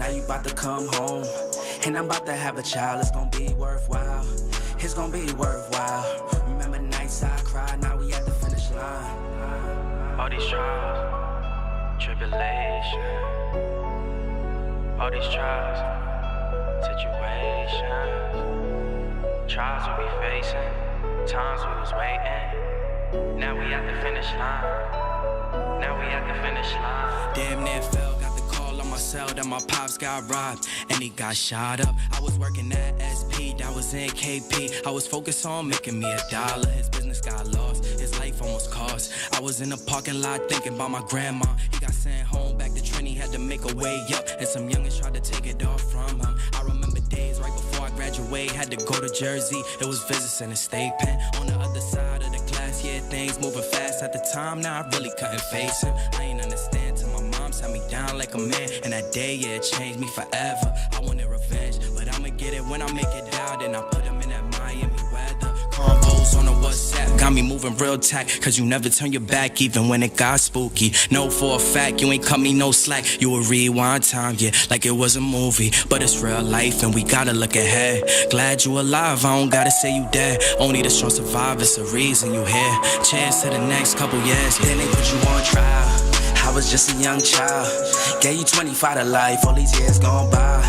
Now you about to come home, and I'm about to have a child. It's gonna be worthwhile. It's gonna be worthwhile. Remember nights I cried, now we at the finish line. All these trials, tribulation. All these trials, situations. Trials we be facing, times we was waiting. Now we at the finish line. Now we at the finish line. Damn near fell, got the call on my cell that my pops got robbed and he got shot up. I was working at SP, that was in KP. I was focused on making me $1. His business got lost, his life almost cost. I was in the parking lot thinking about my grandma. He got sent home back to Trini, had to make a way up, and some youngins tried to take it off from him. I remember days right before I graduate, had to go to Jersey. It was visits in the state pen on the other side of the class. Yeah, things moving fast at the time. Now I really couldn't face him. I ain't understand till my mom sat me down like a man. And that day, yeah, it changed me forever. I wanted revenge, but I'ma get it when I make it out. And I put him in that Miami weather. Convos on the WhatsApp got me moving real tight, cause you never turn your back even when it got spooky. Know for a fact you ain't cut me no slack. You would rewind time, yeah, like it was a movie. But it's real life and we gotta look ahead. Glad you alive, I don't gotta say you dead. Only the strong survive, it's a reason you here. Cheers to the next couple years. Then they put you on trial, I was just a young child. Gave you 25 to life, all these years gone by,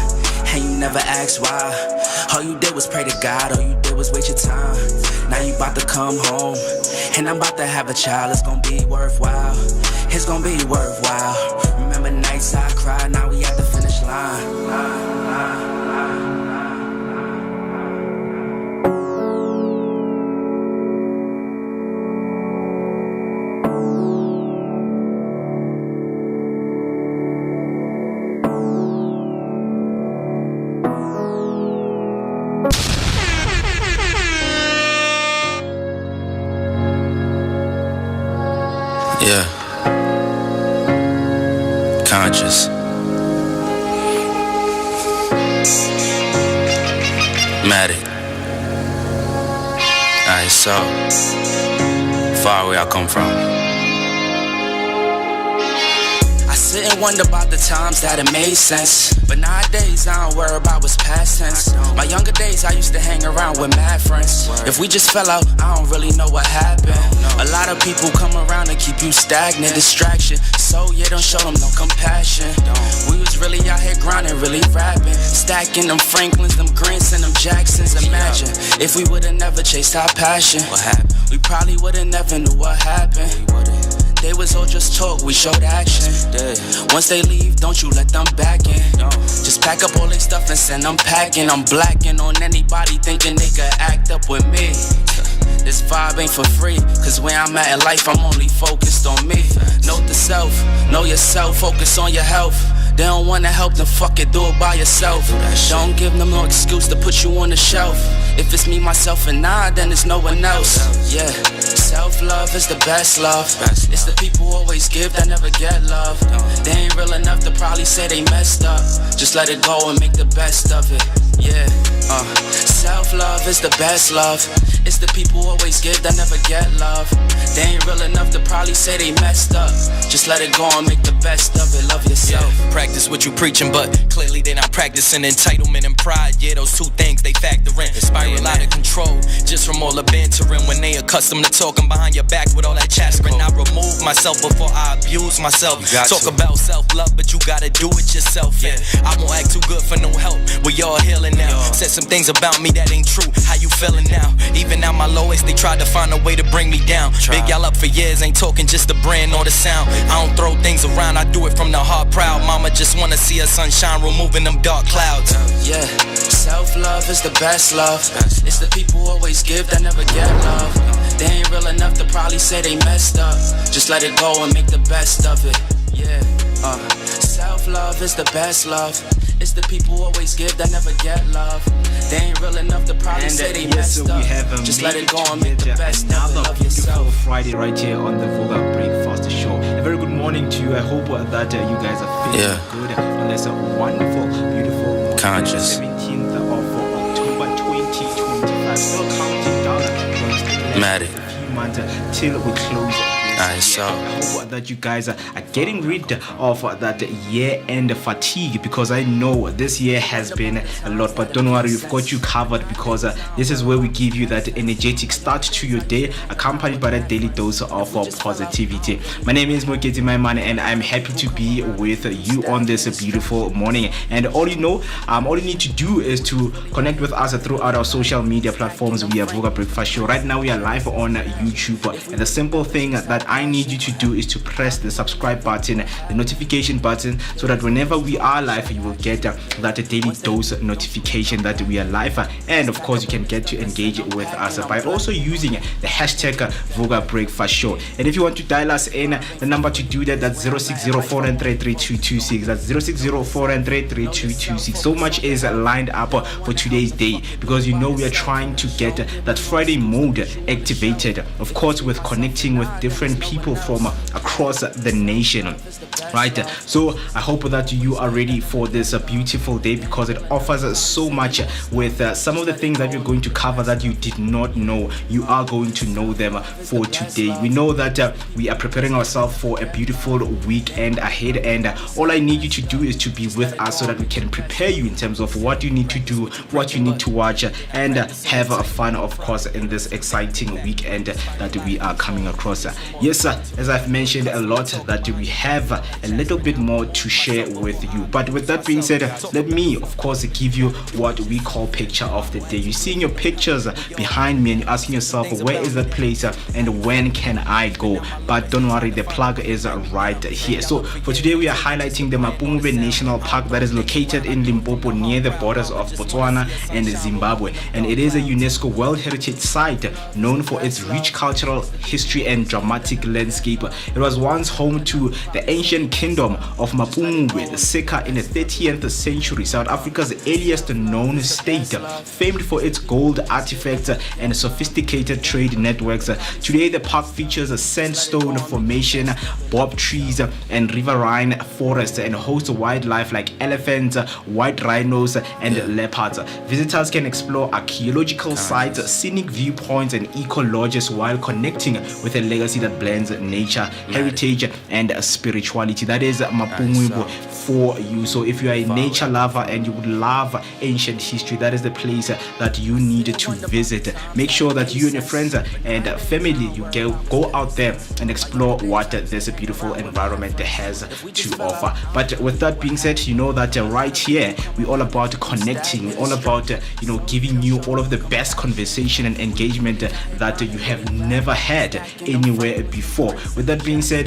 and you never asked why. All you did was pray to God, all you did was waste your time. Now you about to come home, and I'm about to have a child. It's gonna be worthwhile. It's gonna be worthwhile. Remember nights I cried, now we at the finish line. Yeah. Conscious. Matic. Alright, so far where I come from. I sit and wonder about the times that it made sense, but nowadays I don't worry about what's past tense. My younger days I used to hang around with mad friends. If we just fell out, I don't really know what happened. A lot of people come around and keep you stagnant, distraction. So yeah, don't show them no compassion. We was really out here grinding, really rapping, stacking them Franklins, them Grants, and them Jacksons. Imagine if we would've never chased our passion. What happened? We probably would've never knew what happened. They was all just talk, we showed action. Once they leave, don't you let them back in. Just pack up all their stuff and send them packing. I'm blacking on anybody thinking they could act up with me. This vibe ain't for free, cause where I'm at in life, I'm only focused on me. Note the self, know yourself, focus on your health. They don't wanna help, then fuck it, do it by yourself. Don't give them no excuse to put you on the shelf. If it's me, myself, and I, then it's no one else. Yeah, self-love is the best love. It's the people who always give that never get love. They ain't real enough to probably say they messed up. Just let it go and make the best of it. Yeah, self-love is the best love. It's the people who always give that never get love. They ain't real enough to probably say they messed up. Just let it go and make the best of it. Love yourself. Yeah, practice what you preaching, but clearly they not practicing entitlement and pride. Yeah, those two things they factor in. Spiral out of control, just from all the bantering. When they accustomed to talking behind your back with all that chattering, I remove myself before I abuse myself. Talk about self-love, but you gotta do it yourself. Yeah, I won't act too good for no help. We all healing now. Said some things about me that ain't true. How you feeling now? Even at my lowest, they tried to find a way to bring me down. Big y'all up for years, ain't talking just the brand or the sound. I don't throw things around, I do it from the heart proud. Mama just wanna see her sunshine, removing them dark clouds. Yeah, self-love is the best love. It's the people who always give that never get love. They ain't real enough to probably say they messed up. Just let it go and make the best of it. Yeah, self-love is the best love. It's the people who always give that never get love. They ain't real enough to probably say they messed up. Just let it go and make the best of it. Love yourself. Friday right here on the Vooka Breakfast Show. A very good morning to you. I hope that you guys are feeling good on this wonderful, beautiful morning. Conscious. 17th of October 2025. Still counting down. Matic. A few months till we close this year. I hope that you guys are getting rid of that year-end fatigue, because I know this year has been a lot, but don't worry, we've got you covered, because this is where we give you that energetic start to your day, accompanied by that daily dose of positivity. My name is Moketi Maimane, and I'm happy to be with you on this beautiful morning. And all you need to do is to connect with us throughout our social media platforms. We are Vooka Breakfast Show. Right now we are live on YouTube, and the simple thing that I need you to do is to press the subscribe button, the notification button, so that whenever we are live, you will get that daily dose notification that we are live. And of course, you can get to engage with us by also using the hashtag Vooka Breakfast Show. And if you want to dial us in, the number to do that, that's 060-493-3226. That's 060-493-3226. So much is lined up for today's day, because you know we are trying to get that Friday mode activated, of course, with connecting with different people from across the nation, right? So I hope that you are ready for this beautiful day, because it offers so much with some of the things that we're going to cover that you did not know. You are going to know them for today. We know that we are preparing ourselves for a beautiful weekend ahead, and all I need you to do is to be with us so that we can prepare you in terms of what you need to do, what you need to watch, and have fun, of course, in this exciting weekend that we are coming across. Yes, as I've mentioned a lot, that we have a little bit more to share with you. But with that being said, let me, of course, give you what we call picture of the day. You're seeing your pictures behind me and you're asking yourself, where is that place and when can I go? But don't worry, the plug is right here. So for today, we are highlighting the Mapungwe National Park that is located in Limpopo, near the borders of Botswana and Zimbabwe. And it is a UNESCO World Heritage Site known for its rich cultural history and dramatic landscape. It was once home to the ancient kingdom of Mapungwe, the Seka, in the 30th century, South Africa's earliest known state, famed for its gold artifacts and sophisticated trade networks. Today, the park features a sandstone formation, bob trees, and riverine forests, and hosts wildlife like elephants, white rhinos, and leopards. Visitors can explore archaeological sites, scenic viewpoints, and eco-lodges while connecting with a legacy that blends nature, heritage, and spirituality. That is Mapungwe for you. So if you are a nature lover and you would love ancient history, that is the place that you need to visit. Make sure that you and your friends and family, you go out there and explore what this beautiful environment has to offer. But with that being said, you know that right here we're all about connecting, all about giving you all of the best conversation and engagement that you have never had anywhere before. With that being said,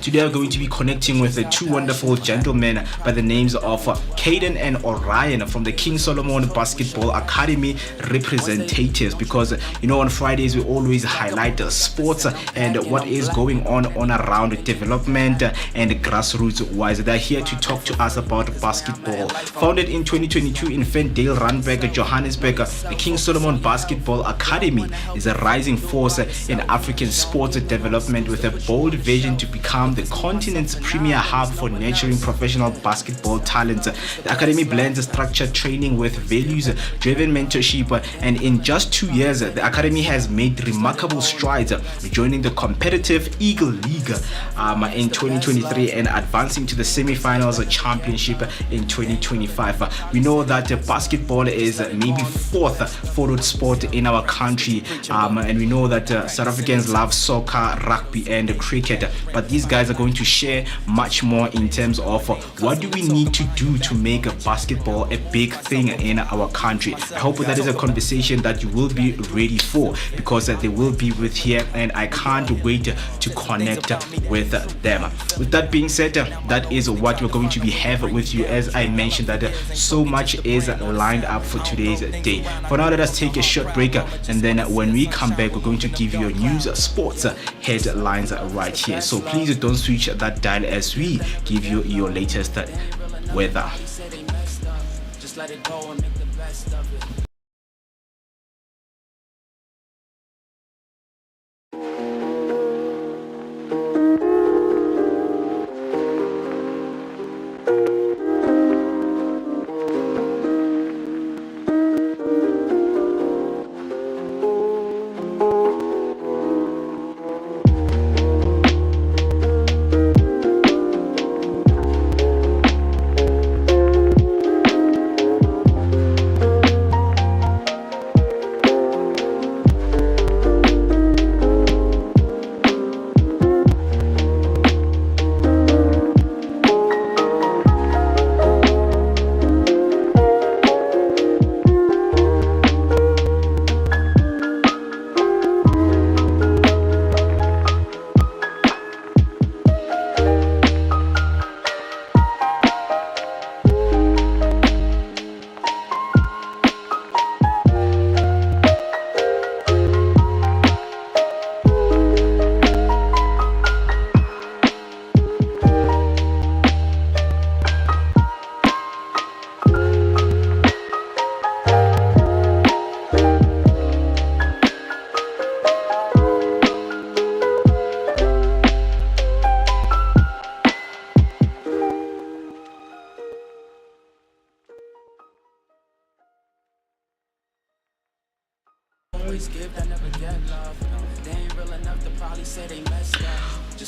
today we're going to be connecting with two wonderful gentlemen by the names of Caden and Orion from the King Solomon Basketball Academy representatives, because on Fridays we always highlight sports and what is going on around development and grassroots wise. They're here to talk to us about basketball. Founded in 2022 in Fendale, Randburg, Johannesburg, the King Solomon Basketball Academy is a rising force in African sports development with a bold vision to become the continent's premier hub for nurturing professional basketball talent. The academy blends structured training with values-driven mentorship, and in just 2 years, the academy has made remarkable strides, joining the competitive Eagle League in 2023 and advancing to the semi-finals championship in 2025. We know that basketball is maybe fourth followed sport in our country, and we know that South Africans love soccer, rugby, and cricket, but these guys are going to share much more in terms of what do we need to do to make basketball a big thing in our country. I hope that is a conversation that you will be ready for, because they will be with here and I can't wait to connect with them. With that being said, that is what we're going to be having with you. As I mentioned, that so much is lined up for today's day. For now, let us take a short break, and then when we come back, we're going to give you your news, sports headlines right here. So please don't switch that dial as we give you your latest weather. Just let it go and make the best of it.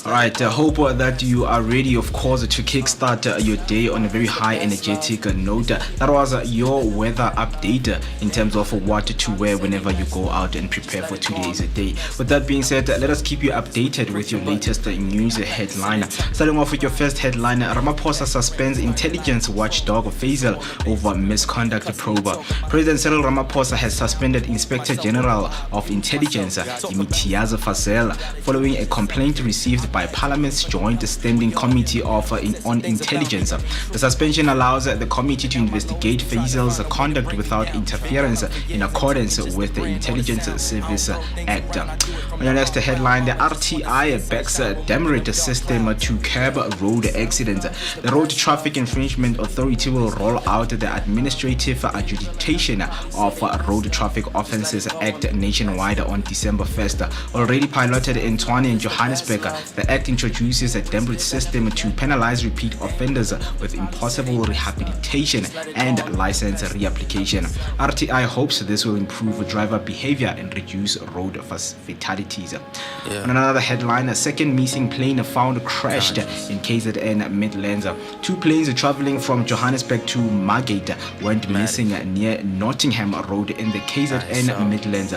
Alright, I hope that you are ready, of course, to kickstart your day on a very high energetic note. That was your weather update in terms of what to wear whenever you go out and prepare for today's day. With that being said, let us keep you updated with your latest news headline. Starting off with your first headline, Ramaphosa suspends intelligence watchdog Faisal over misconduct probe. President Cyril Ramaphosa has suspended Inspector General of Intelligence Imitiaz Fasel following a complaint received by Parliament's Joint Standing Committee on Intelligence. The suspension allows the committee to investigate Faisal's conduct without interference in accordance with the Intelligence Service Act. On the next headline, the RTI backs demerit system to curb road accidents. The Road Traffic Infringement Authority will roll out the Administrative Adjudication of Road Traffic Offences Act nationwide on December 1st. Already piloted in Tshwane and Johannesburg, the Act introduces a demerit system to penalize repeat offenders with impossible rehabilitation and license reapplication. RTI hopes this will improve driver behavior and reduce road fatalities. On another headline, a second missing plane found crashed in KZN Midlands. Two planes traveling from Johannesburg to Margate went missing near Nottingham Road in the KZN Midlands.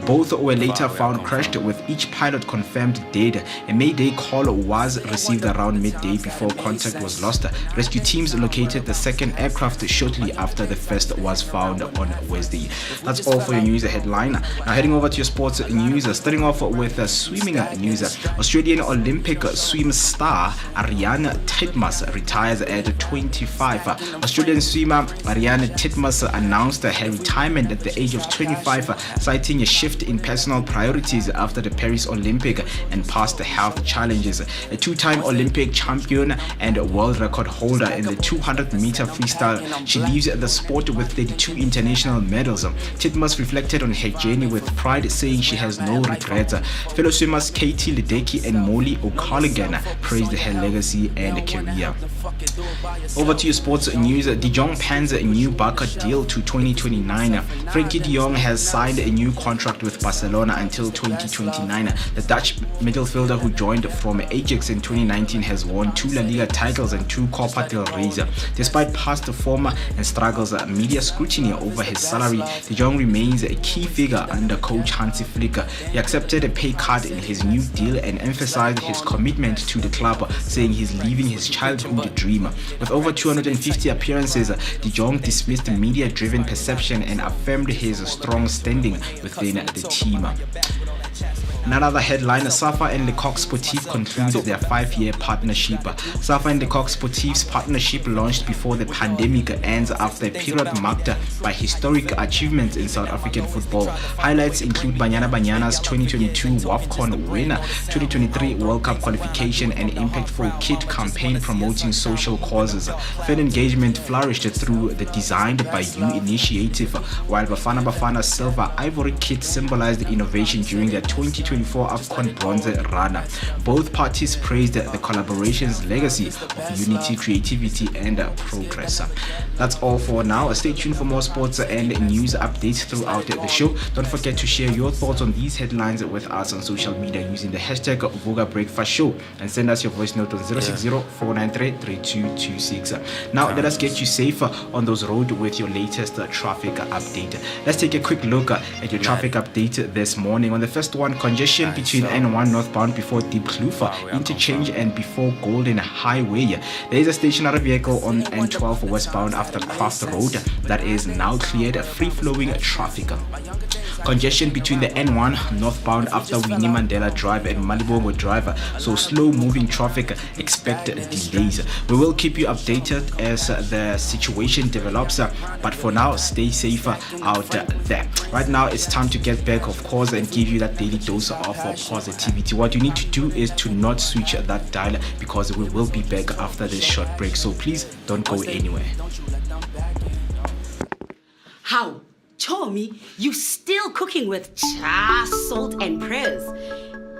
Both were later found crashed, with each pilot confirmed dead. A Mayday call was received around midday before contact was lost. Rescue teams located the second aircraft shortly after the first was found on Wednesday. That's all for your news headline. Now heading over to your sports news, starting off with swimming news. Australian Olympic swim star Ariane Titmus retires at 25. Australian swimmer Ariane Titmus announced her retirement at the age of 25, citing a shift in personal priorities after the Paris Olympic and past health challenges. A two-time Olympic champion and world record holder in the 200-meter freestyle, she leaves the sport with 32 international medals. Titmus reflected on her journey with pride, saying she has no regrets. Fellow swimmers Katie Ledecky and Molly O'Callaghan praised her legacy and career. Over to your sports news. De Jong pans a new Barca deal to 2029. Frankie de Jong has signed a new contract with Barcelona until 2029. The Dutch midfielder, who joined from Ajax in 2019, has won 2 La Liga titles and 2 Copa del Rey. Despite past form and struggles, media scrutiny over his salary, de Jong remains a key figure under coach Hansi Flick. He accepted a pay cut in his new deal and emphasized his commitment to the club, saying he's living his childhood dream. With over 250 appearances, de Jong dismissed media-driven perception and affirmed his strong standing within the team. Another headline, Safa and Lecoq Sportif concluded their 5-year partnership. Safa and Lecoq Sportif's partnership launched before the pandemic ends after a period marked by historic achievements in South African football. Highlights include Banyana Banyana's 2022 WAFCON winner, 2023 World Cup qualification, and impactful kit campaign promoting social causes. Fan engagement flourished through the Designed by You initiative, while Bafana Bafana's silver ivory kit symbolized innovation during their 2024 AFCON bronze run. Both parties praised the collaboration's legacy of unity, creativity, and progress. That's all for now. Stay tuned for more sports and news updates throughout the show. Don't forget to share your thoughts on these headlines with us on social media using the hashtag Vooka Breakfast Show, and send us your voice note on 060-493-3226. Now let us get you safer on those roads with your latest traffic update. Let's take a quick look at your traffic update this morning. On the first one, congestion between N1 northbound before Deep Kloof interchange and before Golden Highway. There is a stationary vehicle on N12 westbound after Croft Road that is now cleared, free-flowing traffic. Congestion between the N1 northbound after Winnie Mandela Drive and Malibongo Drive, so slow-moving traffic, expect delays. We will keep you updated as the situation develops, but for now, stay safe out there. Right now, it's time to get back, of course, and give you that daily dose of positivity. What you need to do is to not switch that dial, because we will be back after this short break, so please don't go anywhere. How? Tommy, you still cooking with cha, salt, and prayers?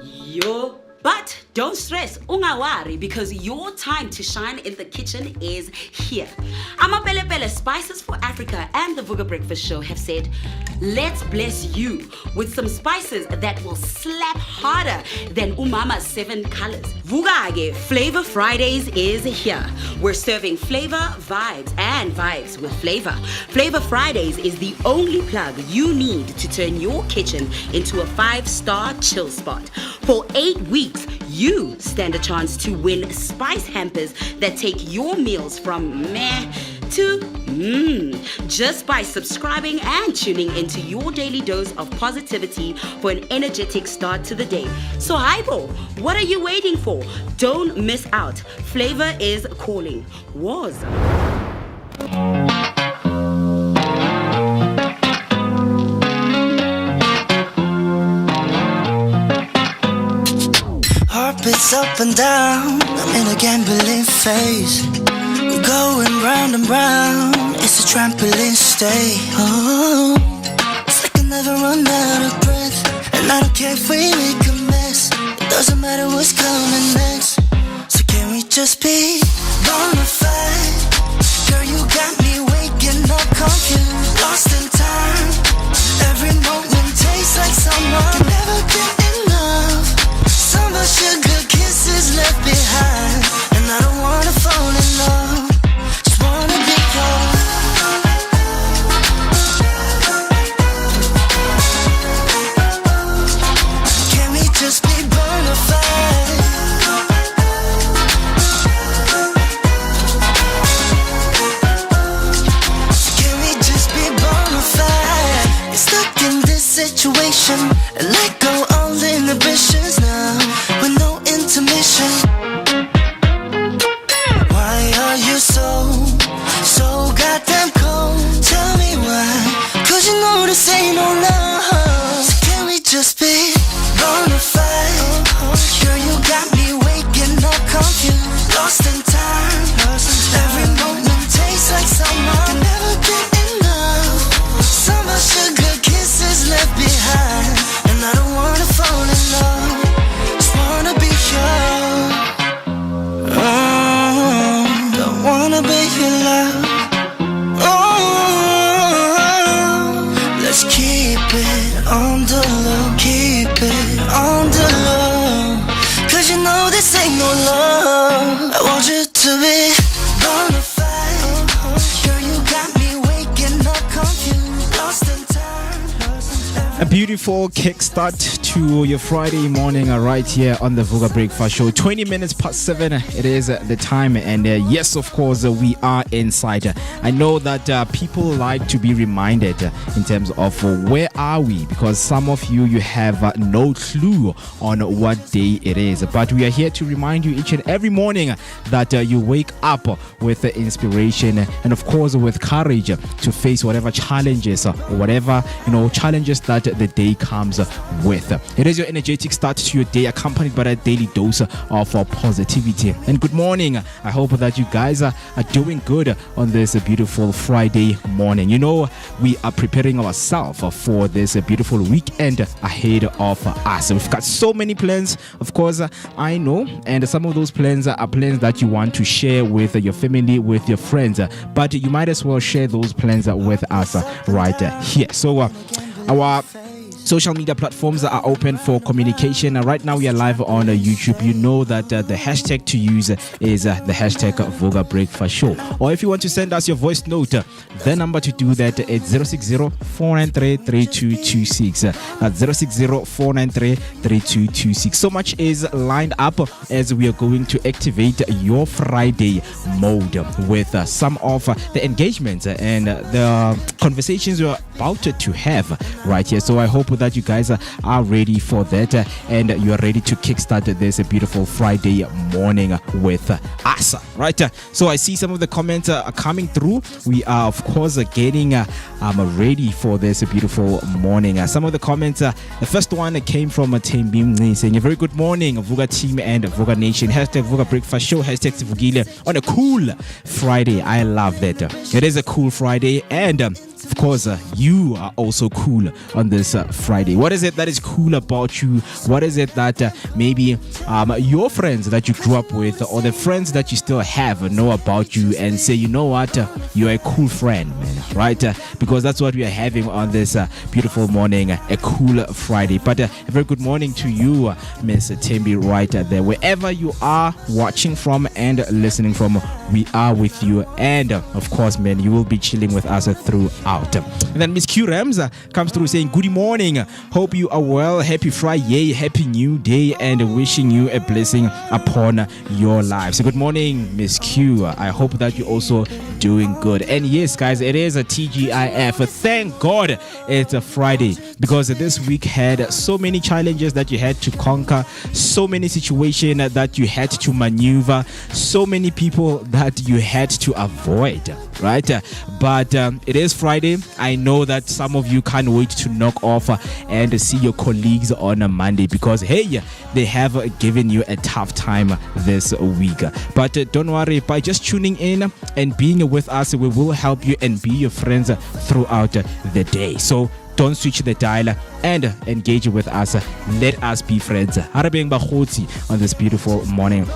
Yo, but Don't stress, ungawari, because your time to shine in the kitchen is here. Amapele Spices for Africa and the Vooka Breakfast Show have said, let's bless you with some spices that will slap harder than Umama's 7 colors. Vooka Flavor Fridays is here. We're serving flavor, vibes, and vibes with flavor. Flavor Fridays is the only plug you need to turn your kitchen into a 5-star chill spot. For 8 weeks, you stand a chance to win spice hampers that take your meals from meh to just by subscribing and tuning into your daily dose of positivity for an energetic start to the day. So Hypo, what are you waiting for? Don't miss out. Flavor is calling. Was. It's up and down, I'm in a gambling phase. We're going round and round, it's a trampoline stay. Oh, it's like I never run out of breath. And I don't care if we make a mess, it doesn't matter what's coming next. So can we just be bona fide? Girl, you got me waking up confused, lost in time. Every moment tastes like someone can never get enough. Some of sugar kisses left behind, and I don't wanna fall in love, just wanna be yours. Can we just be bona fide? Can we just be bona fide? You're stuck in this situation and let go all inhibitions now with no intermission. Why are you so goddamn cold? Tell me why, 'cause you know this ain't no love. So can we just be bona fide? Girl, you got me waking up confused, lost in time. Every moment tastes like someone can never get enough. Summer sugar kisses left behind, and I don't wanna fall in love, just wanna be yours. Oh, don't wanna be your love. Oh, let's keep it on the low, keep it on the low, 'cause you know this ain't no love. I want you to be bona fide. Girl, you got me waking up confused, lost in time. A beautiful kickstart to your Friday morning right here on the Vooka Breakfast Show. 20 minutes past 7, it is the time, and yes, of course, we are inside. I know that people like to be reminded in terms of where are we, because some of you have no clue on what day it is, but we are here to remind you each and every morning that you wake up with inspiration and of course with courage to face whatever challenges or whatever challenges that the day comes with. It is your energetic start to your day, accompanied by a daily dose of positivity. And good morning. I hope that you guys are doing good on this beautiful Friday morning. We are preparing ourselves for this beautiful weekend ahead of us. We've got so many plans, of course, I know, and some of those plans are plans that you want to share with your family, with your friends, but you might as well share those plans with us right here. So our social media platforms are open for communication. Right now we are live on YouTube. You know that the hashtag to use is the hashtag Vooka Breakfast Show. Or if you want to send us your voice note, the number to do that is 060-493-3226. That's 060-493-3226. So much is lined up as we are going to activate your Friday mode with some of the engagements and the conversations we're about to have right here. So I hope that you guys are ready for that and you are ready to kickstart this beautiful Friday morning with us, right? So I see some of the comments are coming through. We are of course getting ready for this beautiful morning. Some of the comments, the first one came from Tembim saying, a very good morning Vooka team and Vooka Nation, hashtag Vooka Breakfast Show, hashtag Vugile on a cool Friday. I love that. It is a cool Friday, and of course, you are also cool on this Friday. What is it that is cool about you? What is it that maybe your friends that you grew up with or the friends that you still have know about you and say, you know what, you're a cool friend, man, right? Because that's what we are having on this beautiful morning, a cool Friday. But a very good morning to you, Miss Tembi, right there. Wherever you are watching from and listening from, we are with you. And of course, man, you will be chilling with us throughout. And then Miss Q Rams comes through saying, good morning. Hope you are well. Happy Friday, happy new day, and wishing you a blessing upon your life. So good morning, Miss Q. I hope that you're also doing good. And yes, guys, it is a TGIF. Thank God it's a Friday, because this week had so many challenges that you had to conquer, so many situations that you had to maneuver, so many people that you had to avoid, right? But it is Friday. I know that some of you can't wait to knock off and see your colleagues on a Monday, because hey, they have given you a tough time this week. But don't worry, by just tuning in and being with us, we will help you and be your friends throughout the day. So don't switch the dial and engage with us. Let us be friends. Harabeng Bakhotsi on this beautiful morning.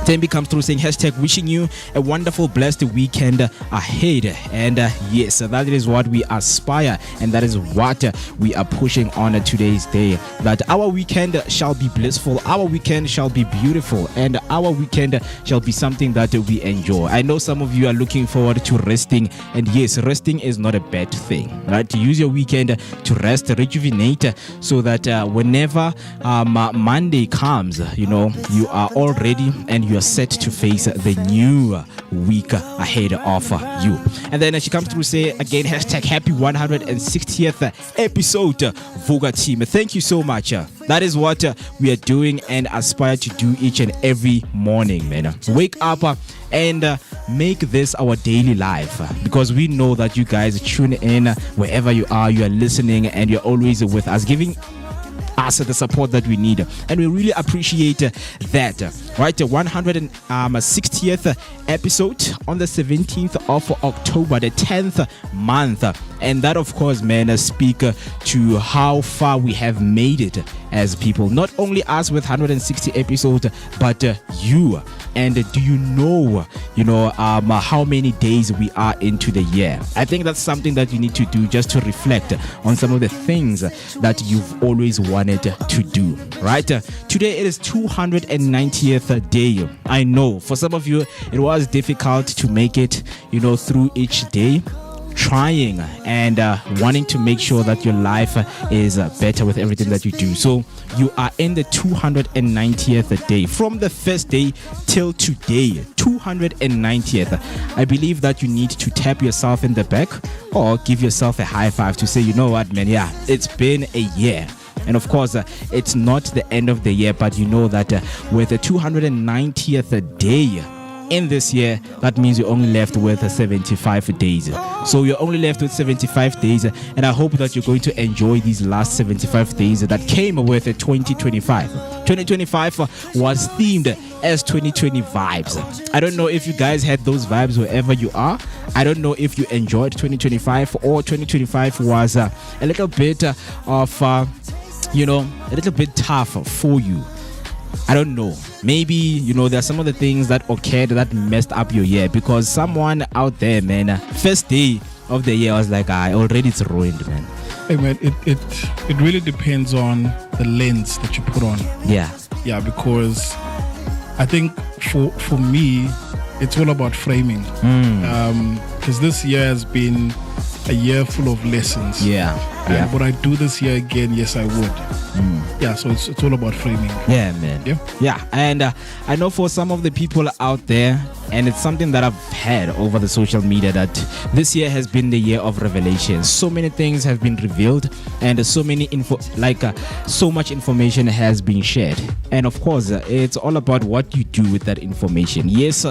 Tembi comes through saying hashtag wishing you a wonderful blessed weekend ahead. And yes, that is what we aspire, and that is what we are pushing on today's day, that our weekend shall be blissful, our weekend shall be beautiful, and our weekend shall be something that we enjoy. I know some of you are looking forward to resting, and yes, resting is not a bad thing, right? To use your weekend to rest, rejuvenate, so that whenever Monday comes, you know, you are all ready and you are set to face the new week ahead of you. And then she comes through say again hashtag happy 160th episode, Vooka team. Thank you so much. That is what we are doing and aspire to do each and every morning, man. Wake up and make this our daily life, because we know that you guys tune in wherever you are listening, and you're always with us, giving us the support that we need, and we really appreciate that, right? 160th episode on the 17th of October, the 10th month, and that of course, man, speak to how far we have made it as people. Not only us with 160 episodes, but you. And do you know how many days we are into the year? I think that's something that you need to do, just to reflect on some of the things that you've always wanted to do, right? Today it is 290th day. I know for some of you it was difficult to make it, through each day, trying and wanting to make sure that your life is better with everything that you do. So you are in the 290th day, from the first day till today, 290th. I believe that you need to tap yourself in the back or give yourself a high five to say, you know what, man, yeah, it's been a year. And of course, it's not the end of the year, but you know that with the 290th day in this year, that means you're only left with 75 days. So you're only left with 75 days, and I hope that you're going to enjoy these last 75 days that came with 2025. 2025 was themed as 2020 vibes. I don't know if you guys had those vibes wherever you are. I don't know if you enjoyed 2025, or 2025 was a little bit of a little bit tough for you. I don't know. Maybe, there's some of the things that occurred that messed up your year, because someone out there, man, first day of the year was like, already it's ruined, man. Hey, man, it really depends on the lens that you put on. Yeah. Yeah, because I think for me, it's all about framing. Because this year has been a year full of lessons. Yeah. And would I do this year again? Yes, I would. Yeah, so it's all about framing. Yeah, man. Yeah. And I know for some of the people out there, and it's something that I've had over the social media, that this year has been the year of revelation. So many things have been revealed, and so much information has been shared. And of course, it's all about what you do with that information. Yes,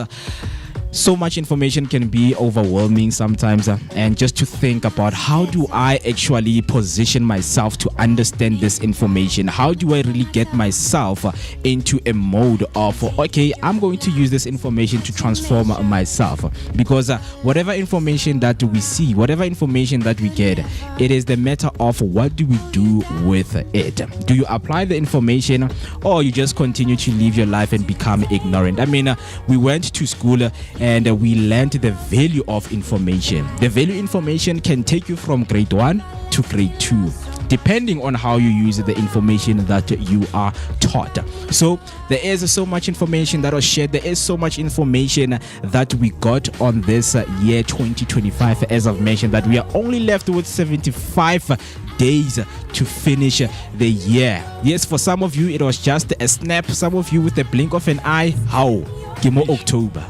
so much information can be overwhelming sometimes, and just to think about how do I actually position myself to understand this information, how do I really get myself into a mode of, okay, I'm going to use this information to transform myself, because whatever information that we see, whatever information that we get, it is the matter of what do we do with it. Do you apply the information, or you just continue to live your life and become ignorant? I mean, we went to school and we learned the value of information. The value information can take you from grade 1 to grade 2, depending on how you use the information that you are taught. So there is so much information that was shared. There is so much information that we got on this year 2025. As I've mentioned, that we are only left with 75 days to finish the year. Yes, for some of you it was just a snap. Some of you with the blink of an eye. How? Kimo October.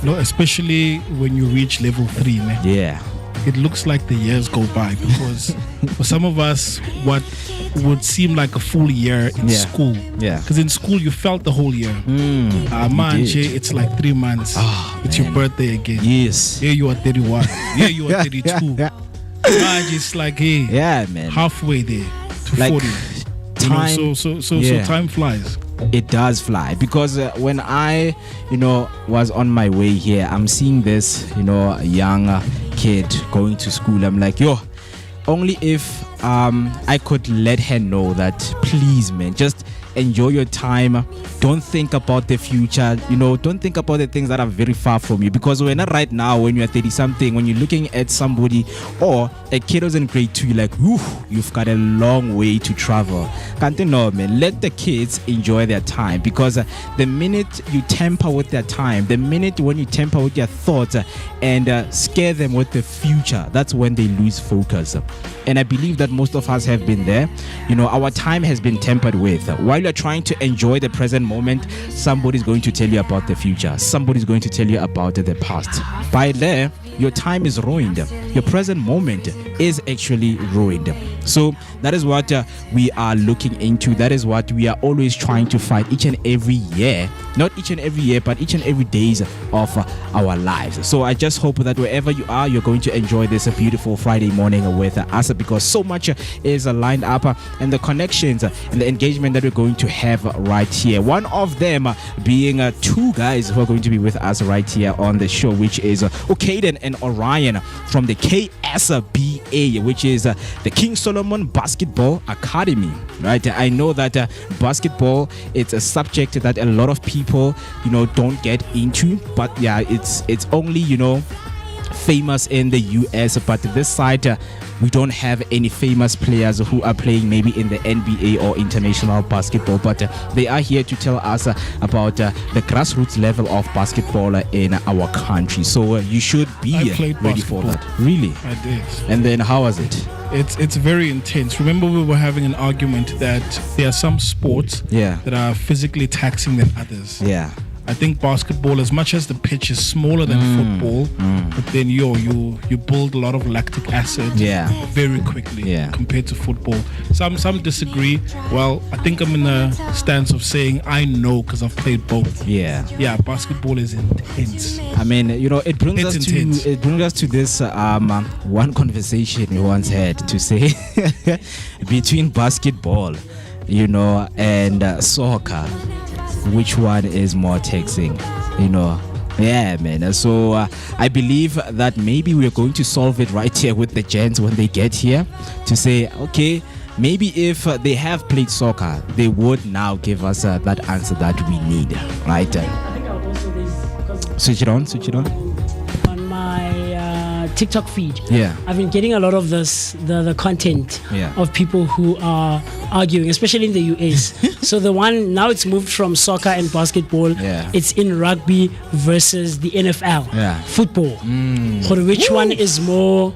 No, especially when you reach level 3, man. Yeah. It looks like the years go by, because for some of us, what would seem like a full year in school. Yeah. Because in school, you felt the whole year. Manje, it's like 3 months. It's your birthday again. Yes. Here you are 31. Here you are 32. Manje, it's like, hey, yeah, man, halfway there to like 40. Time, so time flies. It does fly, because when I, was on my way here, I'm seeing this, young kid going to school. I'm like, only if I could let her know that, please, man, just enjoy your time. Don't think about the future. Don't think about the things that are very far from you, because when right now, when you're 30 something, when you're looking at somebody or a kid who's in grade 2, you're like, whew, you've got a long way to travel. Can't you know, man? Let the kids enjoy their time, because the minute you tamper with their time, the minute when you tamper with their thoughts and scare them with the future, that's when they lose focus. And I believe that most of us have been there. Our time has been tampered with. While you're trying to enjoy the present moment, somebody's going to tell you about the future. Somebody's going to tell you about the past. By there, your time is ruined. Your present moment is actually ruined. So that is what we are looking into. That is what we are always trying to fight each and every year. Not each and every year, but each and every days of our lives. So I just hope that wherever you are, you're going to enjoy this beautiful Friday morning with us, because so much is lined up, and the connections and the engagement that we're going to have right here. One of them being 2 guys who are going to be with us right here on the show, which is Okaden and Orion from the KSBA, which is the King Solomon Basketball Academy. Right? I know that basketball, it's a subject that a lot of people, don't get into, but yeah, it's only, famous in the US, but this side we don't have any famous players who are playing maybe in the NBA or international basketball, but they are here to tell us about the grassroots level of basketball in our country. So you should be ready for that. Really? I did. And then how was it? It's very intense. Remember, we were having an argument that there are some sports that are physically taxing than others. Yeah. I think basketball, as much as the pitch is smaller than football, but then you build a lot of lactic acid very quickly compared to football. Some disagree. Well, I think I'm in a stance of saying I know, because I've played both. Yeah, basketball is intense. I mean, it brings us to this one conversation we once had, to say between basketball, and soccer, which one is more taxing? Yeah, man. So I believe that maybe we're going to solve it right here with the gents when they get here, to say, okay, maybe if they have played soccer, they would now give us that answer that we need, right? I think I'll also switch it on. On my TikTok feed, I've been getting a lot of the content of people who are arguing, especially in the US. So the one now, it's moved from soccer and basketball. It's in rugby versus the NFL, football. For which one is more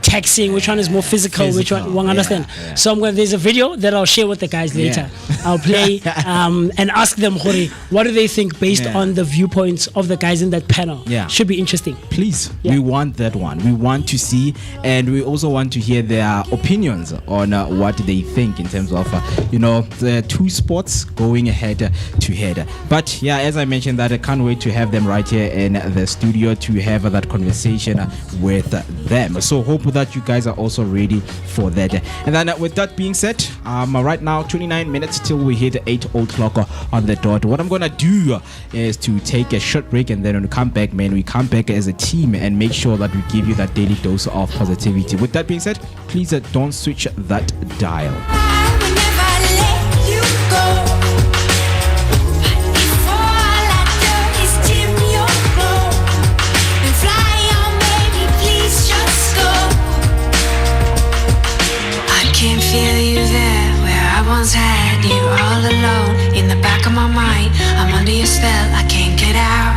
taxing, which one is more physical, which one understand. So there's a video that I'll share with the guys later. I'll play and ask them, what do they think based on the viewpoints of the guys in that panel. Should be interesting. Please, we want that one. We want to see, and we also want to hear their opinions on what they think in terms of the two sports going head to head. But as I mentioned, that I can't wait to have them right here in the studio to have that conversation with them. So hope that you guys are also ready for that. And then with that being said, right now 29 minutes till we hit 8 o'clock on the dot. What I'm gonna do is to take a short break, and then when we come back, we come back as a team and make sure that we give you that daily dose of positivity. With that being said, please don't switch that dial. Had you all alone in the back of my mind. I'm under your spell, I can't get out.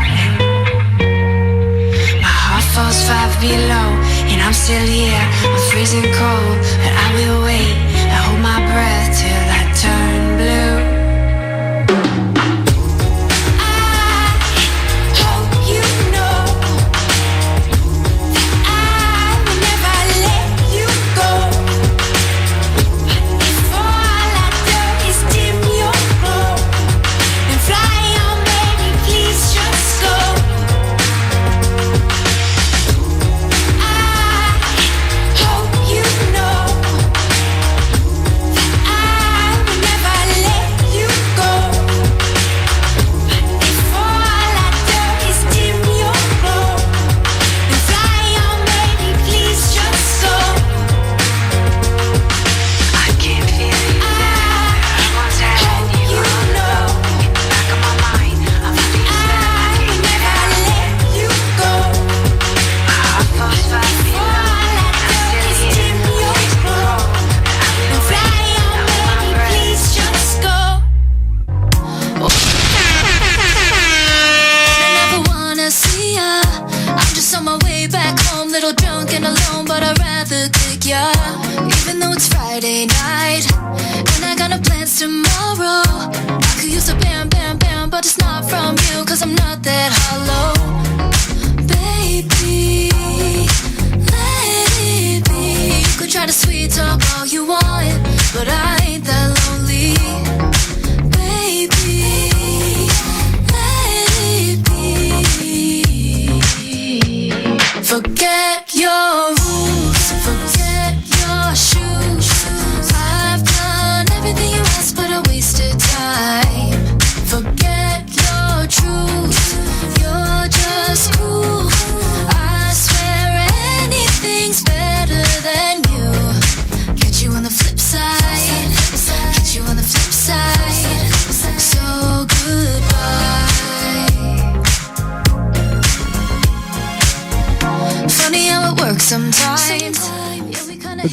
My heart falls 5 below, and I'm still here. I'm freezing cold, but I will wait. I hold my breath till I turn blue.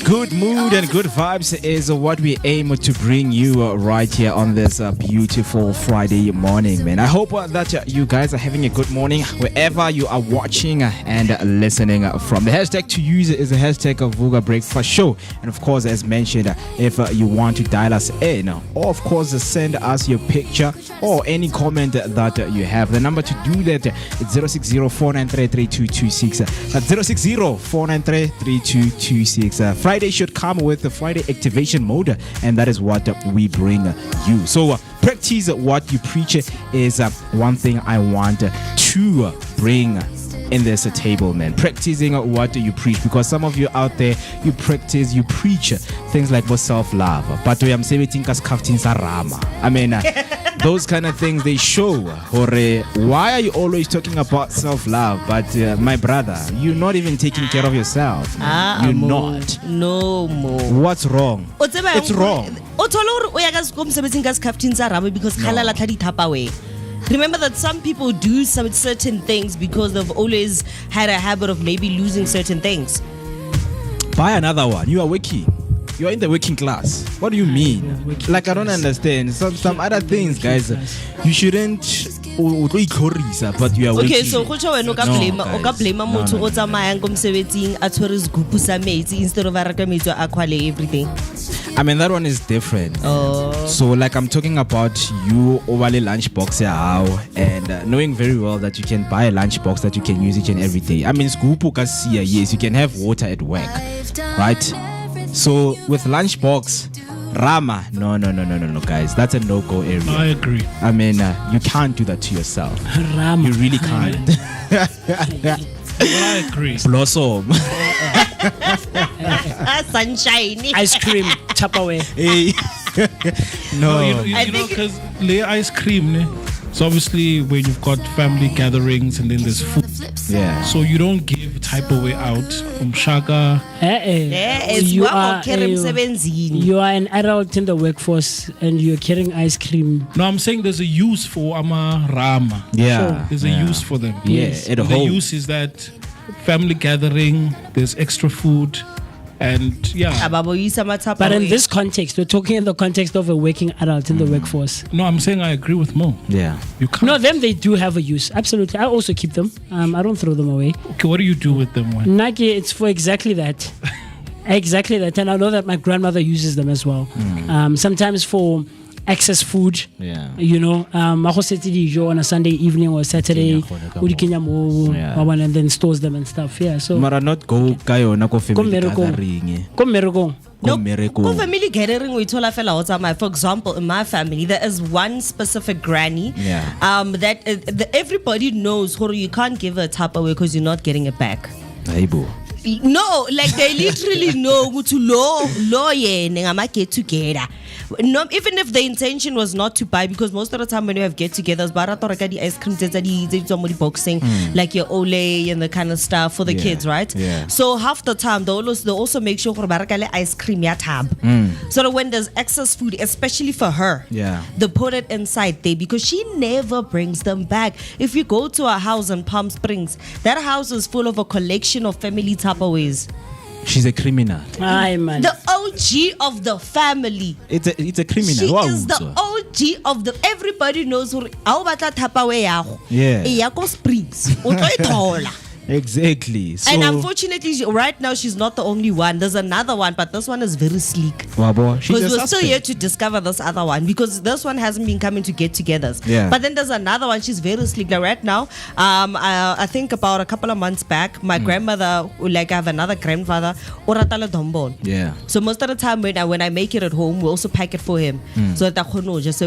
Good mood and good vibes is what we aim to bring you right here on this beautiful Friday morning, man. I hope that you guys are having a good morning wherever you are watching and listening from. The hashtag to use is the hashtag of Vooka Breakfast Show. And of course, as mentioned, if you want to dial us in, or of course send us your picture or any comment that you have, the number to do that is 060-493-3226. That's 060-493-3226. Friday should come with the Friday activation mode, and that is what we bring you. So practice what you preach is one thing I want to bring in this table, man. Practicing what you preach, because some of you out there, you preach things like self-love, but we am saying I mean those kind of things, they show why are you always talking about self-love, but my brother, you're not even taking care of yourself. You're not. No more. What's wrong? It's wrong. Remember that some people do some certain things because they've always had a habit of maybe losing certain things. Buy another one. You are working. You are in the working class. What do you mean? Like, I don't understand. Some other things, guys. You shouldn't but you are Okay, working. so go tjho wena o ka blame motho o tsamayang go mosebetsing a tshwere sekupu sa metsi instead of a reka metsi a quality everything. I mean, that one is different. So like I'm talking about you over the lunchbox how and knowing very well that you can buy a lunchbox that you can use each and every day. I mean, skupu kasia, yes, you can have water at work, right? So with lunchbox, Rama, no, guys, that's a no-go area. I agree. I mean, you can't do that to yourself. Rama. You really can't. I agree. Blossom. Sunshine. Ice cream, Tupperware. Hey. No. You know, because lay ice cream, ne? So obviously when you've got family gatherings and then there's food. Yeah. So you don't give Tupperware out from Shaka. You are an adult in the workforce and you're carrying ice cream. No, I'm saying there's a use for Rama. Yeah. Sure. There's a use for them. Yeah. Yes. The use is that family gathering, there's extra food. And yeah. But in this context, we're talking in the context of a working adult in the workforce. No, I'm saying I agree with Mo. Yeah. You can't. No, them they do have a use. Absolutely. I also keep them. I don't throw them away. Okay, what do you do with them? Nike, it's for exactly that. Exactly that. And I know that my grandmother uses them as well. Sometimes for excess food. Yeah. You know, on a Sunday evening or Saturday, and then stores them and stuff. Yeah. So Mara not go family gathering. No, family gathering we told for example, in my family there is one specific granny that everybody knows you can't give her a Tupperware because you're not getting it back. No, like they literally know to law get together. No, even if the intention was not to buy, because most of the time when you have get-togethers, ice cream, boxing, like your Olay and the kind of stuff for the kids, right? Yeah. So half the time they also make sure ice cream tab. So that when there's excess food, especially for her, they put it inside there because she never brings them back. If you go to a house in Palm Springs, that house is full of a collection of family Tupperwares. She's a criminal. Aye, man. The OG of the family. It's a criminal. She is the OG of the. Everybody knows who. Yeah. Springs. Exactly. So, and unfortunately, right now she's not the only one. There's another one, but this one is very sleek. Because we're still here to discover this other one because this one hasn't been coming to get-togethers. Yeah. But then there's another one. She's very sleek. Like right now, I think about a couple of months back, my grandmother, like I have another grandfather, oratala dombon. Yeah. So most of the time when I make it at home, we also pack it for him. So that just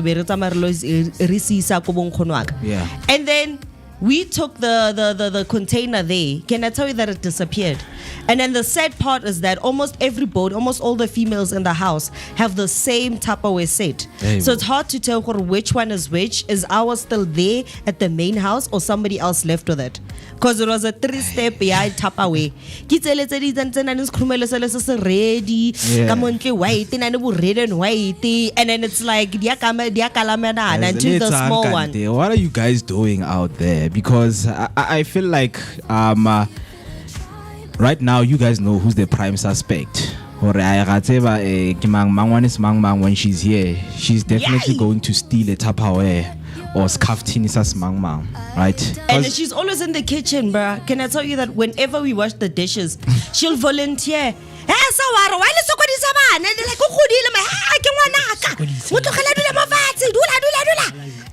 yeah. And then we took the container there. Can I tell you that it disappeared? And then the sad part is that almost all the females in the house have the same Tupperware set. So it's hard to tell which one is which. Is ours still there at the main house or somebody else left with it? Because it was a 3-step Tupperware. Ready, white, red and white, and then it's like until the small one. What are you guys doing out there? Because I feel like right now you guys know who's the prime suspect. When she's here, she's definitely going to steal a Tupperware or skaftini sas mang, right? And she's always in the kitchen, bruh. Can I tell you that whenever we wash the dishes, she'll volunteer.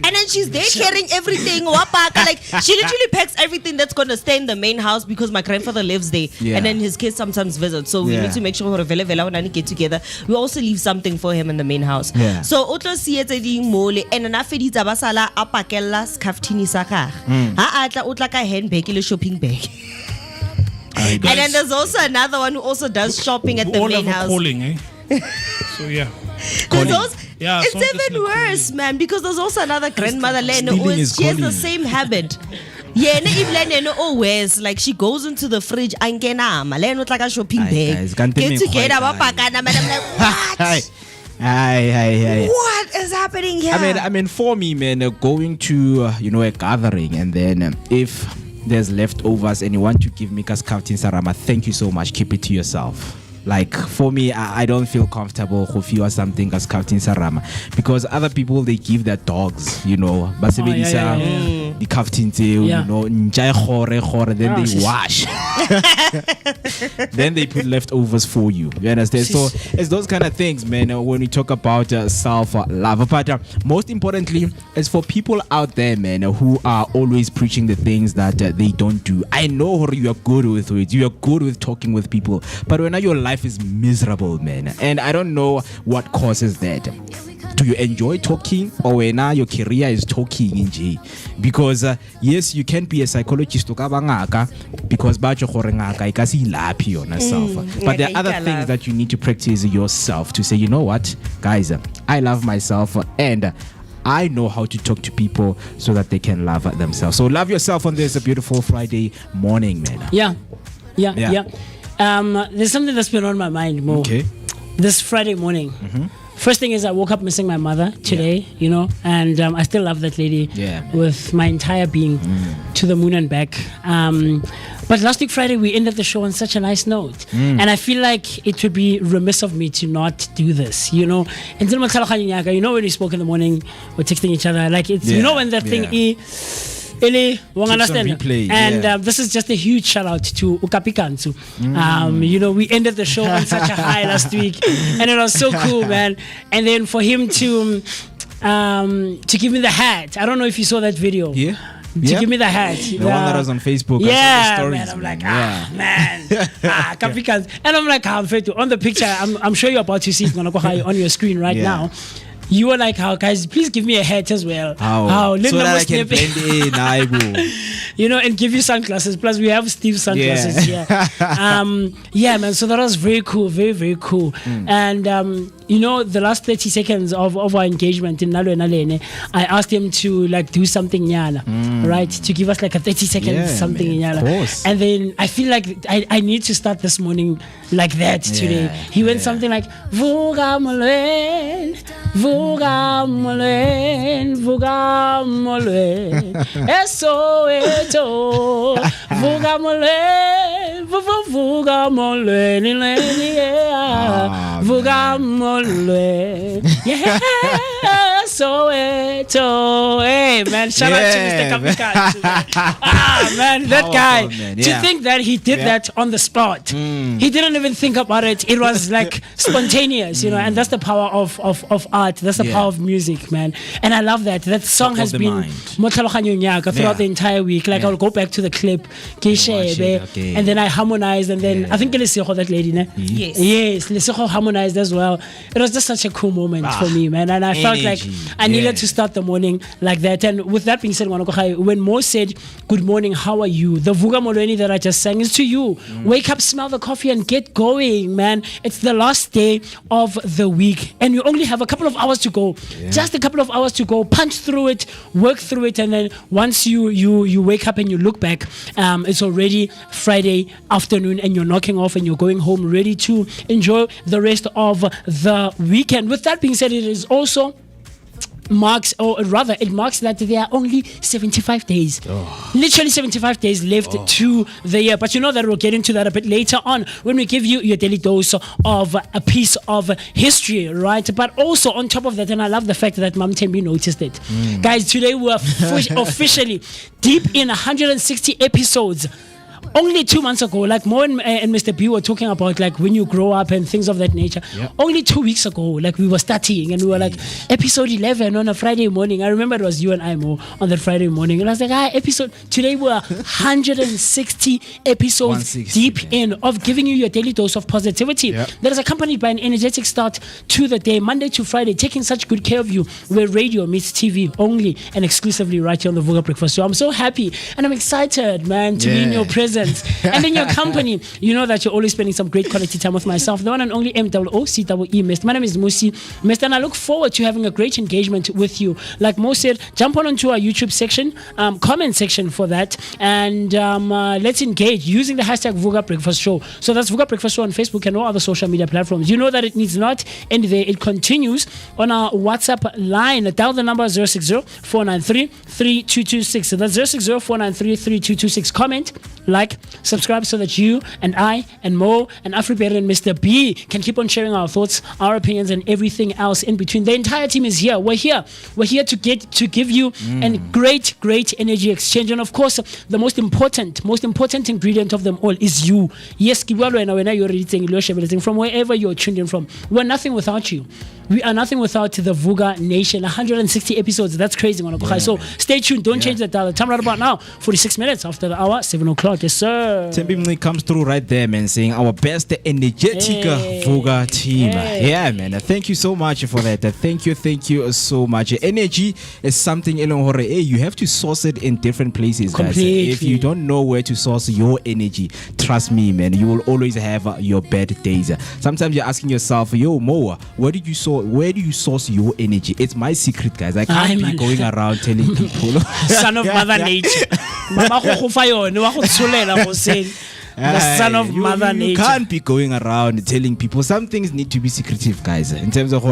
And then she's there carrying everything. Like she literally packs everything that's gonna stay in the main house because my grandfather lives there, and then his kids sometimes visit. So we need to make sure when get together, we also leave something for him in the main house. So Otlo siete ding mole and an afedita basala apakella skaftini saka. Atla utlaka handbag ile shopping bag. And then there's also another one who also does shopping at the main house. Calling, eh? So yeah. It's even worse, man, because there's also another grandmother who she has the same habit. Always like she goes into the fridge and get like a shopping bag. Get together, and I'm like, what? What is happening here? I mean, for me, man, going to a gathering and then if there's leftovers and you want to give me kaskaftin sarama, thank you so much. Keep it to yourself. Like for me, I don't feel comfortable if you are something as Captain Sarama, because other people, they give their dogs, you know, the Captain, you know, then they wash. Then they put leftovers for you. You understand? So it's those kind of things, man, when we talk about self-love. But most importantly, it's for people out there, man, who are always preaching the things that they don't do. I know you are good with it. You are good with talking with people. But when your life is miserable, man, and I don't know what causes that. Do you enjoy talking, or when your career is talking in J? Because yes, you can be a psychologist because but there are other things that you need to practice yourself to say, you know what, guys, I love myself and I know how to talk to people so that they can love themselves. So love yourself on this beautiful Friday morning, man. Yeah. There's something that's been on my mind more. Okay. This Friday morning. Mm-hmm. First thing is I woke up missing my mother today, you know, and I still love that lady with my entire being to the moon and back. But last week Friday we ended the show on such a nice note, and I feel like it would be remiss of me to not do this, you know. And you know, when we spoke in the morning, we're texting each other, like it's you know when that thing and this is just a huge shout out to Ukapikantu. You know, we ended the show on such a high last week, and it was so cool, man. And then for him to give me the hat. I don't know if you saw that video. Give me the hat. The one that was on Facebook. Yeah, stories, man. I'm like, Kapikantu. And I'm like, on the picture, I'm sure you're about to see it on your screen right now. You were like, how guys, please give me a hat as well. How? So that I can blend in. You know, and give you sunglasses. Plus, we have Steve's sunglasses here. Yeah, man. So that was very cool, very, very cool. And you know, the last 30 seconds of our engagement in Nalo and Alene, I asked him to like do something nyana, right? To give us like a 30 seconds something nyana. And then I feel like I need to start this morning like that today. He went something like Vooka Academy. Vooka Academy, Soweto, Vooka Academy, Vooka Academy, yeah, Soweto. Hey man, shout out to Mr. Kapikantu. Man, that guy. To think that he did that on the spot. He didn't even think about it. It was like spontaneous, you know, and that's the power of art. That's the power of music, man. And I love that. That song has been throughout the entire week. Like I'll go back to the clip, and then I harmonized, and then I think that lady, yes, Lesego harmonized as well. It was just such a cool moment for me, man. And I felt like I needed to start the morning like that. And with that being said, when Mo said, "Good morning, how are you?" The Vooka Academy that I just sang is to you. Wake up, smell the coffee, and get going, man. It's the last day of the week, and you only have a couple of hours to go. Just a couple of hours to go. Punch through it, work through it, and then once you wake up and you look back, it's already Friday afternoon, and you're knocking off and you're going home ready to enjoy the rest of the weekend. With that being said, it is also it marks that there are only 75 days. Literally 75 days left to the year. But you know that we'll get into that a bit later on when we give you your daily dose of a piece of history, right? But also on top of that, and I love the fact that Mam Tembi noticed it. Guys, today we're officially deep in 160 episodes. Only 2 months ago, like Mo and Mr. B were talking about like when you grow up and things of that nature. Only 2 weeks ago, like we were studying and we were like episode 11 on a Friday morning. I remember it was you and I, Mo, on that Friday morning. And I was like, today we're 160 episodes deep in of giving you your daily dose of positivity. That is accompanied by an energetic start to the day, Monday to Friday, taking such good care of you, where radio meets TV only and exclusively right here on the Vooka Breakfast Show. I'm so happy and I'm excited, man, to be in your presence. And in your company. You know that you're always spending some great quality time with myself, the one and only MOOCEE Mist. My name is Musi Mist, and I look forward to having a great engagement with you. Like Mo said, jump onto our YouTube section, comment section for that, and let's engage using the hashtag Vooka Breakfast Show. So that's Vooka Breakfast Show on Facebook and all other social media platforms. You know that it needs not end there. It continues on our WhatsApp line. Dial the number 060-493-3226. So that's 060-493-3226. Comment, like, like, subscribe so that you and I and Mo and Afribear and Mr. B can keep on sharing our thoughts, our opinions, and everything else in between. The entire team is here. We're here to give you a great energy exchange. And of course, the most important ingredient of them all is you. Yes, you're already saying from wherever you're tuned in from. We're nothing without you. We are nothing without the Vooka Nation. 160 episodes. That's crazy, man. So stay tuned. Don't change the dial. Time right about now. 46 minutes after the hour, 7 o'clock. Yes, sir. Tembi comes through right there, man, saying our best energetic Vooka team. Yeah, man. Thank you so much for that. Thank you so much. Energy is something, you have to source it in different places, guys. If you don't know where to source your energy, trust me, man, you will always have your bad days. Sometimes you're asking yourself, yo, Mo, where do you source your energy? It's my secret, guys. I can't be going around telling people. Son of Mother Nature. The son of Mother Nature. You can't be going around telling people. Some things need to be secretive, guys. In terms of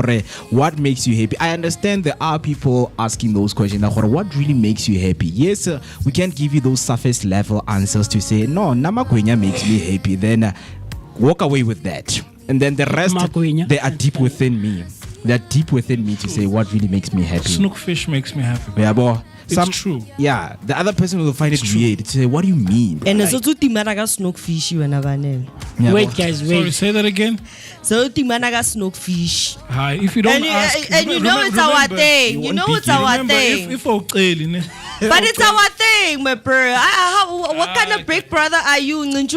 what makes you happy. I understand there are people asking those questions. What really makes you happy? Yes, we can't give you those surface level answers to say, no, Namakwenya makes me happy. Then walk away with that. And then the rest, they are deep within me. They're deep within me to say what really makes me happy. Snookfish makes me happy. Yeah, boy. It's true. Yeah, the other person will find it weird. To say, what do you mean? And so to timanaga snookfish you and wait, guys, wait. Sorry, say that again. So timanaga snookfish. Hi, if you don't ask, and you know it's our thing. You know it's our thing. But it's our thing, my bro. What kind of big brother are you? Yes,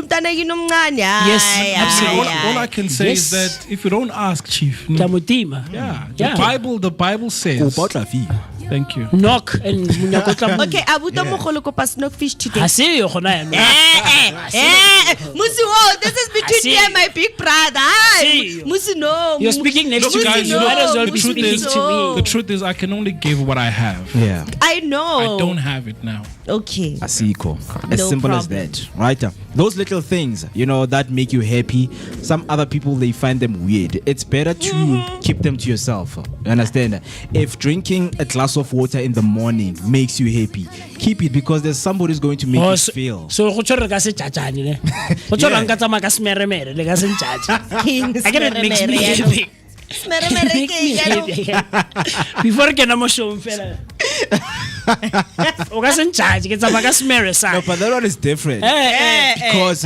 all I can say is that if you don't ask, Chief. The Bible says. Thank you. Knock and okay, abuta mogolo kopa snookfish today. I see you gona. Musi, this is between me and my big brother. Musi, no. You're speaking next to me. You might as well be speaking to me. The truth is, I can only give what I have. Yeah. I know. I don't have it now. Okay. Asiko. As simple as that, right? Those little things, that make you happy. Some other people, they find them weird. It's better to keep them to yourself. You understand? If drinking a glass of water in the morning makes you happy, keep it, because there's somebody who's going to make you feel. So I get it makes me happy. Before I get show fella. No, but that one is different. Because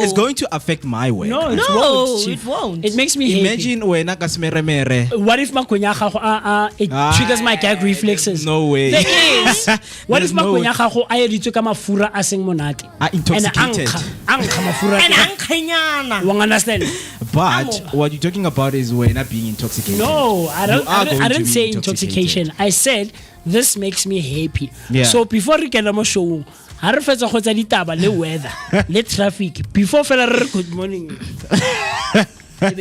it's going to affect my way. No, it won't. It makes me imagine when I what if it triggers my gag reflexes? No way. There is. What if makunyaga I did kama fura aseng monate? Intoxicated. Wong understand? But what you're talking about is when not being intoxicated. No, I didn't say intoxication. I said this makes me happy. Yeah. So before we get on show, I refer to the weather, let traffic. Before good morning. It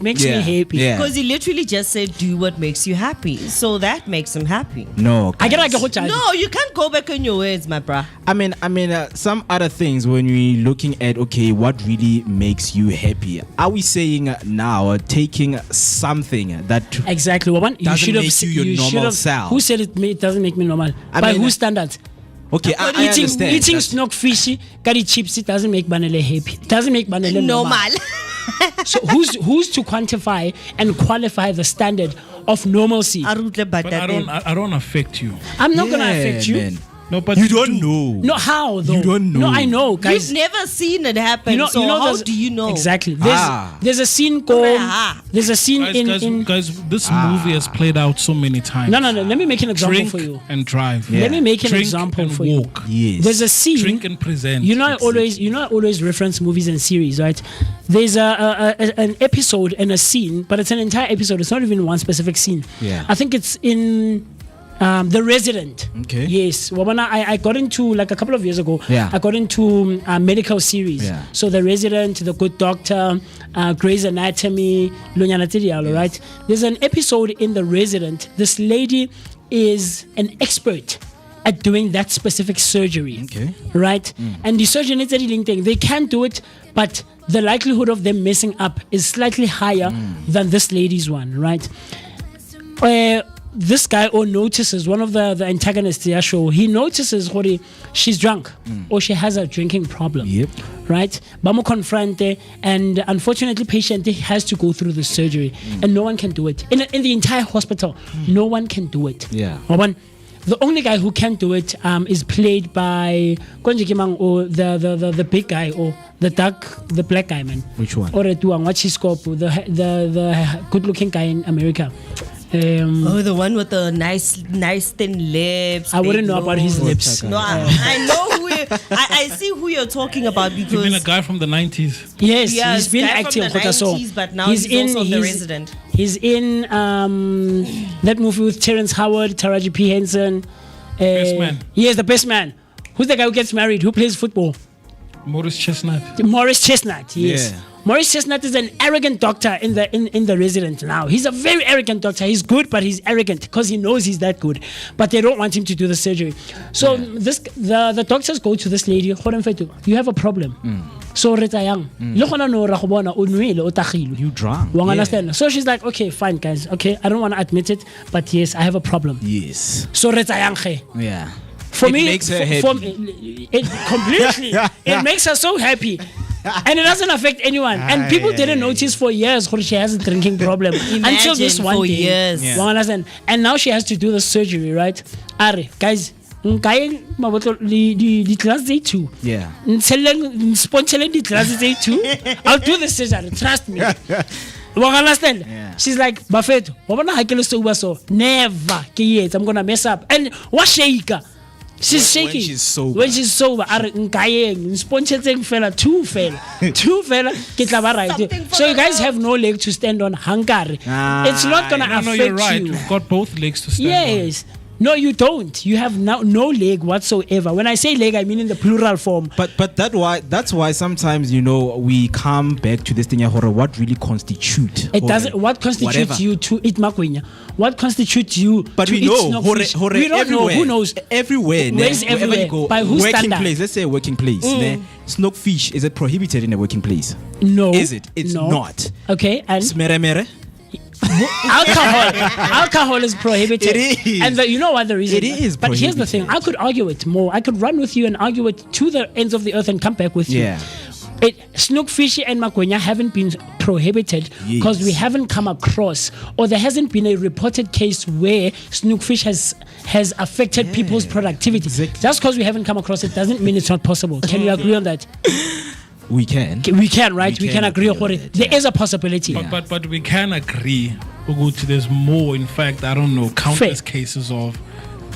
makes me happy. Because he literally just said do what makes you happy. So that makes him happy. No. No, you can't go back on your words, my bruh. I mean, some other things when we're looking at, what really makes you happy? Are we saying now taking something that exactly doesn't make you your normal self? Who said it doesn't make me normal? By whose standards? Okay, I understand. Eating snookfish, curry chips, it doesn't make Banele happy. It doesn't make Banele normal. So who's to quantify and qualify the standard of normalcy? But I don't affect you. I'm not gonna affect you. Man. No, but you don't know. No, how though? You don't know. No, I know, guys. You've never seen it happen. How do you know? Exactly. There's a scene called. There's a scene guys, this movie has played out so many times. No. Let me make an example Drink for you. And drive. Yeah. Let me make an Drink example and for walk. you. Yes. There's a scene. Drink and present. I always reference movies and series, right? There's an episode and a scene, but it's an entire episode. It's not even one specific scene. Yeah. I think it's in. The Resident. Okay. Yes. I got into, like a couple of years ago, Yeah. I got into medical series. Yeah. So The Resident, The Good Doctor, Grey's Anatomy, Lunyana Tidialo, right? There's an episode in The Resident. This lady is an expert at doing that specific surgery. Okay. Right? And the surgeon is thing. They can do it, but the likelihood of them messing up is slightly higher than this lady's one, right? this guy notices, one of the antagonists there show, he notices she's drunk or she has a drinking problem. Yep. Right? Bamo confronte, and unfortunately patient has to go through the surgery and no one can do it. In the entire hospital, no one can do it. Yeah. The only guy who can do it is played by Konjikimang, or the big guy, or the black guy, man. Which one? Or the good looking guy in America. The one with the nice thin lips. I wouldn't know about his lips. No, I know I see who you're talking about, because you mean a guy from the 90s? Yes, he's been acting from the 90s, but now he's also The Resident. He's in that movie with Terrence Howard, Taraji P. Henson. Best Man. Yes, the best man. Who's the guy who gets married? Who plays football? Morris Chestnut. Morris Chestnut. Yes. Yeah. Morris Chestnut is an arrogant doctor in the Resident now. He's a very arrogant doctor. He's good, but he's arrogant because he knows he's that good. But they don't want him to do the surgery. So the doctors go to this lady. You have a problem. So you drunk. Understand? So she's like, okay, fine, guys. Okay, I don't want to admit it, but yes, I have a problem. Yes. So Yeah. For it me, makes her happy. It completely. It makes her so happy. And it doesn't affect anyone. And people didn't notice for years she has a drinking problem until this one day. Years. Yeah. Understand? And now she has to do the surgery, right? Guys, the class A2. Yeah. Sponsoring the class A2. I'll do the surgery. Trust me. You understand? Yeah. She's like, Buffett, never. I'm gonna mess up. And what shaker? She's shaking. When she's sober. Two fella. So you guys have no leg to stand on. Hungary. It's not gonna affect you. No, you're right. We've got both legs to stand on. Yes. No, you don't. You have no leg whatsoever. When I say leg, I mean in the plural form. But that's why sometimes we come back to this thing. What really constitutes? It doesn't. What constitutes you to eat makwenya? What constitutes you? But to we eat know. We don't know. Who knows? Everywhere. Where's everywhere? You go, by whose working standard? place. Let's say a working place. Snookfish, is it prohibited in a working place? No. Is it? It's not. Okay. And Smeremere? alcohol is prohibited. It is. And you know what the reason? It is. But here's the thing. I could argue it more. I could run with you and argue it to the ends of the earth and come back with you. Yeah. Snookfish and makwenya haven't been prohibited because we haven't come across, or there hasn't been a reported case where snookfish has affected people's productivity. Exactly. Just because we haven't come across it doesn't mean it's not possible. Can you agree on that? We can. We can, right? We can agree on it. There is a possibility. But we can agree, Uguti, there's more, in fact, I don't know, countless cases of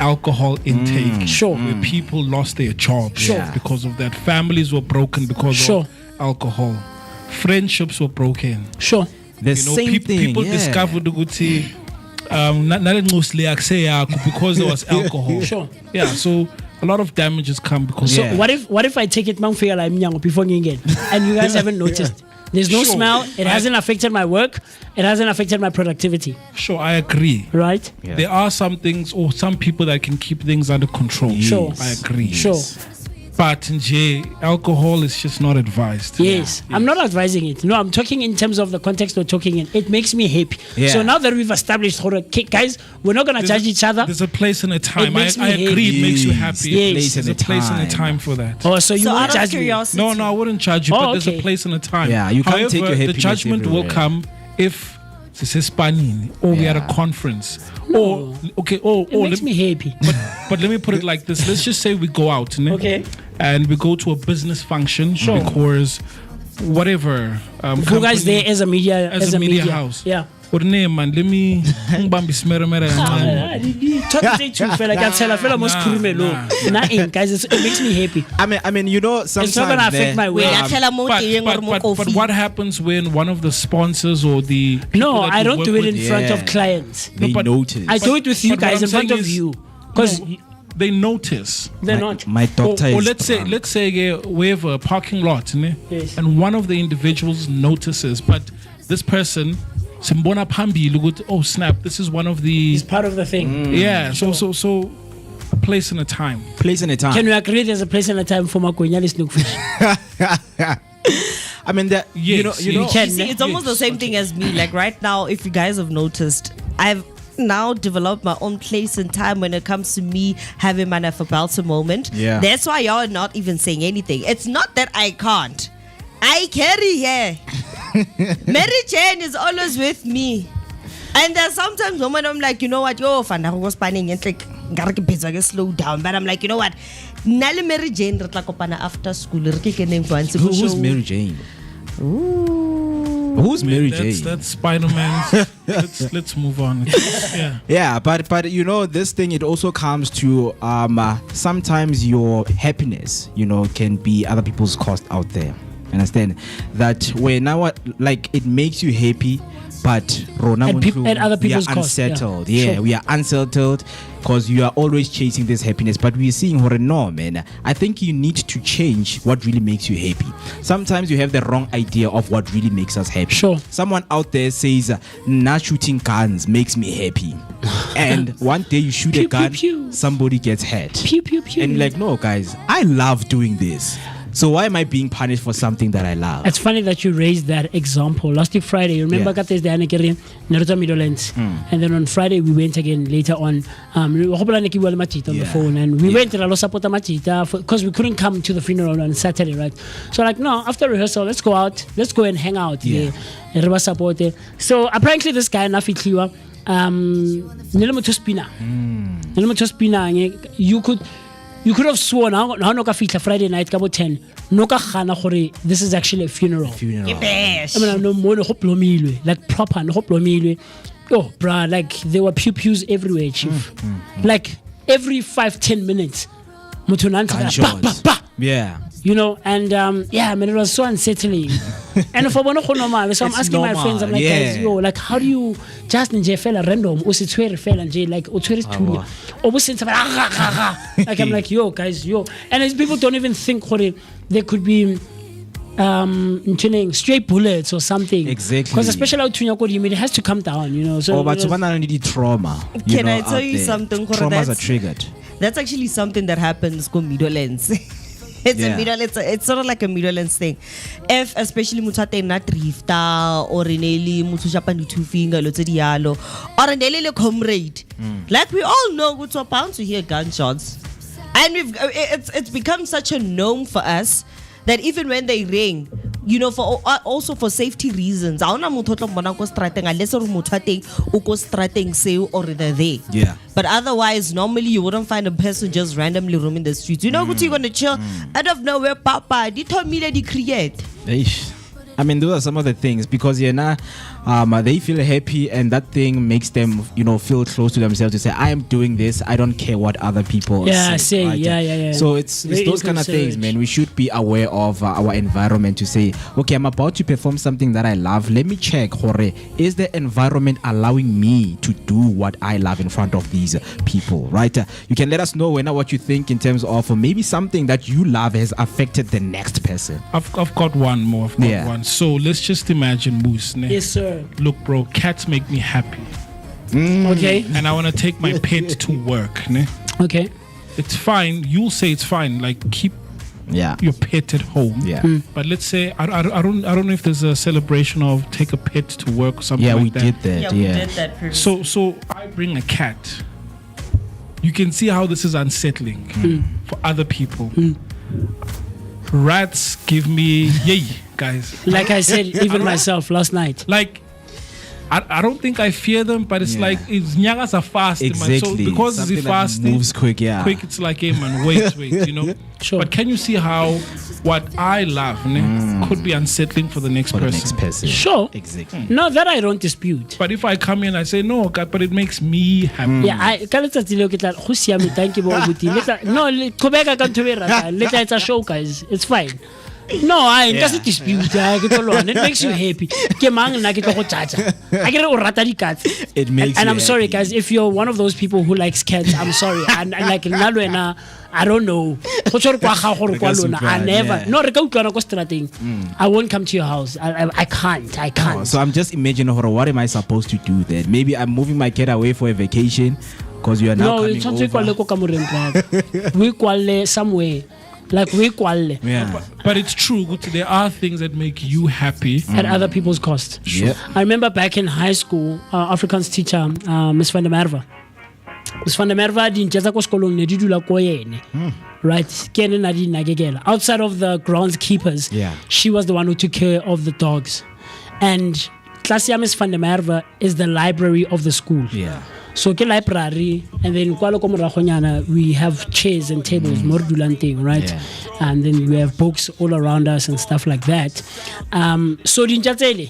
alcohol intake. Sure. Where people lost their jobs because of that. Families were broken because of alcohol. Friendships were broken. Sure. The same thing. People discovered Uguti because there was alcohol. Sure. Yeah, so a lot of damages come because. So what if I take it before you get, and you guys haven't noticed? There's no smell. It hasn't affected my work. It hasn't affected my productivity. Sure, I agree. Right? Yeah. There are some things or some people that can keep things under control. Sure. I agree. Sure. But alcohol is just not advised. Yes. I'm not advising it. No, I'm talking in terms of the context we're talking in. It makes me happy. Yeah. So now that we've established, guys, we're not going to judge each other. There's a place and a time. I agree. It makes you happy. Yes. There's a place and a time for that. Oh, so you won't judge me? No, I wouldn't judge you, but there's a place and a time. Yeah, you can't However, take your happiness the judgment everywhere. will come if it's Hispanic or we are at a conference. No. It makes me happy. But let me put it like this. Let's just say we go out. Okay. And we go to a business function because whatever. You guys there as a media house. Yeah. What name, man? Let me. It makes me happy. I mean, sometimes it's not gonna affect my way. But what happens when one of the sponsors or the no, I don't do it in front of clients. They notice. I do it with you guys in front of you because. They notice. They're not. My doctor or let's say we have a parking lot, yes. And one of the individuals notices, but this person, Simbona Pambi, oh snap! This is one of the. It's part of the thing. Yeah. So, a place and a time. Place and a time. Can we agree there's a place and a time for Makwenya Snookfish? I mean that you know. You see, it's almost the same thing as me. Like right now, if you guys have noticed, now developed my own place and time when it comes to me having my Nafabelsa moment. Yeah. That's why y'all are not even saying anything. It's not that I can't. I carry here. Mary Jane is always with me. And there's sometimes when I'm like, you know what, yo, Fanda was panning and like, gotta slow down. But I'm like, you know what, Nali Mary Jane, after school. Who's Mary Jane? Who's Mary Jane? That's Spider-Man. let's move on. Yeah, but you know, this thing, it also comes to sometimes your happiness, you know, can be other people's cost out there. Understand that when now like it makes you happy, but and other people's we are unsettled. Yeah, sure. We are unsettled because you are always chasing this happiness. But we're seeing, no, man, I think you need to change what really makes you happy. Sometimes you have the wrong idea of what really makes us happy. Sure. Someone out there says, not shooting guns makes me happy. And one day you shoot a gun, somebody gets hurt. Pew, pew, pew. And you're like, no, guys, I love doing this. So why am I being punished for something that I love? It's funny that you raised that example. Last week Friday, you remember Thursday Naruto Midlands, and then on Friday we went again later on. On the phone, and we went to La Support Machita because we couldn't come to the funeral on Saturday, right? So like, no, after rehearsal, let's go out, let's go and hang out. So apparently this guy Nafi you could have sworn now no ka fitla Friday night ka bo 10 no ka gana gore this is actually a funeral. I mean, no more go plomilwe, like proper no go plomilwe. Oh bruh, like there were pews everywhere, chief. Like every 5-10 minutes yeah, you know, and yeah, I mean, it was so unsettling. And for normal, so I'm asking my friends, I'm like, guys, yo, like, how do you just nje fella random o se tshwere fella nje like o tshwere tuna o bo sentse like I'm like, yo guys, yo, and as people don't even think there could be straight bullets or something. Exactly. Because especially out it has to come down, you know. So but need trauma. Can I tell you something? Traumas are triggered. That's actually something that happens called Midlands. It's sort of like a Midlands thing. If especially mutate na drifta or really mutu Japan 2 finger lo dialo or a comrade. Like we all know we're bound to hear gunshots. And it's become such a norm for us that even when they ring, you know, for also for safety reasons, unless they're there. Yeah. But otherwise, normally you wouldn't find a person just randomly roaming the streets. You know what you're gonna chill out of nowhere, Papa. They told me that they create. I mean, those are some of the things because they feel happy and that thing makes them, you know, feel close to themselves to say, I am doing this. I don't care what other people say. Right? Yeah. So it's those kind of things, man. We should be aware of our environment to say, okay, I'm about to perform something that I love. Let me check, is the environment allowing me to do what I love in front of these people, right? You can let us know what you think in terms of maybe something that you love has affected the next person. I've got one more. One. So let's just imagine Moose. Ne? Yes, sir. Look, bro, cats make me happy. Okay. And I want to take my pet to work. Ne? Okay. It's fine. You'll say it's fine. Like keep your pet at home. Yeah. But let's say I don't know if there's a celebration of take a pet to work or something like that. We did that. We did that previously. So I bring a cat. You can see how this is unsettling for other people. Rats give me yay, guys. Like I said, even myself last night. Like I don't think I fear them, but it's like it's nyagas are fast. Exactly. So because something it's fast, moves quick. Quick. It's like, hey man, wait, you know. Sure. But can you see how what I love could be unsettling for the next person? Sure. Exactly. No, that I don't dispute. But if I come in, I say no, God, but it makes me happy. Yeah, I can't tell you that. No, it's a show, guys. It's fine. No, I doesn't dispute. It makes you happy. It makes and you I'm sorry, happy. guys, if you're one of those people who likes cats, I'm sorry. And like I don't know. I never. No, I won't come to your house. I can't. Oh, so I'm just imagining, what am I supposed to do then? Maybe I'm moving my cat away for a vacation because you are now coming over. No, we call somewhere. Like we kwale. Yeah. But it's true. There are things that make you happy at other people's cost. Sure. I remember back in high school, Afrikaans teacher, Miss Van der Merwe. Miss Van der Merwe di ntjatsa ko sekolong ne di dula ko yene. Right? Ke na di nagegela. Outside of the groundskeepers, she was the one who took care of the dogs. And class ya Miss Van der Merwe is the library of the school. Yeah. So ke library, and then kwalo ko moragonyana we have chairs and tables, more dulanting, right? Yeah. And then we have books all around us and stuff like that. So dinjatsele,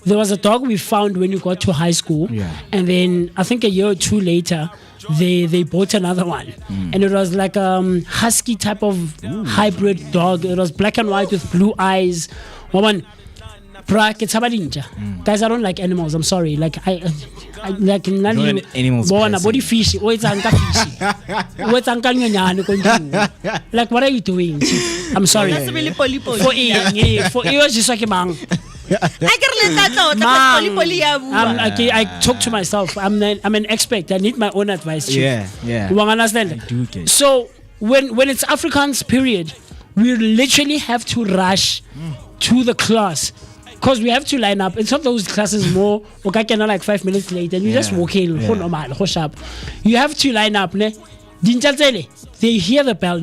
there was a dog we found when we got to high school, and then I think a year or two later they bought another one, and it was like husky type of hybrid dog. It was black and white with blue eyes. Woman, guys, I don't like animals. I'm sorry. Like I like not animals. Body fishy. Like what are you doing? I'm sorry. That's really poly. For was just like bang. I talk to myself. I'm an expert. I need my own advice. Yeah. You understand? So when it's Afrikaans period, we literally have to rush to the class. Because we have to line up. In some of those classes more, like 5 minutes later, and you just walk in, you have to line up. They hear the bell.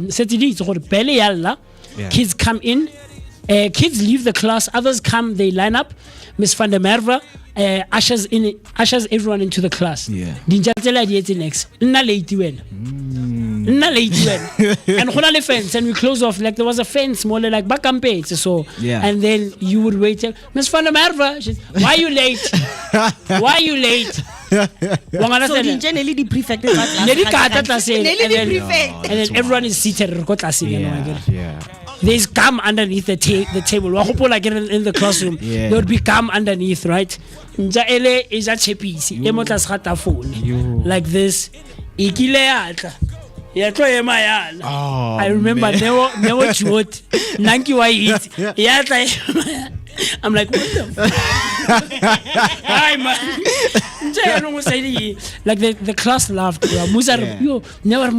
Kids come in, kids leave the class, others come, they line up. Miss Van der Merwe ushers everyone into the class. Next. And the fence, and we close off. Like there was a fence, more like back so. And then you would wait. Miss Van der Merwe, why are you late? Why are you late? So the prefect and then everyone is seated. There's gum underneath the table. Like in the classroom, there would be gum underneath, right? Like this. I remember never chewed. Nanki wa eat. I'm like, what the hi man. Like the class laughed, bro. Yo, never I'm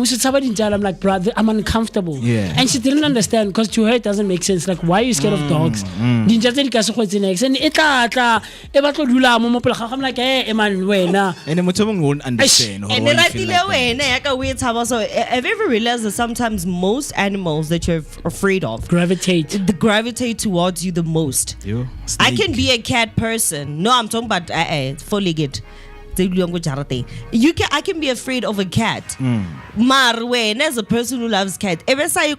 like, bro, I'm uncomfortable. And she didn't understand because to her it doesn't make sense. Like, why are you scared of dogs? And I'm like, hey man, won't understand. Have you ever realized that sometimes most animals that you're afraid of gravitate towards you the most? I can be a cat person. No, I'm talking about four-legged. I can be afraid of a cat. Mar when as a person who loves cat, because that's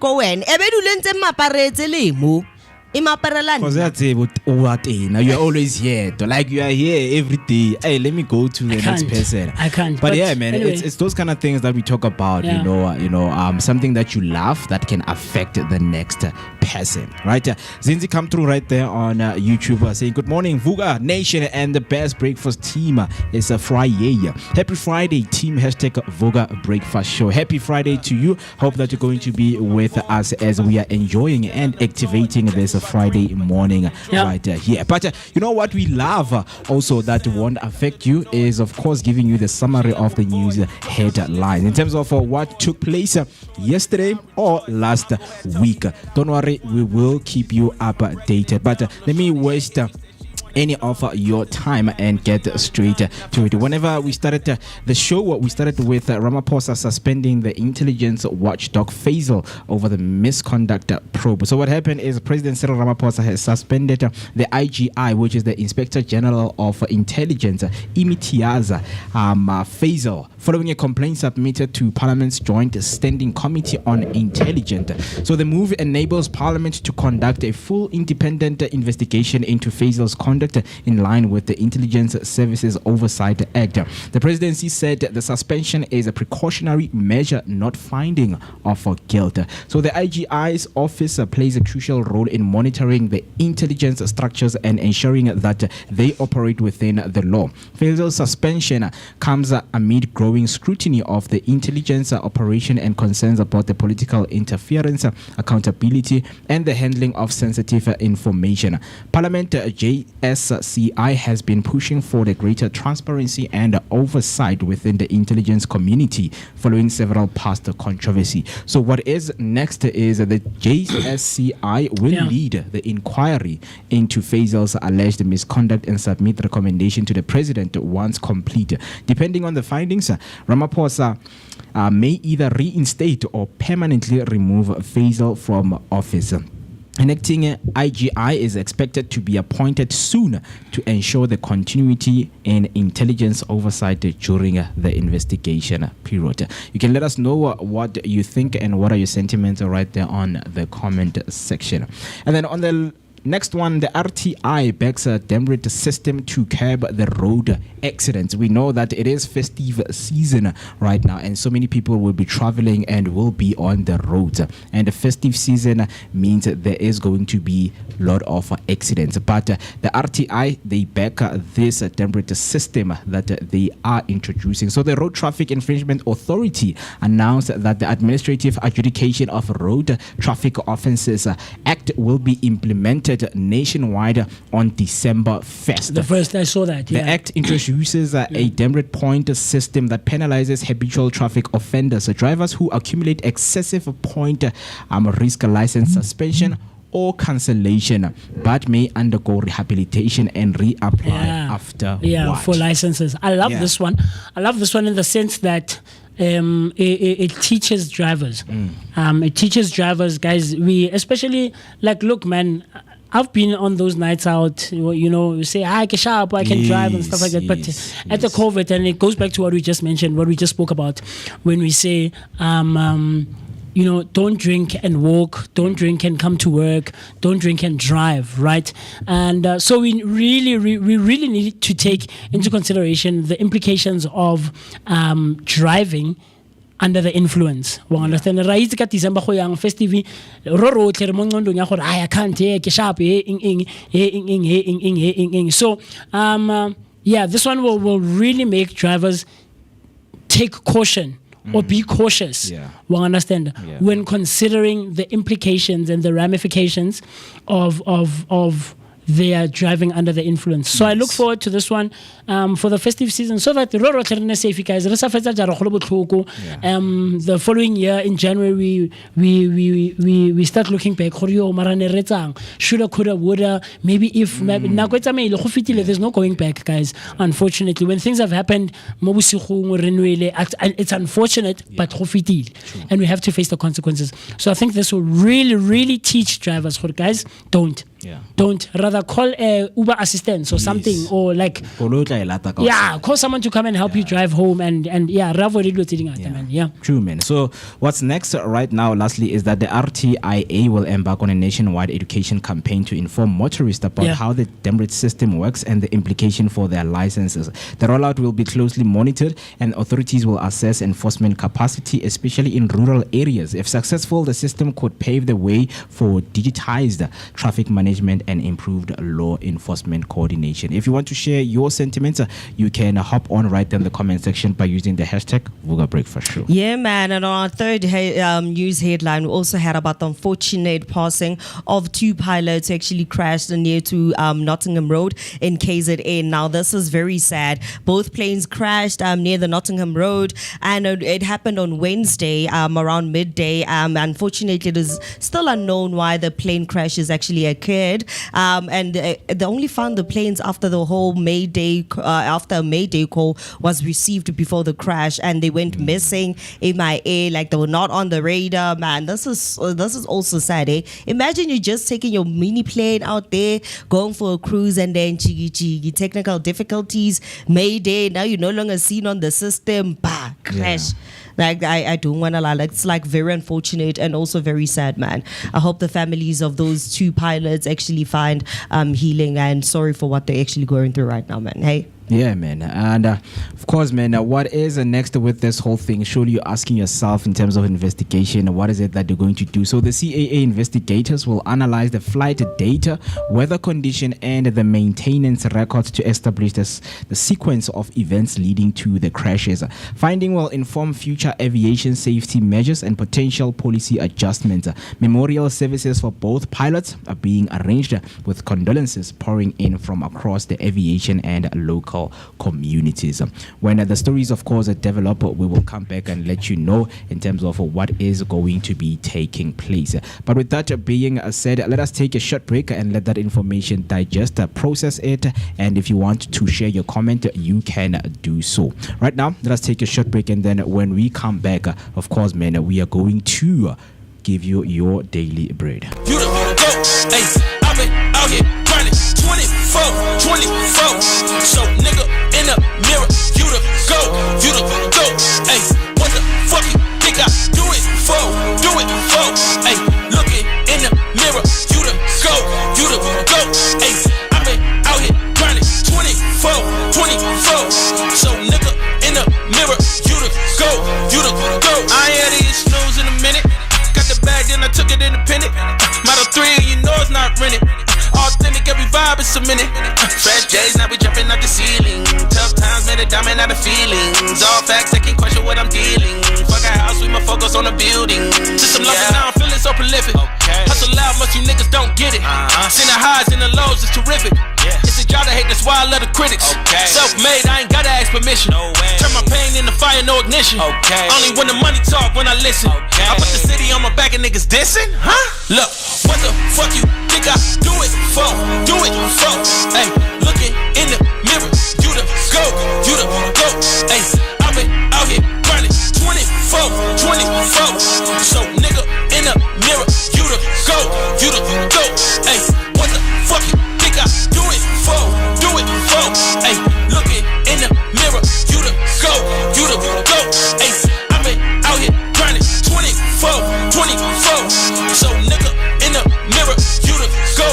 what you're always here. Like you are here every day. Hey, let me go to the next person. I can't. But yeah, man, anyway. It's those kind of things that we talk about. You know, something that you love that can affect the next person, right? Zinzi come through right there on YouTube saying, "Good morning, Vooka Nation and the best breakfast team. It's a Friday. Happy Friday, team. #Vooka Breakfast Show. Happy Friday to you. Hope that you're going to be with us as we are enjoying and activating this Friday morning right here. But you know what we love also that won't affect you is, of course, giving you the summary of the news headlines in terms of what took place yesterday or last week. Don't worry, we will keep you updated. But let me waste any of your time and get straight to it. Whenever we started the show, we started with Ramaphosa suspending the intelligence watchdog Faisal over the misconduct probe. So what happened is President Cyril Ramaphosa has suspended the IGI, which is the Inspector General of Intelligence, Imitiaza Faisal, following a complaint submitted to Parliament's Joint Standing Committee on Intelligence. So the move enables Parliament to conduct a full independent investigation into Faisal's conduct in line with the Intelligence Services Oversight Act. The presidency said the suspension is a precautionary measure, not finding of guilt. So the IGI's office plays a crucial role in monitoring the intelligence structures and ensuring that they operate within the law. Faisal's suspension comes amid growing scrutiny of the intelligence operation and concerns about the political interference, accountability, and the handling of sensitive information. Parliament JS JSCI has been pushing for the greater transparency and oversight within the intelligence community following several past controversy. So what is next is the JSCI will lead the inquiry into Faisal's alleged misconduct and submit recommendation to the president once complete. Depending on the findings, Ramaphosa may either reinstate or permanently remove Faisal from office. An acting IGI is expected to be appointed soon to ensure the continuity and intelligence oversight during the investigation period. You can let us know what you think and what are your sentiments right there on the comment section. And then on the next one, the RTI backs a Demrit system to curb the road accidents. We know that it is festive season right now, and so many people will be traveling and will be on the roads. And the festive season means there is going to be a lot of accidents. But the RTI, they back this Demrit system that they are introducing. So the Road Traffic Infringement Authority announced that the Administrative Adjudication of Road Traffic Offences Act will be implemented nationwide on December 1st. The first I saw that. The Act introduces a demerit point system that penalizes habitual traffic offenders, drivers who accumulate excessive point risk license suspension or cancellation, but may undergo rehabilitation and reapply after. For licenses. I love this one. I love this one in the sense that it teaches drivers. It teaches drivers, guys. We especially look, man. I've been on those nights out, you say, I can sharp, I can drive and stuff like that. But at the COVID, and it goes back to what we just mentioned, what we just spoke about, when we say, don't drink and walk, don't drink and come to work, don't drink and drive, right? And so we really need to take into consideration the implications of driving under the influence. We understand. Right? December go yang festive. Ro tle mo ngondong ya gore I can't ke sharp So this one will really make drivers take caution or be cautious. We understand when considering the implications and the ramifications of their driving under the influence. So I look forward to this one for the festive season, so that the following year in January we start looking back. Shoulda, coulda, woulda. Maybe if there's no going back, guys. Unfortunately, when things have happened, it's unfortunate, but and we have to face the consequences. So I think this will really teach drivers, guys, don't rather call a Uber assistant or something, or call someone to come and help you drive home, and True, man. So what's next right now, lastly, is that the RTIA will embark on a nationwide education campaign to inform motorists about how the demerit system works and the implication for their licenses. The rollout will be closely monitored, and authorities will assess enforcement capacity, especially in rural areas. If successful, the system could pave the way for digitized traffic management and improved law enforcement coordination. If you want to share your sentiments, you can hop on right in the comment section by using the hashtag Vooka Breakfast Show. Yeah, man. And on our third news headline, we also had about the unfortunate passing of two pilots who actually crashed near to Nottingham Road in KZN. Now, this is very sad. Both planes crashed near the Nottingham Road, and it happened on Wednesday around midday. Unfortunately, it is still unknown why the plane crashes actually occurred. And they only found the planes after the whole Mayday, after a Mayday call was received before the crash, and they went missing, MIA, like they were not on the radar. Man, this is also sad. Imagine you're just taking your mini plane out there, going for a cruise, and then chigi technical difficulties, Mayday. Now you're no longer seen on the system. Bah, crash. I don't want to lie. It's very unfortunate and also very sad, man. I hope the families of those two pilots actually find healing, and sorry for what they're actually going through right now, man. Hey. Yeah, man. And of course, man, what is next with this whole thing? Surely you're asking yourself in terms of investigation, what is it that they're going to do? So the CAA investigators will analyze the flight data, weather condition, and the maintenance records to establish the sequence of events leading to the crashes. Finding will inform future aviation safety measures and potential policy adjustments. Memorial services for both pilots are being arranged, with condolences pouring in from across the aviation and local communities. When the stories, of course, develop, we will come back and let you know in terms of what is going to be taking place. But with that being said, let us take a short break and let that information digest, process it, and if you want to share your comment, you can do so. Right now, let us take a short break, and then when we come back, of course, man, we are going to give you your daily bread. You the go, hey, I've been out here grinding 24. So nigga in the mirror, you the go, hey, what the fuck you think I do it for, hey, looking in the mirror, you the go, hey, I've been out here grinding 24. So nigga in the mirror, you the go, I ain't had these snooze in a minute. Got the bag, then I took it independent. Model 3, you know it's not rented. Authentic, every vibe is cemented. Fresh J's, now we jumping out the ceiling. Tough times made a diamond out of feelings. All facts, I can't question what I'm dealing. Fuck a house, we must focus on the building. Just some love and now I'm feeling so prolific. Hustle loud, much you niggas don't get it. Seen the highs and the lows, it's terrific. It's a job to hate, that's why I love the critics. Self-made, I ain't gotta ask permission. Turn my pain into fire, no ignition. Only when the money talk, when I listen. I put the city on my back and niggas dissing, huh? Look, what the fuck you think I do it for? Hey, looking in the mirror, you the go, hey, I've been out here grinding 24. So nigga in the mirror, you the go, hey, what the fuck you think I do it for? Hey, looking in the mirror, you the go, hey, I've been out here grinding 24. So nigga in the mirror, you the go.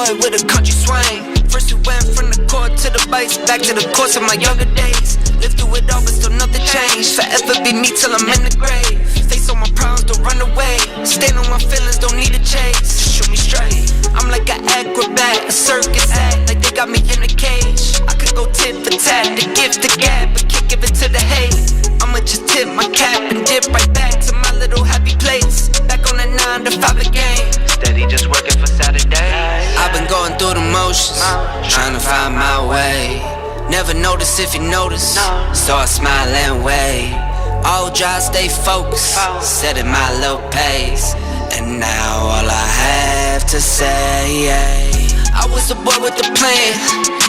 With a country swing. First we went from the court to the base, back to the course of my younger days. Lived through it all, but still nothing changed. Forever be me till I'm in the grave. Face all my problems, don't run away. Stand on my feelings, don't need a chase. Just shoot me straight. I'm like an acrobat, a circus act, like they got me in a cage. I could go tit for tat, the gift the gap, but can't give it to the hate. I'ma just tip my cap and dip right back to my little happy place. Back on the 9 to 5 again. Steady just working for Saturday. I've been going through the motions, trying to find my way. Never notice if you notice, so I smile and wave. All dry, stay focused, setting my little pace. And now all I have to say, I was the boy with the plan,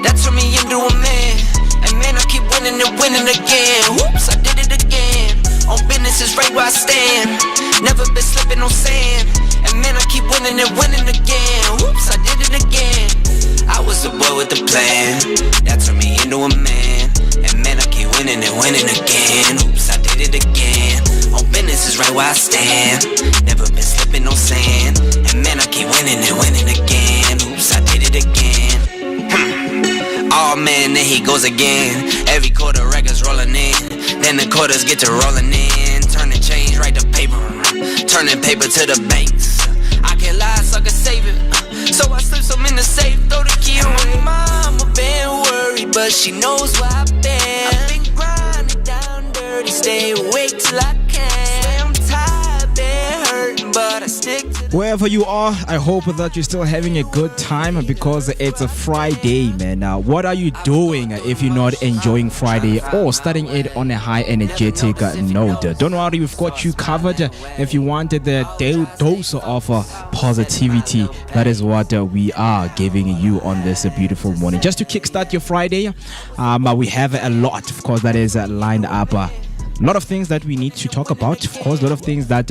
that turned me into a man. And man, I keep winning and winning again. Oops, I did it again. On business is right where I stand. Never been slipping on sand. And man, I keep winning and winning again. Oops, I did it again. I was the boy with the plan, that turned me into a man. And man, I keep winning and winning again. Oops, I did it again. On business is right where I stand. Never been slipping on sand. And man, I keep winning and winning again. Oops, I did it again. Oh man, there he goes again. Every quarter records rolling in. Then the quarters get to rolling in. Turning change right to paper. Turning paper to the banks. I can't lie, so I can save it. So I slip some in the safe, throw the key away. Mama been worried, but she knows where I've been. I've been grinding down dirty, stay awake till I can. Swear I'm tired, been hurting, but I stick to Wherever you are, I hope that you're still having a good time because it's a Friday, man. What are you doing if you're not enjoying Friday or starting it on a high energetic note? Don't worry, we've got you covered. If you wanted the dose of positivity, that is what we are giving you on this beautiful morning. Just to kickstart your Friday, we have a lot, of course, that is lined up. A lot of things that we need to talk about, of course, a lot of things that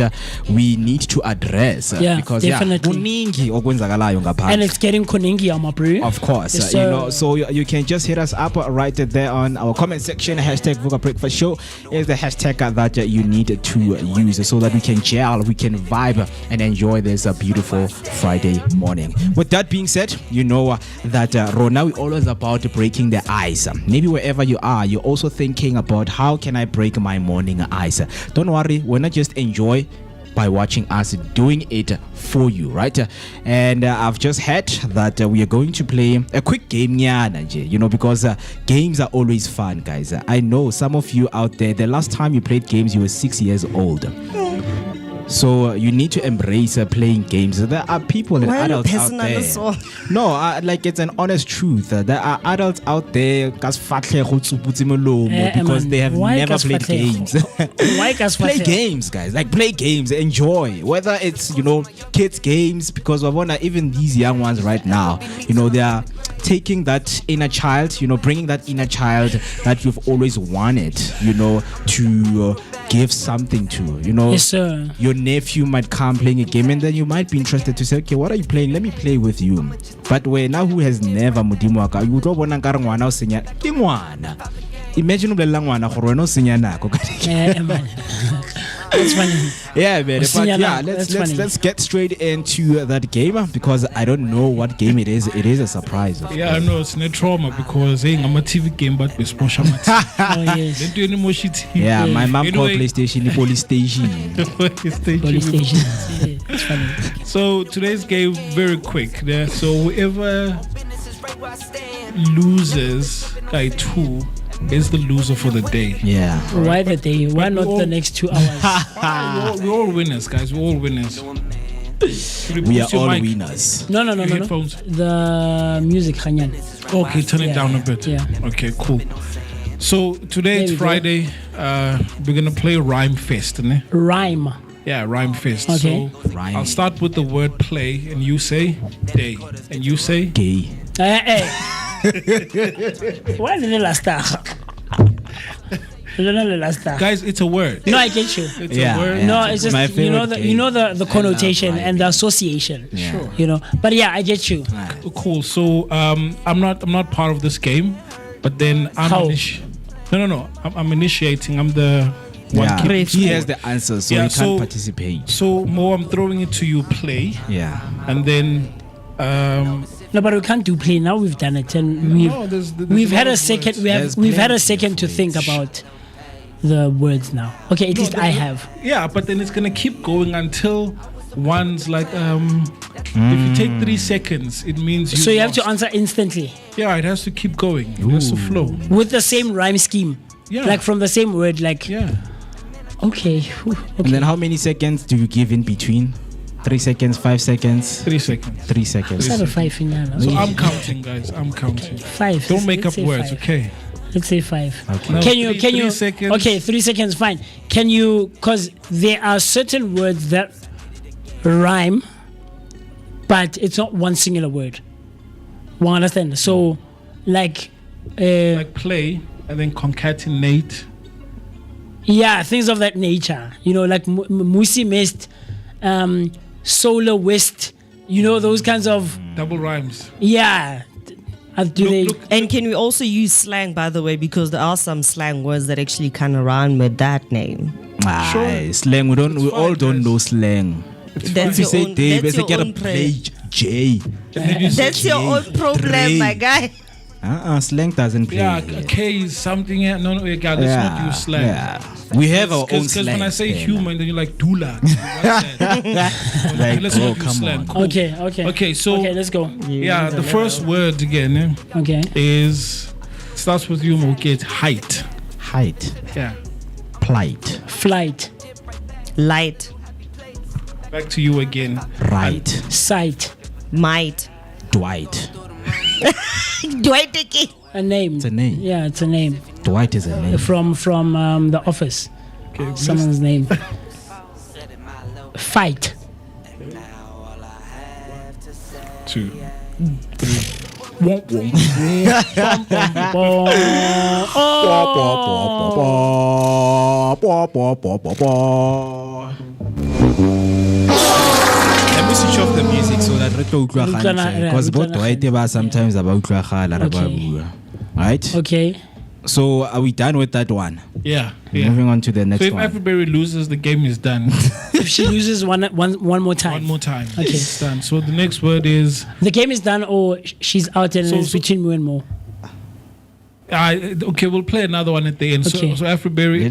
we need to address. Because definitely. And it's getting koningi, my bro. Of course, yes, you know, so you can just hit us up right there on our comment section. Hashtag Vooka Breakfast Show is the hashtag that you need to use so that we can gel, we can vibe and enjoy this beautiful Friday morning. With that being said, you know that Rona, we're always about breaking the ice. Maybe wherever you are, you're also thinking about how can I break my morning ice. Don't worry, we're not just enjoy by watching us doing it for you, right? And I've just heard that we are going to play a quick game, you know, because games are always fun, guys. I know some of you out there, the last time you played games, you were 6 years old. So you need to embrace playing games. There are people and adults out there. No, like it's an honest truth. There are adults out there because they have never played games. Play games, guys. Like play games, enjoy. Whether it's, you know, kids games, because I wonder even these young ones right now, you know, they are taking that inner child, you know, bringing that inner child that you've always wanted, you know, to give something to, you know. Yes, sir. Your nephew might come playing a game and then you might be interested to say, okay, what are you playing? Let me play with you. But when now who has never mudimwaka, you don't want to go on senya ngwana. Imagine ubelela ngwana gore wena o senya nako. That's funny. Yeah, man. But yeah, let's get straight into that game because I don't know what game it is. It is a surprise. Yeah, I know it's no trauma because I'm a TV game, but with sports. Oh yes. Don't do any more shit. Yeah, my mom called PlayStation police station. Police station. Yeah, it's funny. So today's game very quick. Yeah? So whoever loses by 2 is the loser for the day. Yeah. Why the day? Why not the next 2 hours? We're all winners, guys. We're all winners. We are all winners. No. The music, Khanyan. Okay, turn it down a bit. Yeah. Okay, cool. So today it's Friday. We're gonna play Rhyme Fest, ne? Rhyme. Yeah, Rhyme Fest. Okay. So Rhyme. I'll start with the word play, and you say day, and you say gay. Hey. Why did the last time? Guys, it's a word. No, I get you. It's a word. Yeah. No, it's just you know the connotation and the association. Yeah. Sure. You know. But yeah, I get you. Cool. So I'm not part of this game, but then I'm I'm initiating. I'm the one. He has the answer, so he can't participate. So Mo, I'm throwing it to you. Play. Yeah. And then. No, but we can't do play now. We've done it, and we've had a second. We've had a second to think about the words now. Okay, at least I have. Yeah, but then it's gonna keep going until one's like if you take 3 seconds, it means you. So you have to answer instantly. Yeah, it has to keep going. It has to flow with the same rhyme scheme. Yeah, like from the same word. Like Okay. And then how many seconds do you give in between? 3 seconds, 5 seconds? 3 seconds. 3 seconds. It's not a 5 in there. So I'm counting, guys. I'm counting. 5. Don't make up words, 5. okay? Let's say 5. Okay. No, Can you? 3 seconds. Okay, 3 seconds, fine. Can you? Because there are certain words that rhyme, but it's not one singular word. One understand? So, like play and then concatenate. Yeah, things of that nature. You know, like Musi Mist, Solar West. You know, those kinds of double rhymes. Yeah. Look, and can we also use slang, by the way, because there are some slang words that actually kind of rhyme with that name. Sure. Slang. We all don't know slang. That's your own. That's your own J. That's your own problem, my guy. Slang doesn't play. Yeah, K is something. No, let's not use slang. Yeah. We have our own slang. Because when I say human, then you're like dula. Let's not use slang. Cool. Okay. So let's go. Yeah, the first word again. Is starts with you. We'll get height. Height. Yeah. Plight. Flight. Light. Back to you again. Right. Sight. Might. Dwight. Dwight again. A name. It's a name. Yeah, it's a name. Dwight is a name. From The Office. Okay, someone's name. Fight. 2, 3. Let me switch off the music so that because both Dwight sometimes about right? Okay. So are we done with that one? Yeah. Moving on to the next one. So if one. everybody loses, the game is done. If she loses one more time. One more time. Okay. It's done. So the next word is... The game is done or she's out and it's between me and Mo. Okay, we'll play another one at the end. Okay. So Afriberry,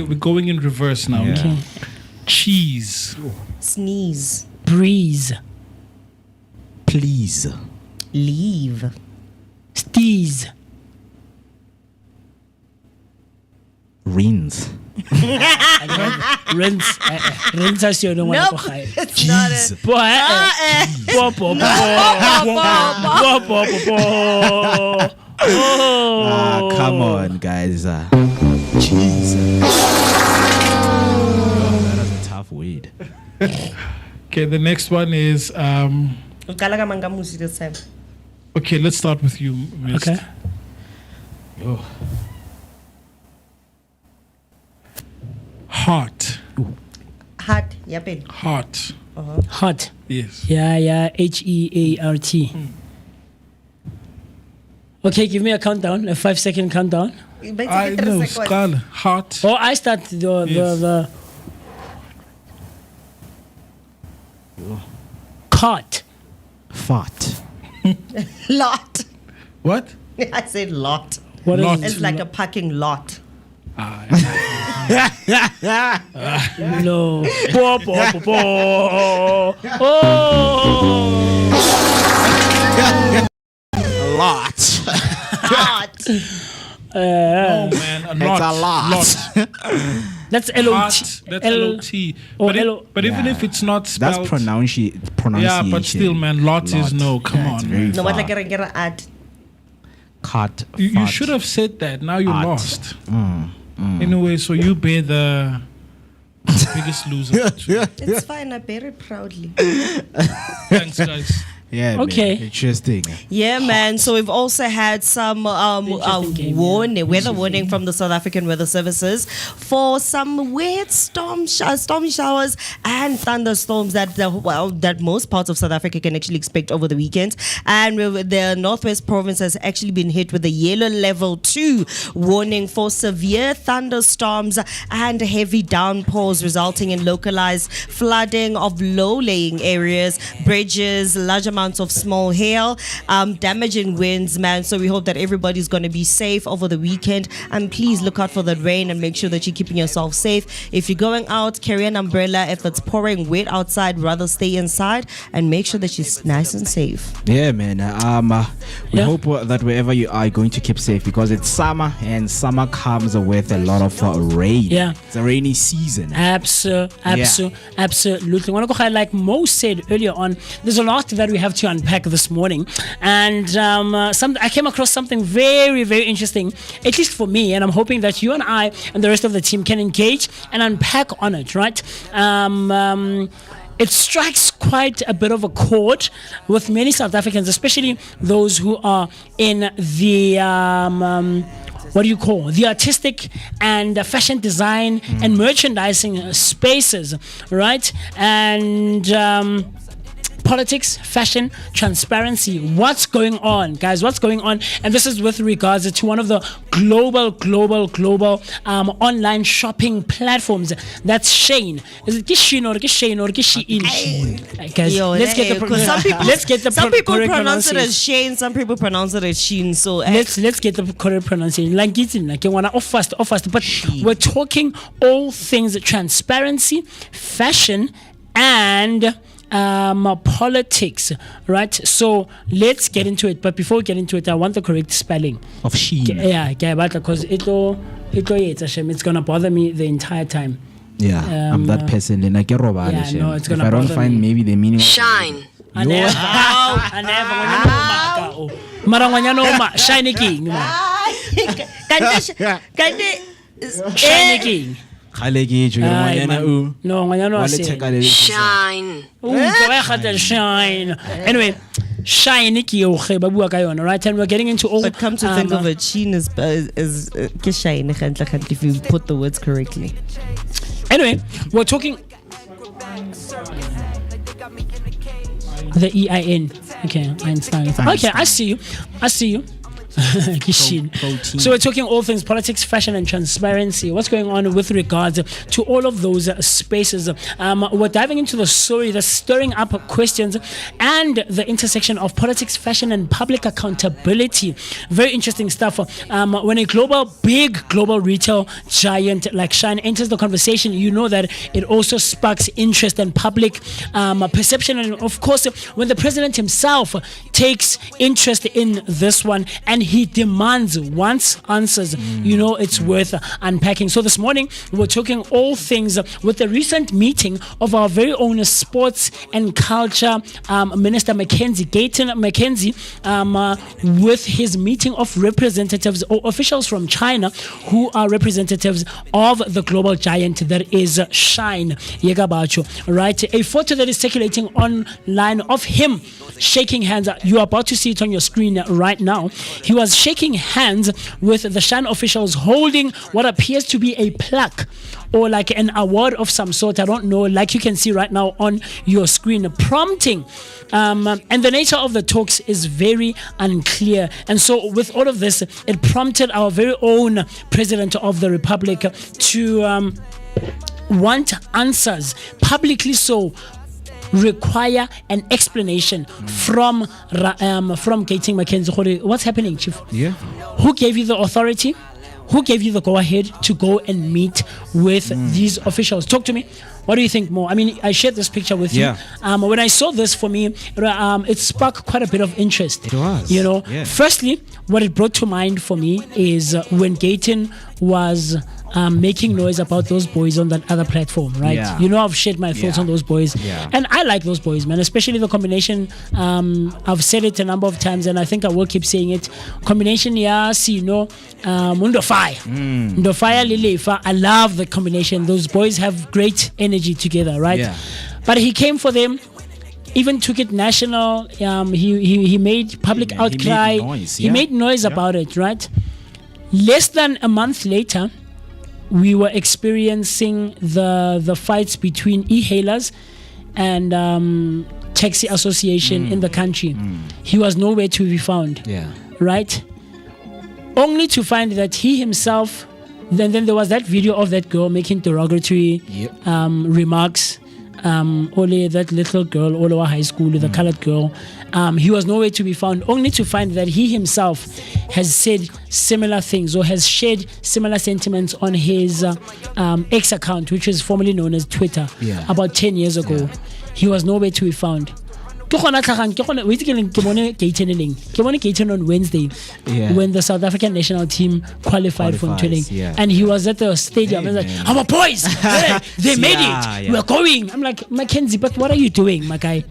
we're going in reverse now. Yeah. Okay. Cheese. Sneeze. Breeze. Please. Leave. Steeze. Rinse. Rinse. Rinse as you don't want to it's not it. Come on, guys. Cheese. That is a tough word. Okay, the next one is okay, let's start with you, Mist. Okay. Oh. Heart. Heart. Yep. Heart. Heart. Yes. Yeah. HEART. Okay, give me a countdown, a 5-second countdown. I know, skull, heart. Oh, I start the caught. Fart. Lot. What? I said lot. What lot. is It's like a parking lot. No. A lot. Oh man, a lot. It's a lot. That's Heart, that's L-O-T. But even if it's not spelled... That's pronunciation. Yeah, but still, man, lot is no. Come on. No, what like get add? Cut. You should have said that. Now you lost. Anyway, so you bear the biggest loser. It's fine. I bear it proudly. Thanks, guys. Yeah. Okay. Man. Interesting. Yeah, man. So we've also had some weather warning from the South African Weather Services for some weird storm showers and thunderstorms that most parts of South Africa can actually expect over the weekend. And the Northwest Province has actually been hit with a yellow level 2 warning for severe thunderstorms and heavy downpours, resulting in localized flooding of low-lying areas, bridges, large amounts of small hail, damaging winds, man. So we hope that everybody's going to be safe over the weekend, and please look out for the rain and make sure that you're keeping yourself safe. If you're going out, carry an umbrella. If it's pouring wet outside, rather stay inside and make sure that you're nice and safe. Yeah, man. We hope that wherever you are, you're going to keep safe, because it's summer and summer comes with a lot of rain. Yeah, it's a rainy season. Absolutely. Like Mo said earlier on, there's a lot that we have to unpack this morning, and I came across something very, very interesting, at least for me, and I'm hoping that you and I and the rest of the team can engage and unpack on it, right? It strikes quite a bit of a chord with many South Africans, especially those who are in the the artistic and fashion design and merchandising spaces, right? And politics, fashion, transparency. What's going on, guys? What's going on? And this is with regards to one of the global online shopping platforms. That's Shein. Is it Shein or Shein? Guys, let's get the some people pronounce it as Shein, some people pronounce it as Shein. So let's get the correct pronunciation. Like it's like you wanna off fast. But we're talking all things transparency, fashion, and politics, right? So let's get into it. But before we get into it, I want the correct spelling of Shein. Yeah, because it's gonna bother me the entire time. Yeah, I'm that person. Yeah, no, it's gonna if I don't bother find me. maybe the meaning. Shine. I never. Marangwanyano ma shine king. Shine king. No, Shine. Shine. Anyway, shine right? And we're getting into all. But come to think of it, sheen is shine if you put the words correctly. Anyway, we're talking. The EIN. Okay, Einstein. Okay, I see you. So we're talking all things politics, fashion, and transparency. What's going on with regards to all of those spaces? We're diving into the story that's stirring up questions and the intersection of politics, fashion, and public accountability. Very interesting stuff. When a big global retail giant like Shine enters the conversation, you know that it also sparks interest and public perception. And of course, when the president himself takes interest in this one and he wants answers, you know it's worth unpacking. So this morning we're talking all things with the recent meeting of our very own sports and culture minister Gayton McKenzie with his meeting of representatives or officials from China who are representatives of the global giant that is Shine Yegabacho, right? A photo that is circulating online of him shaking hands. You are about to see it on your screen right now. He was shaking hands with the Shine officials holding what appears to be a plaque or like an award of some sort. I don't know, like you can see right now on your screen, prompting and the nature of the talks is very unclear. And so with all of this, it prompted our very own president of the republic to want answers publicly, so require an explanation from Gayton McKenzie. What's happening, Chief? Yeah. Who gave you the authority? Who gave you the go-ahead to go and meet with these officials? Talk to me. What do you think more? I mean, I shared this picture with you. When I saw this, for me, it sparked quite a bit of interest. It was. You know, firstly, what it brought to mind for me is when Gayton was making noise about those boys on that other platform, right? Yeah. You know, I've shared my thoughts on those boys. Yeah. And I like those boys, man, especially the combination. I've said it a number of times and I think I will keep saying it. Combination, Mundo Fire. Lilifa. I love the combination. Those boys have great energy together, right? Yeah. But he came for them. Even took it national. He made public outcry. He made noise about it, right? Less than a month later, we were experiencing the fights between e-hailers and taxi association in the country. He was nowhere to be found. Right? Only to find that he himself. Then there was that video of that girl making derogatory remarks. Only that little girl, Olowa High School, the colored girl. He was nowhere to be found, only to find that he himself has said similar things or has shared similar sentiments on his X account, which is formerly known as Twitter, about 10 years ago. He was nowhere to be found. Gayton on Wednesday when the South African national team qualified for training, and he was at the stadium and like, our boys, they made it, we're going. I'm like, Mackenzie, but what are you doing, my guy?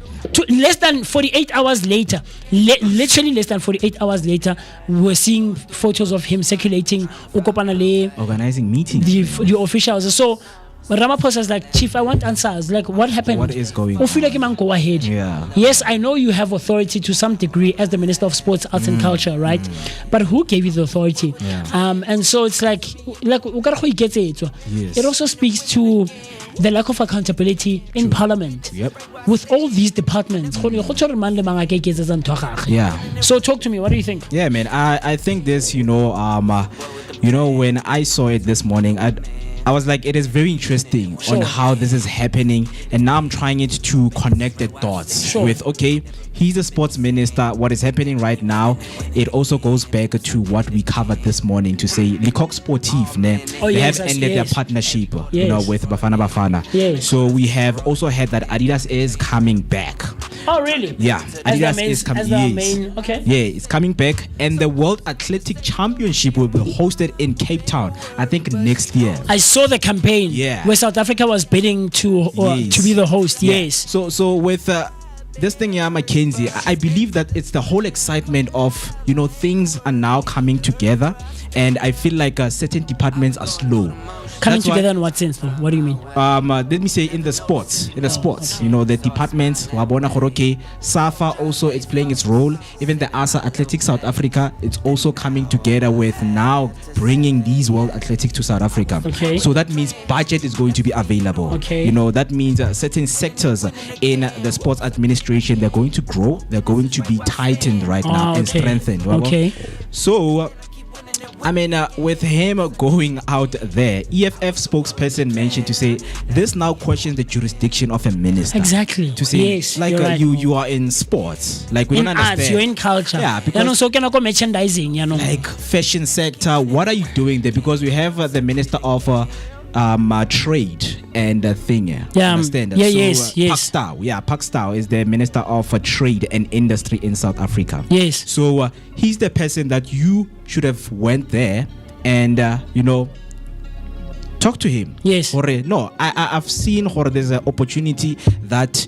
Less than 48 hours later, literally less than 48 hours later, we're seeing photos of him circulating, organizing meetings, the officials. So Ramaphosa is like, Chief, I want answers. Like, what happened? What is going on? Go ahead. Yes, I know you have authority to some degree as the Minister of Sports, Arts and Culture, right? But who gave you the authority? And so it's like it also speaks to the lack of accountability in Parliament. With all these departments. So talk to me. What do you think? Yeah, man. I think this, when I saw it this morning, I was like, it is very interesting on how this is happening, and now I'm trying it to connect the dots with, okay, he's the sports minister. What is happening right now, it also goes back to what we covered this morning to say Lecoq Sportif, they have ended their partnership with Bafana Bafana. So we have also heard that Adidas is coming back. Oh, really? Yeah, Adidas is coming. Okay. Yeah, it's coming back, and the World Athletic Championship will be hosted in Cape Town. I think next year. I saw the campaign. Yeah. Where South Africa was bidding to be the host. Yeah. Yes. So with this thing here, Mackenzie, I believe that it's the whole excitement of, things are now coming together, and I feel like certain departments are slow. Coming together in what sense though? What do you mean? Let me say in the sports. Okay. The departments, SAFA also it's playing its role. Even the ASA Athletics South Africa, it's also coming together with now bringing these World Athletics to South Africa. Okay. So that means budget is going to be available. Okay. That means certain sectors in the sports administration, they're going to grow. They're going to be tightened right now and strengthened. Okay. So with him going out there, EFF spokesperson mentioned to say this now questions the jurisdiction of a minister. Exactly. To say, yes, like you are in sports, like we in don't understand. Arts, you're in culture. Yeah, because merchandising, like fashion sector. What are you doing there? Because we have the minister of trade and thing. Yeah, understand? Yes. Pak Stau is the minister of trade and industry in South Africa. Yes. So he's the person that you should have went there and talk to him. Yes. No, I've seen there's an opportunity that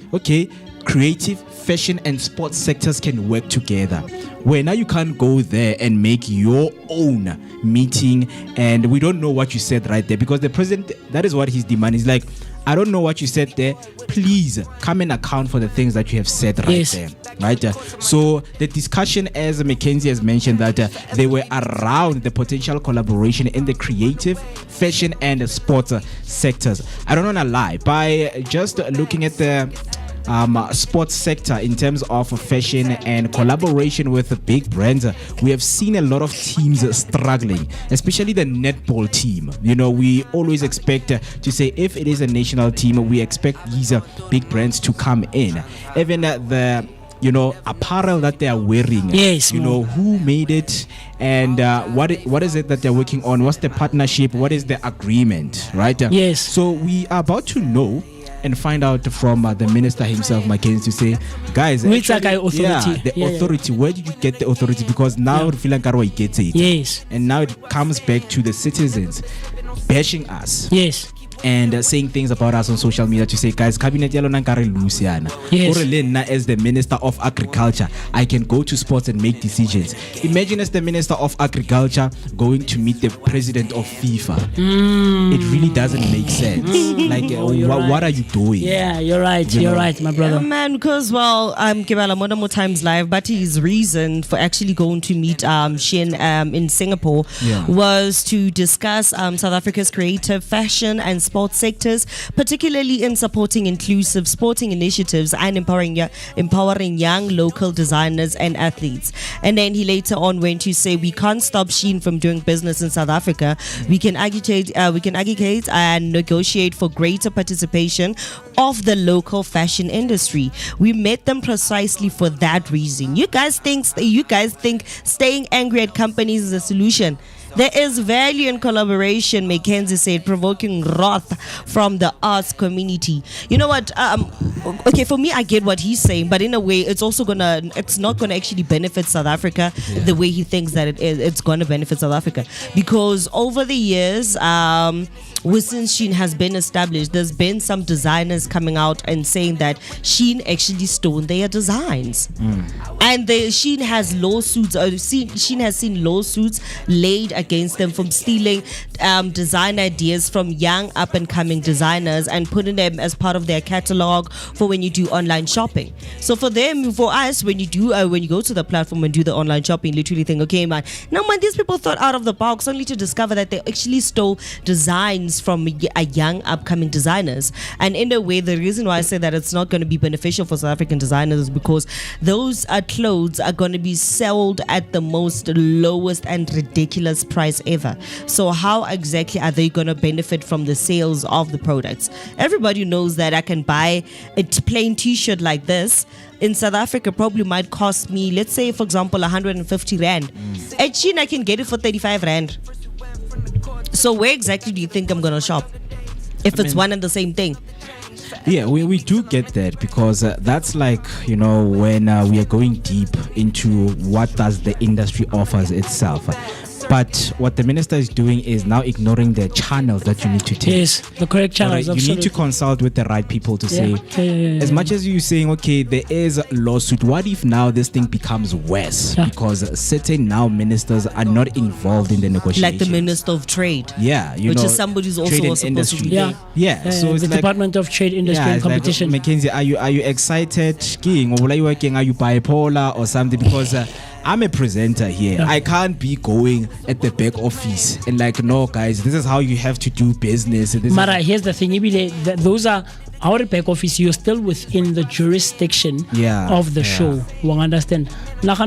creative, fashion and sports sectors can work together. Where now you can't go there and make your own meeting, and we don't know what you said right there, because the president, that is what his demand is. Like, I don't know what you said there. Please come and account for the things that you have said right there. Right? So the discussion, as Mackenzie has mentioned, that they were around the potential collaboration in the creative, fashion and sports sectors. I don't want to lie. By just looking at the sports sector in terms of fashion and collaboration with big brands, we have seen a lot of teams struggling, especially the netball team. We always expect to say, if it is a national team, we expect these big brands to come in. Even the apparel that they are wearing. Yes. Who made it, and what is it that they're working on? What's the partnership? What is the agreement? Right? Yes. So we are about to know and find out from the minister himself, Mackenzie, to say, guys, authority. Where did you get the authority? Because now Philankaro gets it. Yes. And now it comes back to the citizens bashing us. Yes. And saying things about us on social media to say, guys, cabinet yalo nankare Luciana. Yes. As the minister of agriculture, I can go to sports and make decisions. Imagine as the minister of agriculture going to meet the president of FIFA. It really doesn't make sense. What are you doing? Yeah, you're right. You're right, my brother. Man, because Kebala more times live, but his reason for actually going to meet Shin in Singapore was to discuss South Africa's creative, fashion and sports sectors, particularly in supporting inclusive sporting initiatives and empowering young local designers and athletes. And then he later on went to say, we can't stop Shein from doing business in South Africa. We can agitate and negotiate for greater participation of the local fashion industry. We met them precisely for that reason. You guys think staying angry at companies is a solution? There is value in collaboration, Mackenzie said, provoking wrath from the arts community. You know what? Okay, for me, I get what he's saying, but in a way, it's not gonna actually benefit South Africa the way he thinks that it's gonna benefit South Africa, because over the years, since Shein has been established, there's been some designers coming out and saying that Shein actually stole their designs, and Shein has lawsuits. Shein has seen lawsuits laid against them from stealing design ideas from young up and coming designers and putting them as part of their catalog for when you do online shopping. So for us, when you go to the platform and do the online shopping, literally think, okay, man, these people thought out of the box, only to discover that they actually stole designs from a young upcoming designers. And in a way, the reason why I say that it's not going to be beneficial for South African designers is because those clothes are going to be sold at the most lowest and ridiculous price ever. So how exactly are they going to benefit from the sales of the products? Everybody knows that I can buy a plain t-shirt like this in South Africa, probably might cost me, let's say for example, 150 rand. At Shein I can get it for 35 rand. So where exactly do you think I'm gonna shop if it's one and the same thing? Yeah, we do get that because that's like, when we are going deep into what does the industry offers itself. But what the minister is doing is now ignoring the channels that you need to take. Yes, the correct channels. Right? You need to consult with the right people to say, as much as you're saying, okay, there is a lawsuit, what if now this thing becomes worse? Because certain now ministers are not involved in the negotiations. Like the Minister of Trade. Yeah, which is somebody who's also supposed to be Yeah. So it's the like, Department of Trade, Industry and Competition. Like, Mackenzie, are you excited? Or are you bipolar or something? Because I'm a presenter here. I can't be going at the back office and like, no, guys, this is how you have to do business. Mara, here's the thing. Those are our back office. You're still within the jurisdiction of the show. You understand? But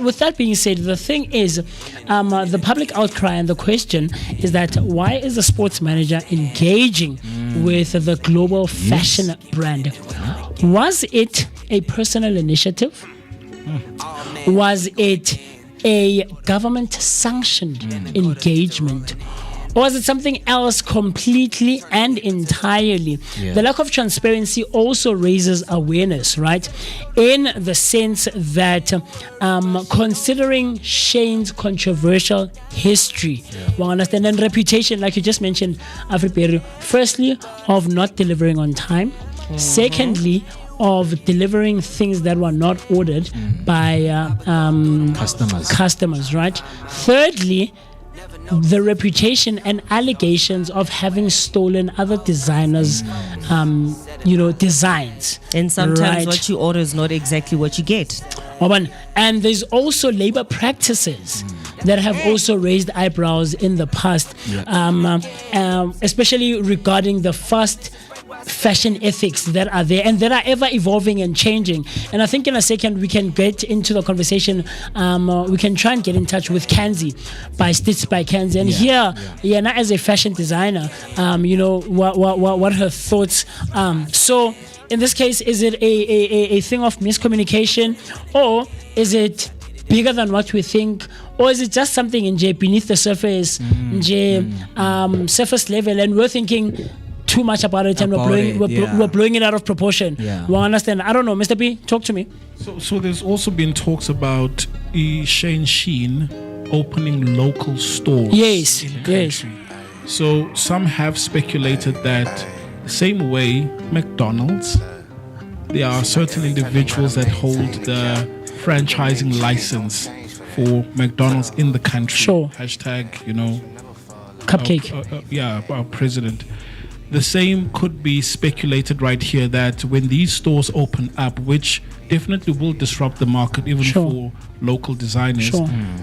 with that being said, the thing is, the public outcry and the question is that why is the sports manager engaging with the global fashion brand? Was it a personal initiative? Was it a government sanctioned engagement? Or was it something else completely and entirely? The lack of transparency also raises awareness, right? In the sense that considering Shane's controversial history, we understand, and reputation, like you just mentioned, Afriperu, firstly, of not delivering on time. Secondly, of delivering things that were not ordered by customers, right? Thirdly, the reputation and allegations of having stolen other designers, designs. And sometimes what you order is not exactly what you get. And there's also labor practices that have also raised eyebrows in the past, especially regarding the fast fashion ethics that are there and that are ever evolving and changing. And I think in a second we can get into the conversation. We can try and get in touch with Kanzi by Stitch by Kanzi, and now as a fashion designer, what her thoughts. So in this case, is it a thing of miscommunication, or is it bigger than what we think, or is it just something in beneath the surface, surface level, and we're thinking too much about it and we're blowing it out of proportion? We understand. I don't know, Mr. B, talk to me. So there's also been talks about Shane Sheen opening local stores in the country. So some have speculated that the same way McDonald's, there are certain individuals that hold the franchising license for McDonald's in the country. Hashtag, Cupcake. Our president. The same could be speculated right here that when these stores open up, which definitely will disrupt the market even for local designers.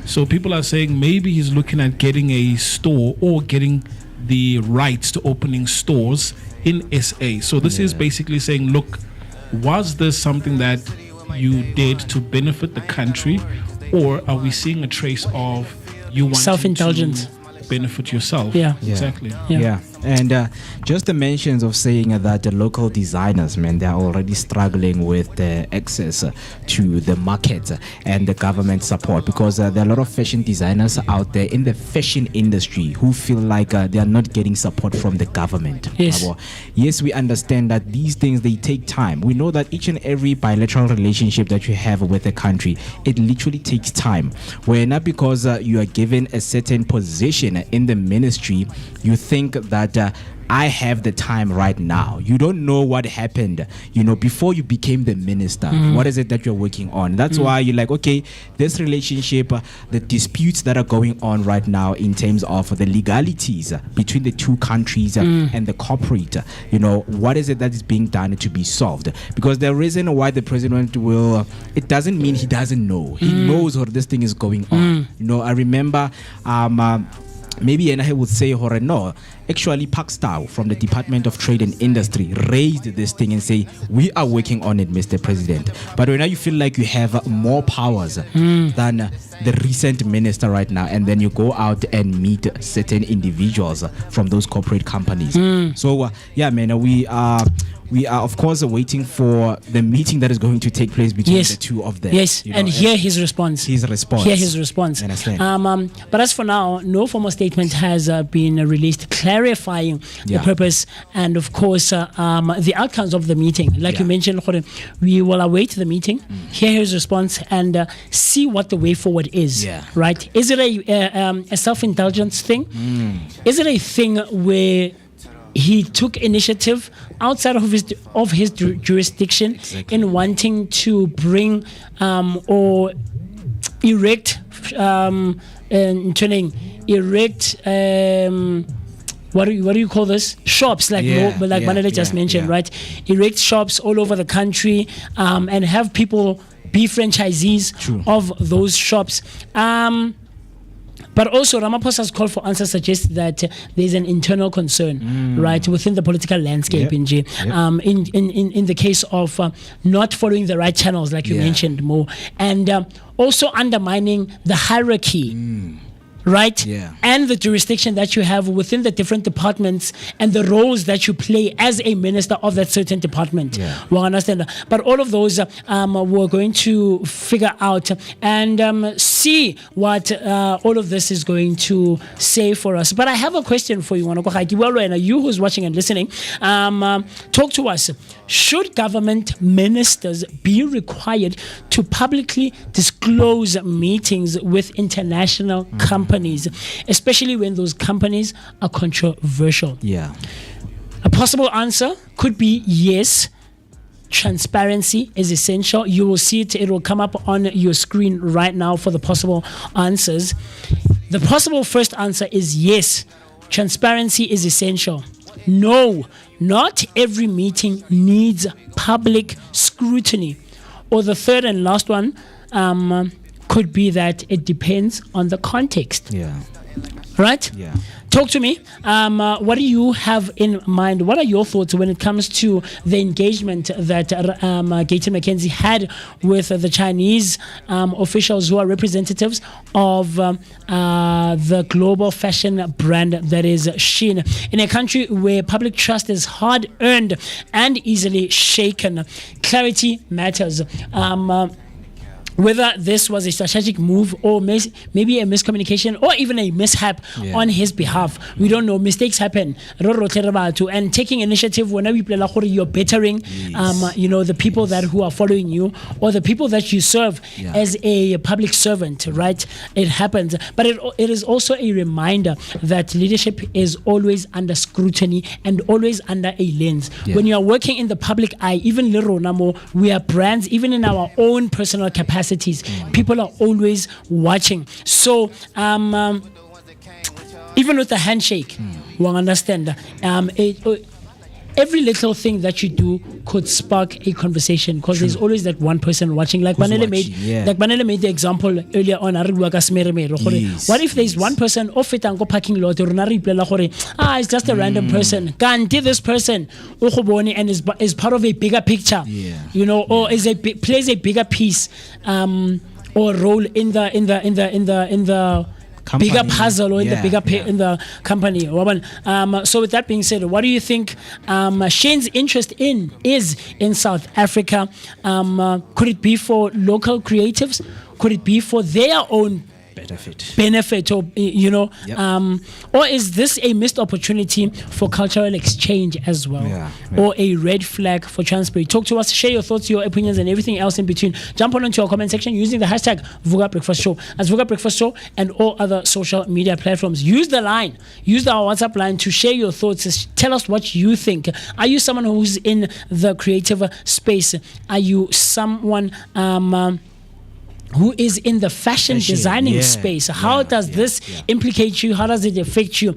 So people are saying maybe he's looking at getting a store or getting the rights to opening stores in SA. So this is basically saying, look, was this something that you did to benefit the country, or are we seeing a trace of you wanting self-indulgence to benefit yourself? Exactly. And just the mentions of saying that the local designers, man, they're already struggling with the access to the market and the government support, because there are a lot of fashion designers out there in the fashion industry who feel like they are not getting support from the government. Yes, we understand that these things, they take time. We know that each and every bilateral relationship that you have with a country, it literally takes time. Where not because you are given a certain position in the ministry, you think that I have the time right now. You don't know what happened, before you became the minister. What is it that you're working on? That's why you're like, okay, this relationship, the disputes that are going on right now in terms of the legalities between the two countries and the corporate, what is it that is being done to be solved? Because the reason why the president will, it doesn't mean he doesn't know. He knows what this thing is going on. I remember maybe and I would say, no, actually Pakstar from the Department of Trade and Industry raised this thing and say, we are working on it, Mr. President. But right now you feel like you have more powers than the recent minister right now, and then you go out and meet certain individuals from those corporate companies. So man, we are of course waiting for the meeting that is going to take place between the two of them. Yes, and hear his response. Hear his response. I understand. But as for now, no formal statement has been released clarifying the purpose and of course the outcomes of the meeting. Like you mentioned, we will await the meeting, hear his response, and see what the way forward is. Right? Is it a self-indulgence thing? Is it a thing where he took initiative outside of his jurisdiction in wanting to bring or erect what do you call this? Shops, like Manele just mentioned, right? Erect shops all over the country and have people be franchisees of those shops. But also, Ramaphosa's call for answer suggests that there's an internal concern, right, within the political landscape in the case of not following the right channels, like you mentioned, Mo, and also undermining the hierarchy. Right? And the jurisdiction that you have within the different departments and the roles that you play as a minister of that certain department. We understand that. But all of those we're going to figure out and see what all of this is going to say for us. But I have a question for you, you who's watching and listening. Talk to us. Should government ministers be required to publicly disclose meetings with international companies, especially when those companies are controversial? A possible answer could be yes. Transparency is essential. You will see it. It will come up on your screen right now for the possible answers. The possible first answer is yes. Transparency is essential. No, not every meeting needs public scrutiny. Or the third and last one could be that it depends on the context. Right? Talk to me. What do you have in mind? What are your thoughts when it comes to the engagement that Gayton McKenzie had with the Chinese officials who are representatives of the global fashion brand that is Shein? In a country where public trust is hard-earned and easily shaken, clarity matters. Whether this was a strategic move or maybe a miscommunication or even a mishap on his behalf, we don't know. Mistakes happen. And taking initiative whenever you're bettering, the people who are following you or the people that you serve as a public servant, right? It happens. But it is also a reminder that leadership is always under scrutiny and always under a lens. When you are working in the public eye, even we are brands, even in our own personal capacity. People are always watching. So even with the handshake, we'll understand. Every little thing that you do could spark a conversation because there's always that one person watching. Like Manele made the example earlier on. What if there's one person off it and go parking lot? It's just a random person. Can't this person and is part of a bigger picture, or plays a bigger piece or role in the company. Bigger puzzle or in the bigger in the company. So with that being said, what do you think Shein's interest is in South Africa? Could it be for local creatives? Could it be for their own benefit or or is this a missed opportunity for cultural exchange as well, or a red flag for Transparency? Talk to us, share your thoughts, your opinions, and everything else in between. Jump on into our comment section using the hashtag Vooka Breakfast Show, as Vooka Breakfast Show, and all other social media platforms. Use our WhatsApp line to share your thoughts. Tell us what you think. Are you someone who's in the creative space? Are you someone who is in the fashion designing space? How does this implicate you? How does it affect you?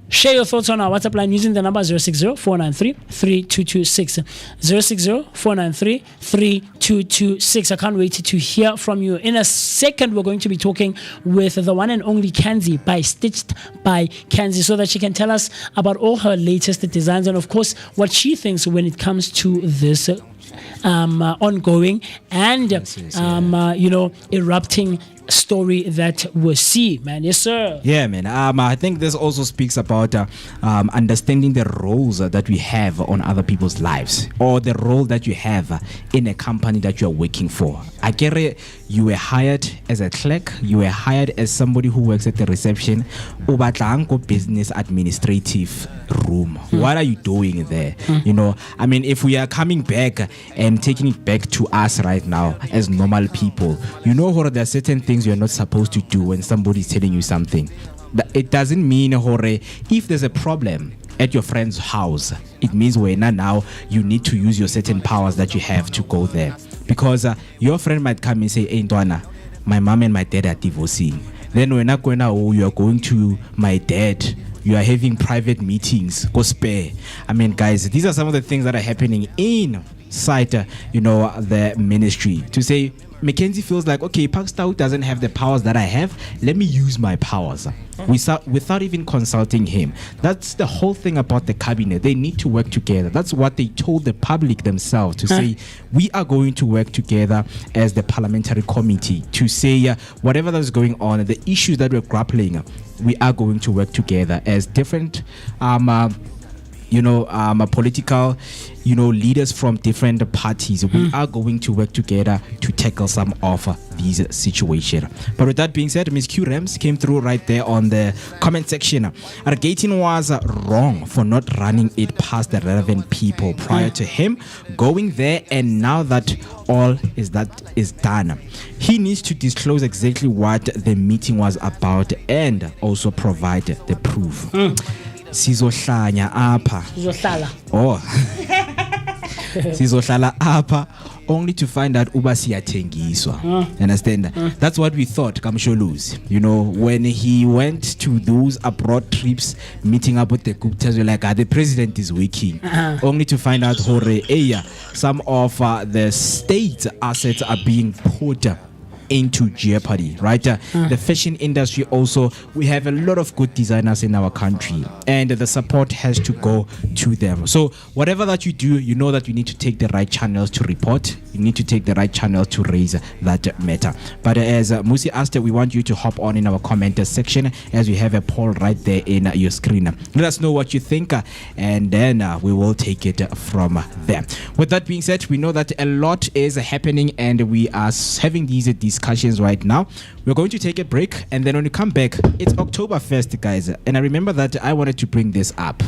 Share your thoughts on our WhatsApp line using the number 060-493-3226. 060-493-3226. I can't wait to hear from you. In a second, we're going to be talking with the one and only Kanzi by Stitched by Kanzi, so that she can tell us about all her latest designs and, of course, what she thinks when it comes to this ongoing and erupting story that we see, man. Yes, sir. Yeah, man. I think this also speaks about understanding the roles that we have on other people's lives, or the role that you have in a company that you are working for. I get it. You were hired as a clerk. You were hired as somebody who works at the reception. Ubatlango business administrative room. What are you doing there? You know, I mean, if we are coming back and taking it back to us right now as normal people, you know, there are certain things you're not supposed to do when somebody's telling you something. It doesn't mean, if there's a problem at your friend's house, it means now you need to use your certain powers that you have to go there. Because your friend might come and say, hey, Ndwana, my mom and my dad are divorcing. Then you're going to my dad, you are having private meetings, go spare. I mean, guys, these are some of the things that are happening inside, the ministry. To say, Mackenzie feels like, okay, Pakistan doesn't have the powers that I have. Let me use my powers without even consulting him. That's the whole thing about the cabinet. They need to work together. That's what they told the public themselves, to say, we are going to work together as the parliamentary committee, to say whatever that's going on, the issues that we're grappling, we are going to work together as different political, leaders from different parties. We are going to work together to tackle some of these situations. But with that being said, Ms. Q Rams came through right there on the comment section. Argatin was wrong for not running it past the relevant people prior to him going there, and now that all is done, he needs to disclose exactly what the meeting was about and also provide the proof. Sizohlanya apha. Sizohlala apha only to find out uba siyathengiswa. Understand? That's what we thought, Kamsholus. When he went to those abroad trips, meeting up with the Guptas, we're like, the president is working. Only to find out some of the state assets are being put into jeopardy, right? The fashion industry also, we have a lot of good designers in our country, and the support has to go to them. So whatever that you do, you know that you need to take the right channels to report. You need to take the right channel to raise that matter. But as Musi asked, we want you to hop on in our comment section, as we have a poll right there in your screen. Let us know what you think, and then we will take it from there. With that being said, we know that a lot is happening, and we are having these discussions right now. We're going to take a break, and then when we come back, it's October 1st, guys. And I remember that I wanted to bring this up.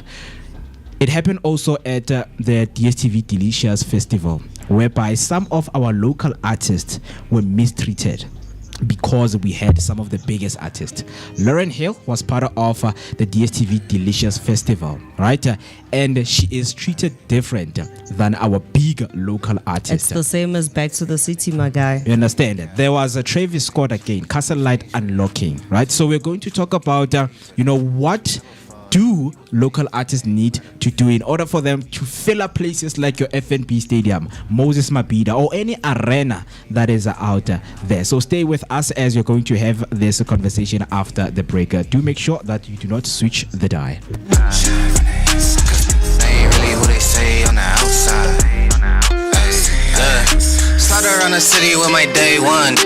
It happened also at the DSTV Delicious Festival, whereby some of our local artists were mistreated because we had some of the biggest artists. Lauren Hill was part of the DSTV Delicious Festival, right? And she is treated different than our big local artists. It's the same as Back to the City, my guy. You understand? There was a Travis Scott again, Castle Light Unlocking, right? So we're going to talk about, what do local artists need to do in order for them to fill up places like your FNB Stadium, Moses Mabhida, or any arena that is out there. So stay with us as you're going to have this conversation after the break. Do make sure that you do not switch the dial. They ain't really who they say on the outside. Slide around the city with my day one.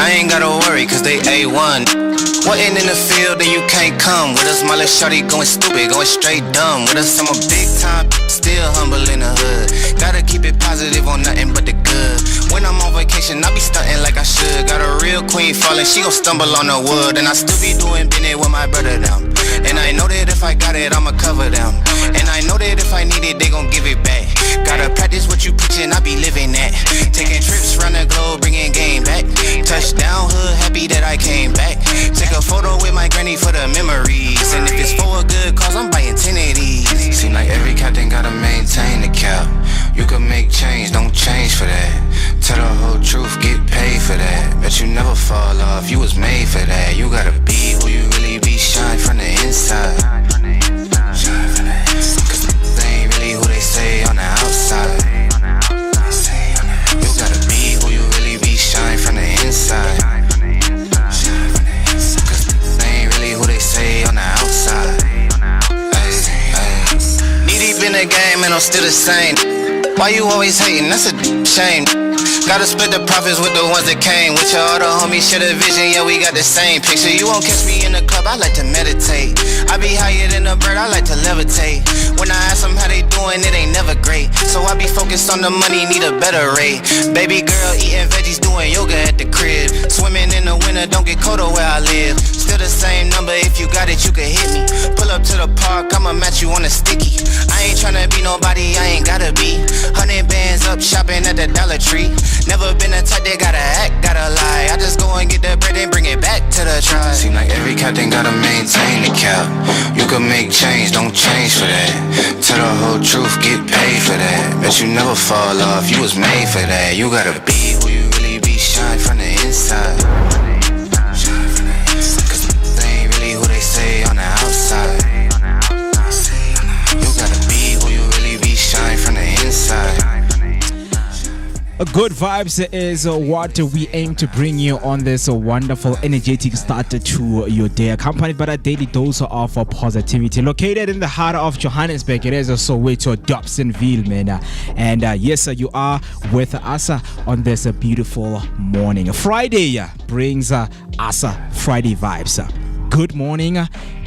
I ain't gotta worry cause they A1. Wasn't in the field and you can't come with us. My little shorty going stupid, going straight dumb with us. I'm a big time, still humble in the hood. Gotta keep it positive on nothing but the good. When I'm on vacation, I be stunting like I should. Got a real queen falling, she gon' stumble on the wood. And I still be doing business with my brother down. And I know that if I got it, I'ma cover them. And I know that if I need it, they gon' give it back. Gotta practice what you preachin', I be living that. Taking trips round the globe, bringing game back. Touchdown hood, happy that I came back. Take a photo with my granny for the memories. And if it's for a good cause, I'm buying 10 of these. Seem like every captain gotta maintain the cap. You can make change, don't change for that. Tell the whole truth, get paid for that. Bet you never fall off, you was made for that. You gotta be who you really be, shine from the inside. Cause they ain't really who they say on the outside. You gotta be who you really be, shine from the inside. Cause they ain't really who they say on the outside. Knee deep in the game and I'm still the same. Why you always hating? That's a shame. Gotta split the profits with the ones that came with you. All the homies share the vision, yeah, we got the same picture. You won't catch me in the club, I like to meditate. I be higher than a bird, I like to levitate. When I ask them how they doing, it ain't never great. So I be focused on the money, need a better rate. Baby girl eating veggies, doing yoga at the crib. Swimming in the winter, don't get colder where I live. Still the same number, if you got it, you can hit me. Pull up to the park, I'ma match you on a sticky. I ain't tryna be nobody, I ain't gotta be. 100 bands up, shopping at the Dollar Tree. Never been a type that gotta act, gotta lie. I just go and get the bread and bring it back to the tribe. Seem like every captain gotta maintain the cap. You can make change, don't change for that. Tell the whole truth, get paid for that. Bet you never fall off, you was made for that. You gotta be who you really be, shine from the inside. Cause they ain't really who they say on the outside. You gotta be who you really be, shine from the inside. Good vibes is what we aim to bring you on this wonderful, energetic start to your day, accompanied by a daily dose of positivity. Located in the heart of Johannesburg, it is Soweto, Dobsonville, man. And yes, you are with us on this beautiful morning. Friday brings us Friday vibes. Good morning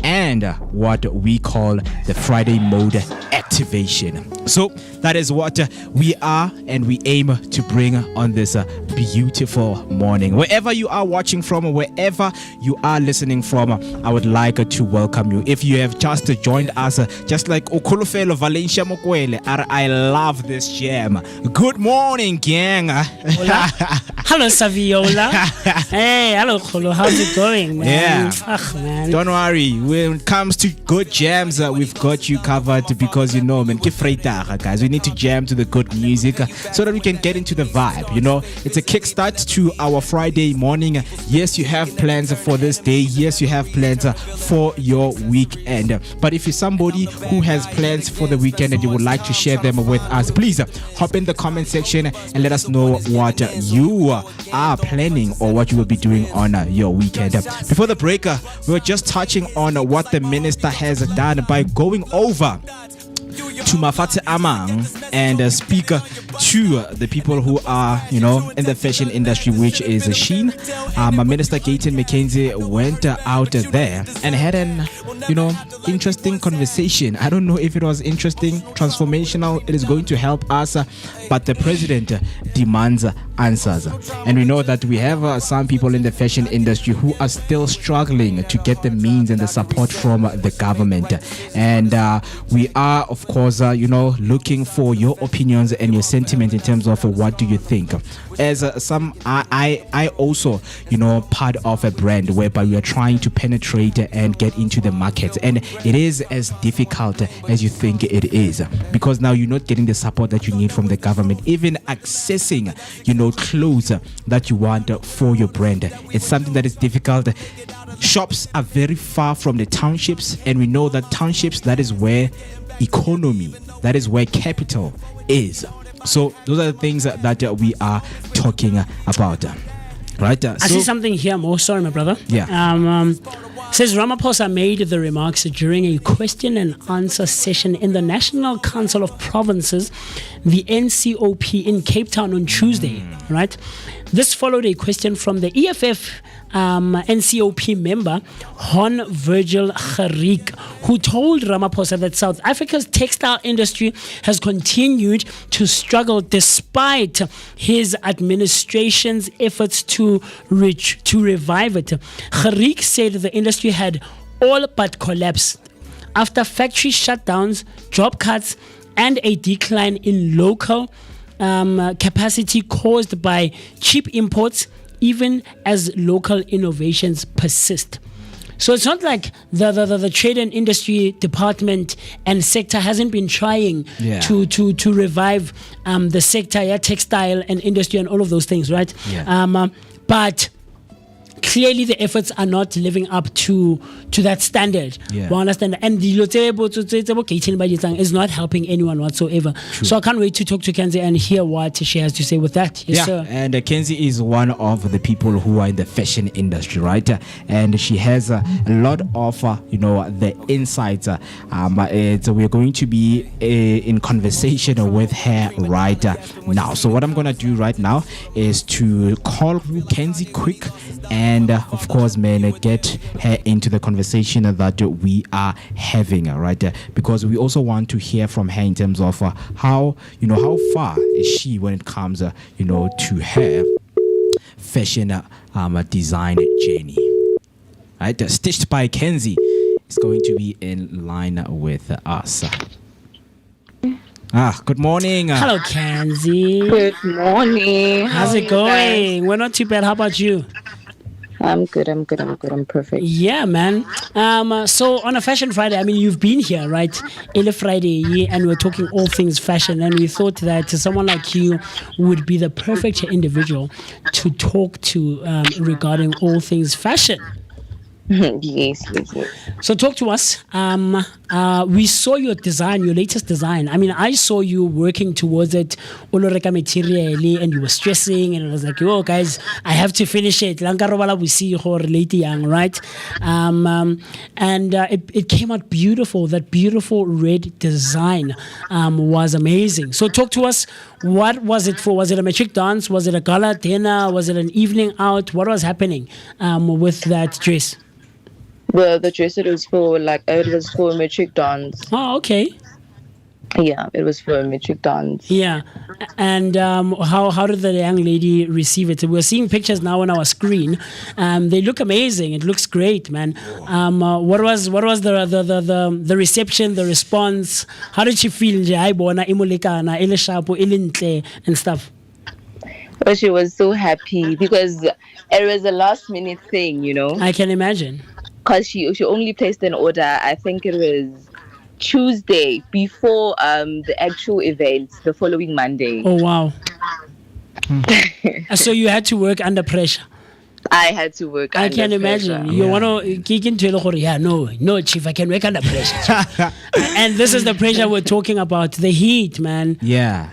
and what we call the Friday mode activation. So that is what we are and we aim to bring on this beautiful morning. Wherever you are watching from, wherever you are listening from, I would like to welcome you. If you have just joined us, just like Okulufelo Valencia Mokwele, I love this jam. Good morning, gang. Hello, Saviola. Hey, hello, Kolo. How's it going, man? Yeah. Ugh, man. Don't worry. When it comes to good jams, we've got you covered because, you know, man, guys, we need to jam to the good music so that we can get into the vibe. You know, it's a kickstart to our Friday morning. Yes, you have plans for this day. Yes, you have plans for your weekend. But if you're somebody who has plans for the weekend and you would like to share them with us, please hop in the comment section and let us know what you are planning or what you will be doing on your weekend. Before the break, we were just touching on what the minister has done by going over to Mafate Amang and speak to the people who are, you know, in the fashion industry, which is Sheen. Minister Gayton McKenzie went out there and had an, you know, interesting conversation. I don't know if it was interesting, transformational, it is going to help us, but the president demands answers. And we know that we have some people in the fashion industry who are still struggling to get the means and the support from the government. And we are, of course, you know, looking for your opinions and your sentiment in terms of what do you think. As I also, you know, part of a brand whereby we are trying to penetrate and get into the market, and it is as difficult as you think it is, because now you're not getting the support that you need from the government. Even accessing, you know, clothes that you want for your brand, it's something that is difficult. Shops are very far from the townships, and we know that townships, that is where economy, that is where capital is. So those are the things that we are talking about. Right? I see something here more. Sorry, my brother. Yeah. Says Ramaphosa made the remarks during a question and answer session in the National Council of Provinces, the NCOP, in Cape Town on Tuesday. Right? This followed a question from the EFF NCOP member Hon Virgil Kharik, who told Ramaphosa that South Africa's textile industry has continued to struggle despite his administration's efforts to revive it. Kharik said the industry had all but collapsed after factory shutdowns, job cuts, and a decline in local capacity caused by cheap imports, even as local innovations persist. So it's not like the trade and industry department and sector hasn't been trying to revive the sector, textile and industry and all of those things, right? Yeah. But clearly the efforts are not living up to that standard. Yeah. We understand, and the is not helping anyone whatsoever. True. So I can't wait to talk to Kenzie and hear what she has to say with that. Yes, sir. And Kenzie is one of the people who are in the fashion industry, right? And she has a lot of the insights. We're going to be in conversation with her right now. So what I'm gonna do right now is to call Kenzie quick, and of course, man, get her into the conversation that we are having, right? Because we also want to hear from her in terms of how far is she when it comes to her fashion design journey, right? Stitched by Kenzie is going to be in line with us. Good morning. Hello, Kenzie. Good morning. How's it going? We're not too bad. How about you? I'm good. I'm perfect. Yeah, man. So on a Fashion Friday, I mean, you've been here, right? Ele Friday, and we're talking all things fashion, and we thought that someone like you would be the perfect individual to talk to regarding all things fashion. Yes. So talk to us. We saw your design, your latest design. I mean, I saw you working towards it, oloreka materially, and you were stressing, and I was like, "Oh, guys, I have to finish it." We see you late young, right? It came out beautiful. That beautiful red design was amazing. So talk to us. What was it for? Was it a matric dance? Was it a gala dinner? Was it an evening out? What was happening with that dress? Well, the dress it was for a matric dance. Oh, okay. Yeah, it was for a matric dance. Yeah, and how did the young lady receive it? We're seeing pictures now on our screen. They look amazing. It looks great, man. What was the reception, the response? How did she feel? And stuff. Well, she was so happy because it was a last minute thing, I can imagine. Because she only placed an order, I think it was Tuesday before the actual event, the following Monday. Oh, wow. So you had to work under pressure. I had to work under pressure. I can imagine. You want to kick into no, Chief, I can work under pressure. And this is the pressure we're talking about, the heat, man. Yeah.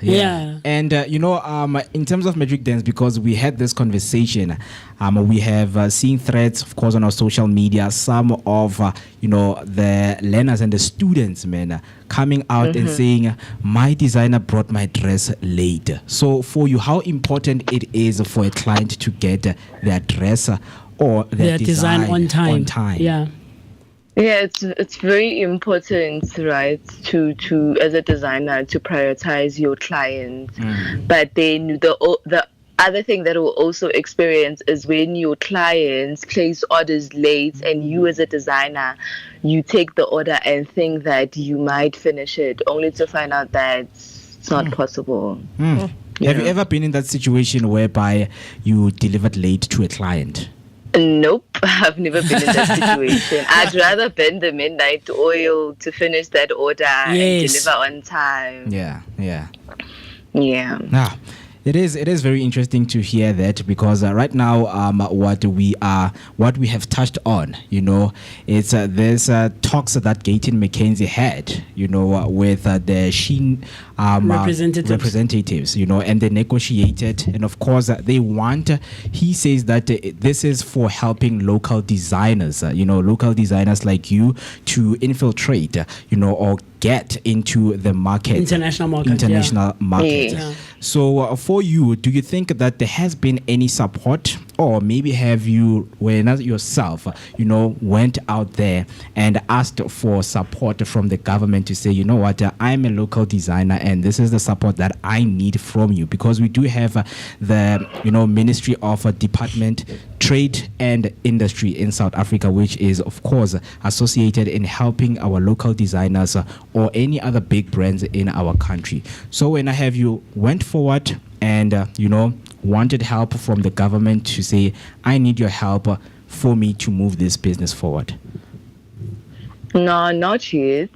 And, in terms of matric dance, because we had this conversation, we have seen threads, of course, on our social media, some of, the learners and the students, man, coming out and saying, my designer brought my dress late. So for you, how important it is for a client to get their dress or their design on time? Yeah. Yeah, it's very important, right, to as a designer to prioritize your clients. But then the other thing that we'll also experience is when your clients place orders late and you as a designer, you take the order and think that you might finish it only to find out that it's not possible. Have you ever been in that situation whereby you delivered late to a client? Nope, I've never been in that situation. I'd rather bend the midnight oil to finish that order and deliver on time. Yeah. Now, it is very interesting to hear that, because right now what we have touched on, it's there's talks that Gayton McKenzie had, with the Sheen representatives, and they negotiated, and of course he says that this is for helping local designers, local designers like you to infiltrate, or get into the market, international market. Yeah. So for you, do you think that there has been any support, or maybe have you, when yourself, went out there and asked for support from the government to say, what, I'm a local designer and this is the support that I need from you? Because we do have the, Ministry of Department, Trade and Industry in South Africa, which is, of course, associated in helping our local designers or any other big brands in our country. So when I have you went forward and, wanted help from the government to say, I need your help for me to move this business forward? No, not yet.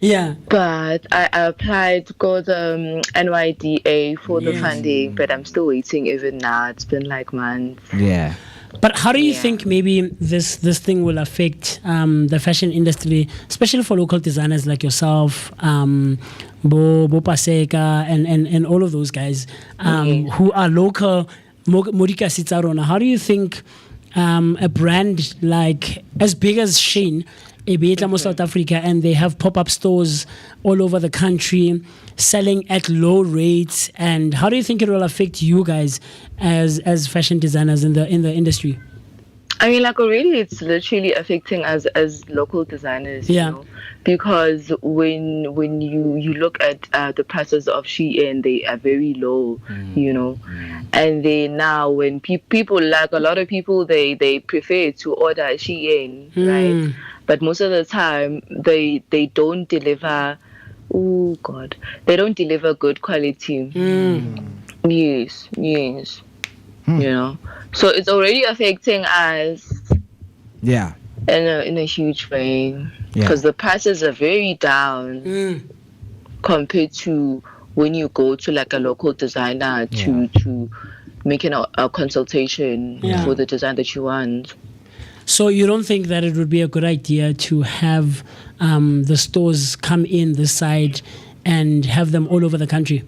Yeah. But I applied to go the NYDA for the funding, but I'm still waiting even now. It's been like months. Yeah. But how do you think maybe this thing will affect the fashion industry, especially for local designers like yourself, Bo Paseka, and all of those guys who are local? Modika Sitsarona, how do you think a brand like as big as Shein, South Africa, and they have pop-up stores all over the country selling at low rates, and how do you think it will affect you guys as fashion designers in the industry? I mean, like already it's literally affecting us as local designers, you know, because when you look at the prices of Shein, they are very low, you know, and then now when people, like a lot of people, they prefer to order Shein, right? But most of the time they don't deliver. Oh God, they don't deliver good quality. Yes. You know, so it's already affecting us. Yeah. In a huge way, because the prices are very down compared to when you go to like a local designer to making a consultation for the design that you want. So you don't think that it would be a good idea to have the stores come in this side and have them all over the country?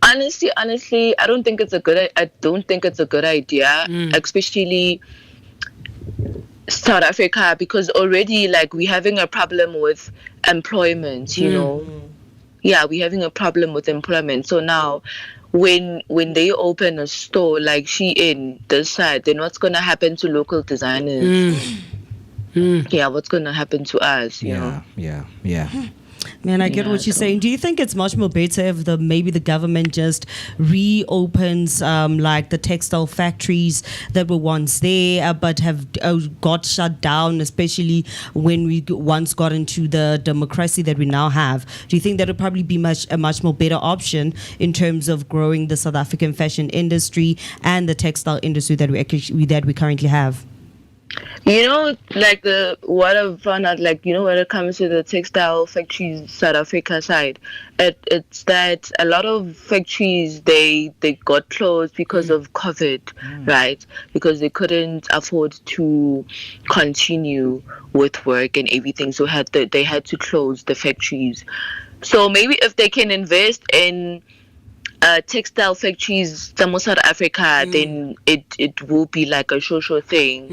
Honestly, I don't think it's a good idea, especially South Africa, because already like we're having a problem with employment, you know. Yeah, we're having a problem with employment. So now when they open a store like Shein this side, then what's gonna happen to local designers? Yeah, what's gonna happen to us, you know? Yeah. Man, I get what you're saying. Do you think it's much more better if maybe the government just reopens like the textile factories that were once there but have got shut down, especially when we once got into the democracy that we now have? Do you think that would probably be a much more better option in terms of growing the South African fashion industry and the textile industry that we currently have? You know, like what I've found out, like, you know, when it comes to the textile factories South Africa side, it's that a lot of factories they got closed because of COVID, right? Because they couldn't afford to continue with work and everything, so they had to close the factories. So maybe if they can invest in textile factories some South Africa, then it will be like a social thing,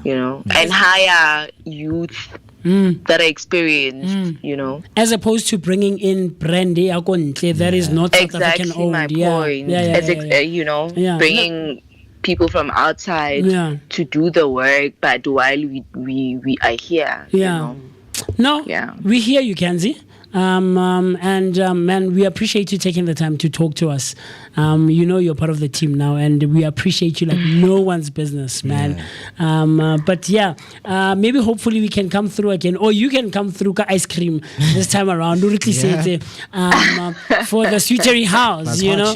you know, and hire youth that are experienced, you know, as opposed to bringing in brandy that is not South African owned. My point. You know, bringing people from outside to do the work, but while we are here, you know? We hear you, Kenzie. Man, we appreciate you taking the time to talk to us. You know, you're part of the team now, and we appreciate you like no one's business, man. But maybe hopefully we can come through again, or you can come through ice cream this time around. For the Sweetery House, you know.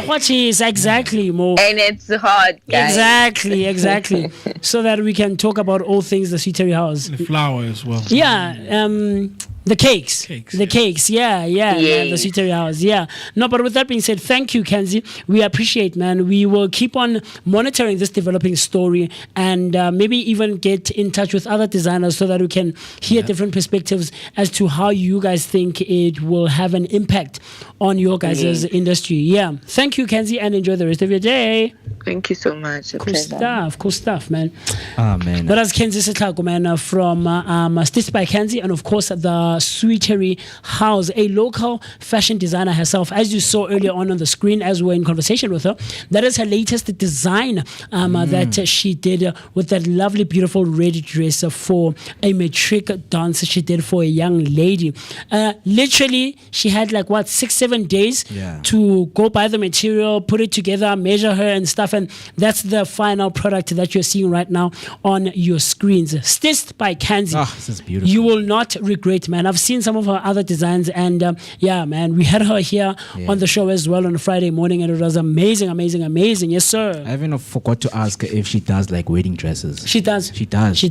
What cheese, exactly, Mo. And it's hot, guys. Exactly. So that we can talk about all things the Sweetery House. The flour as well. The cakes. The cakes. The Sweetery House. No, but with that being said, thank you, Kenzie. We appreciate, man. We will keep on monitoring this developing story, and maybe even get in touch with other designers so that we can hear different perspectives as to how you guys think it will have an impact on your guys' industry. Thank you, Kenzie, and enjoy the rest of your day. Thank you so much. Cool stuff, man. Man. That was Kenzie Setlago, man, from Stitched by Kenzie, and of course the Sweetery House, a local fashion designer herself, as you saw earlier on the screen as we were in conversation with her. That is her latest design that she did with that lovely, beautiful red dress for a matric dance she did for a young lady. Literally, she had 6-7 days to go buy the material, put it together, measure her and stuff, and that's the final product that you're seeing right now on your screens. Stitched by Kenzie. This is beautiful. You will not regret, man. I've seen some of her other designs, and yeah, man, we had her here on the show as well on a Friday morning, and it was amazing. Yes, sir. I even forgot to ask her if she does like wedding dresses. She does. Okay. She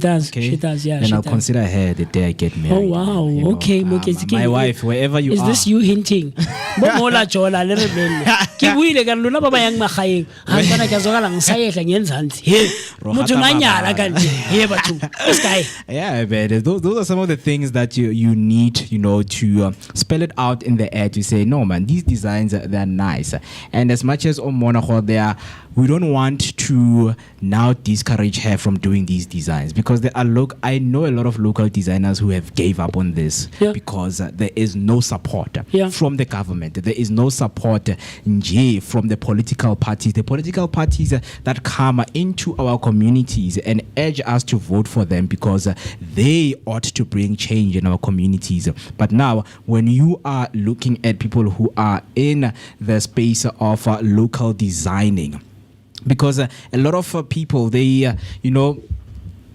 does. Yeah. And I'll consider her the day I get married. Oh wow. You know, okay. My wife, wherever you are. Is this you hinting? Bomola jola le re belle. Ke buile ka lona ba ba yang magaeng. Ha tsana ke zoka la ngsayehle ngenzansi. He. Motho nanyala kanje. He batho. This guy. Yeah, but those are some of the things that you need, to spell it out in the ad to say, no man, these designs they're nice. And as much as Omonaho there, we don't want to now discourage her from doing these designs, because I know a lot of local designers who have gave up on this because there is no support from the government. There is no support from the political parties. The political parties that come into our communities and urge us to vote for them because they ought to bring change in our communities. But now, when you are looking at people who are in the space of local designing, because a lot of people, they,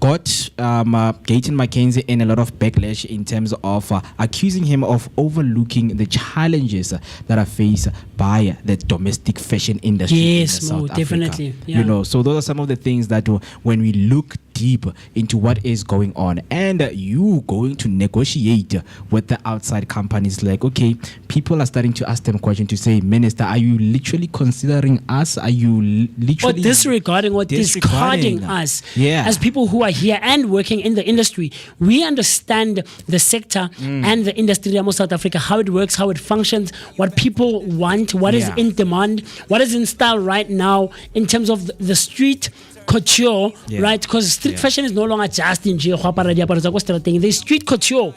got Gayton McKenzie in a lot of backlash in terms of accusing him of overlooking the challenges that are faced by the domestic fashion industry in South Africa. Definitely. Yeah. So those are some of the things that when we look deep into what is going on, and you going to negotiate with the outside companies, like, okay, people are starting to ask them questions to say, Minister, are you literally considering us? Are you literally disregarding or discarding us as people who are here and working in the industry? We understand the sector and the industry of South Africa, how it works, how it functions, what people want, what is in demand, what is in style right now in terms of the street couture, right? Because street fashion is no longer just in there's street couture,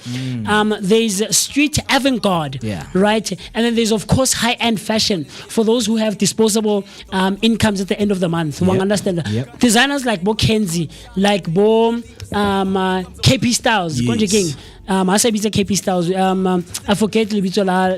there's street avant-garde, right? And then there's of course high-end fashion for those who have disposable incomes at the end of the month. Understand designers like Bo Kenzie, like Bo KP Styles, I say KP Styles. I forget la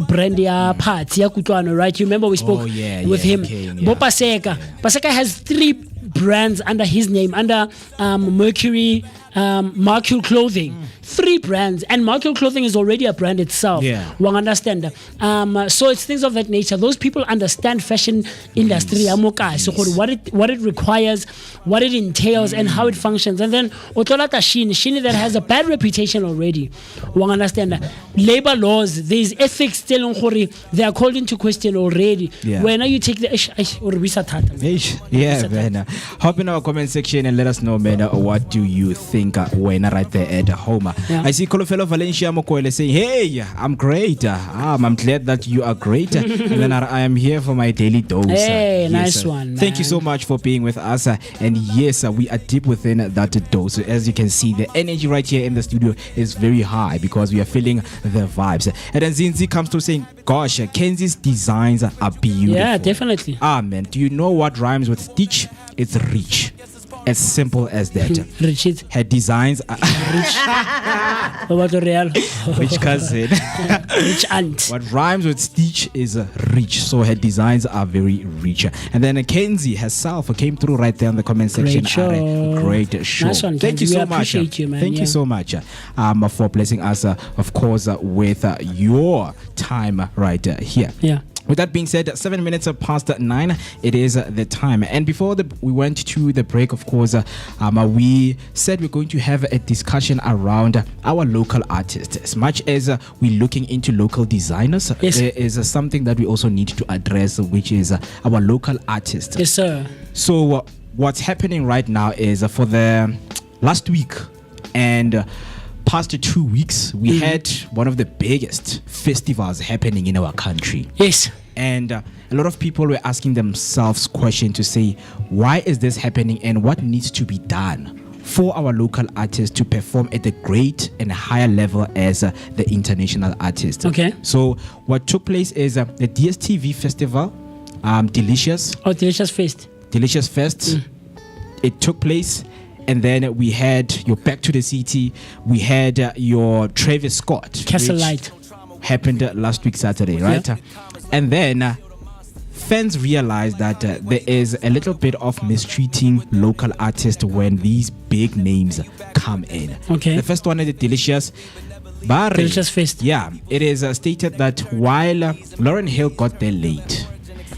brand ya parts ya Kutlwano, right? You remember we spoke with him. Bo Paseka has 3 brands under his name, under Mercury Clothing. 3 brands, and Mercury Clothing is already a brand itself. One understand. So it's things of that nature. Those people understand fashion industry, so what it requires, what it entails, and how it functions. And then Otolata Shini that has a bad reputation already. One understand. Labor laws, there's ethics still they are called into question already. When you take man. Hop in our comment section and let us know, man, what do you think when right there at home. I see Kolofelo Valencia Mokoele saying, hey, I'm great. I'm glad that you are great. And then I am here for my daily dose. Hey, nice one, man. Thank you so much for being with us. And yes, we are deep within that dose. As you can see, the energy right here in the studio is very high because we are feeling the vibes. And then Zinzi comes to saying, gosh, Kenzie's designs are beautiful. Yeah, definitely. Man, do you know what rhymes with stitch? It's rich. As simple as that. Rich. Her designs are rich cousin. Rich aunt. What rhymes with stitch is rich. So her designs are very rich. And then Kenzie herself came through right there in the comment section. Great show. Nice one, Thank you so much. You, man. Thank you so much for blessing us, of course, with your time right here. Yeah. With that being said, 7 minutes past 9, it is the time. And before we went to the break, of course, we said we're going to have a discussion around our local artists. As much as we're looking into local designers, there is something that we also need to address, which is our local artists. Yes, sir. So what's happening right now is for the last week and past 2 weeks, we had one of the biggest festivals happening in our country. Yes. And a lot of people were asking themselves questions to say, why is this happening and what needs to be done for our local artists to perform at a great and higher level as the international artists? Okay. So what took place is the DSTV festival, Delicious. Oh, Delicious Fest. Delicious Fest. It took place. And then we had your Back to the City. We had your Travis Scott. Castle Light. Happened last week Saturday, right? Yeah. And then fans realized that there is a little bit of mistreating local artists when these big names come in. Okay. The first one is Delicious. Delicious Fest. Yeah, it is stated that while Lauryn Hill got there late,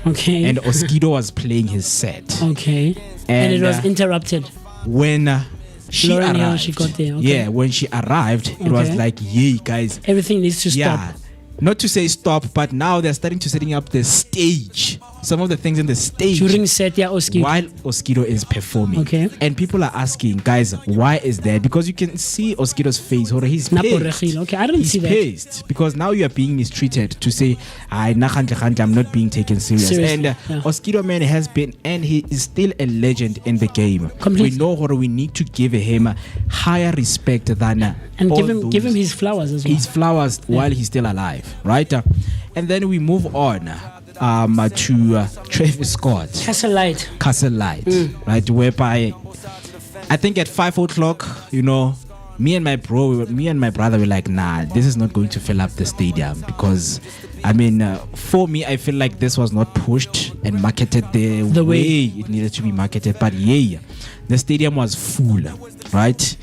okay, and Oskido was playing his set, okay, and it was interrupted when she Lauryn Hill, arrived. she got there. Okay. Yeah, when she arrived, it was like, yay, guys, everything needs to stop. Not to say stop, but now they're starting to setting up the stage. Some of the things in the stage during set, Oskido. While Oskido is performing. Okay. And people are asking, guys, why is that? Because you can see Oskido's face, or he's pissed. Okay, I didn't see that. He's pissed because now you are being mistreated to say, I'm not being taken serious. Seriously, and Oskido, man, has been, and he is still a legend in the game. Completely. We know we need to give him higher respect than and give him his flowers as well. His flowers while he's still alive, right? And then we move on to Travis Scott. Castle Light, right? Whereby I think at 5 o'clock, me and my brother were like, nah, this is not going to fill up the stadium because for me, I feel like this was not pushed and marketed the way it needed to be marketed. But the stadium was full, right?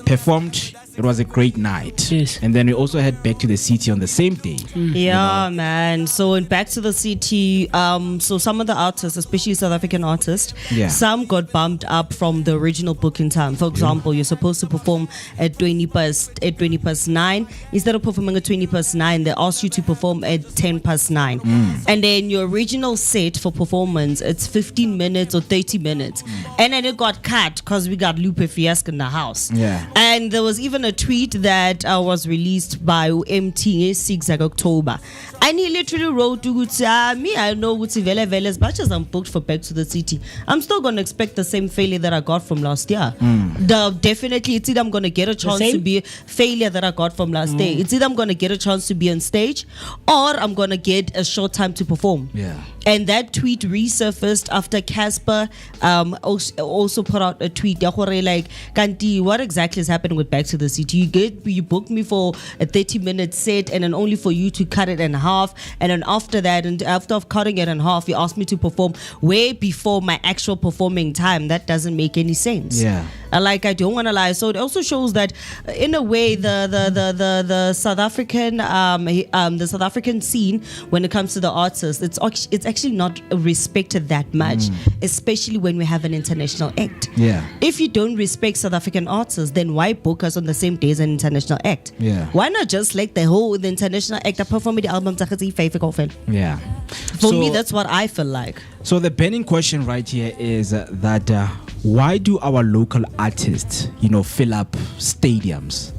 Performed. It was a great night. Yes. And then we also head back to the city on the same day. Yeah, man. So in Back to the City, so some of the artists, especially South African artists, some got bumped up from the original booking time. For example, you're supposed to perform at 20 past 9. Instead of performing at 20 past 9, they asked you to perform at 10 past 9. And then your original set for performance, it's 15 minutes or 30 minutes. And then it got cut because we got Lupe Fiasco in the house. Yeah. And there was even a tweet that was released by MT 6 October, and he literally wrote to me, I know vele as much as I'm booked for Back to the City, I'm still gonna expect the same failure that I got from last year. Definitely, it's either I'm gonna get a chance to be a failure that I got from last day. It's either I'm gonna get a chance to be on stage, or I'm gonna get a short time to perform. And that tweet resurfaced after Casper also put out a tweet like, Kanti, what exactly is happening with Back to the City? You booked me for a 30-minute set, and then only for you to cut it in half, and then after that, and after cutting it in half, you asked me to perform way before my actual performing time. That doesn't make any sense. I don't want to lie. So it also shows that in a way the South African scene, when it comes to the artists, it's actually not respected that much, especially when we have an international act. If you don't respect South African artists, then why book us on the same day as an international act? Why not just like the international act perform the album? For me, that's what I feel like. So the burning question right here is that why do our local artists, fill up stadiums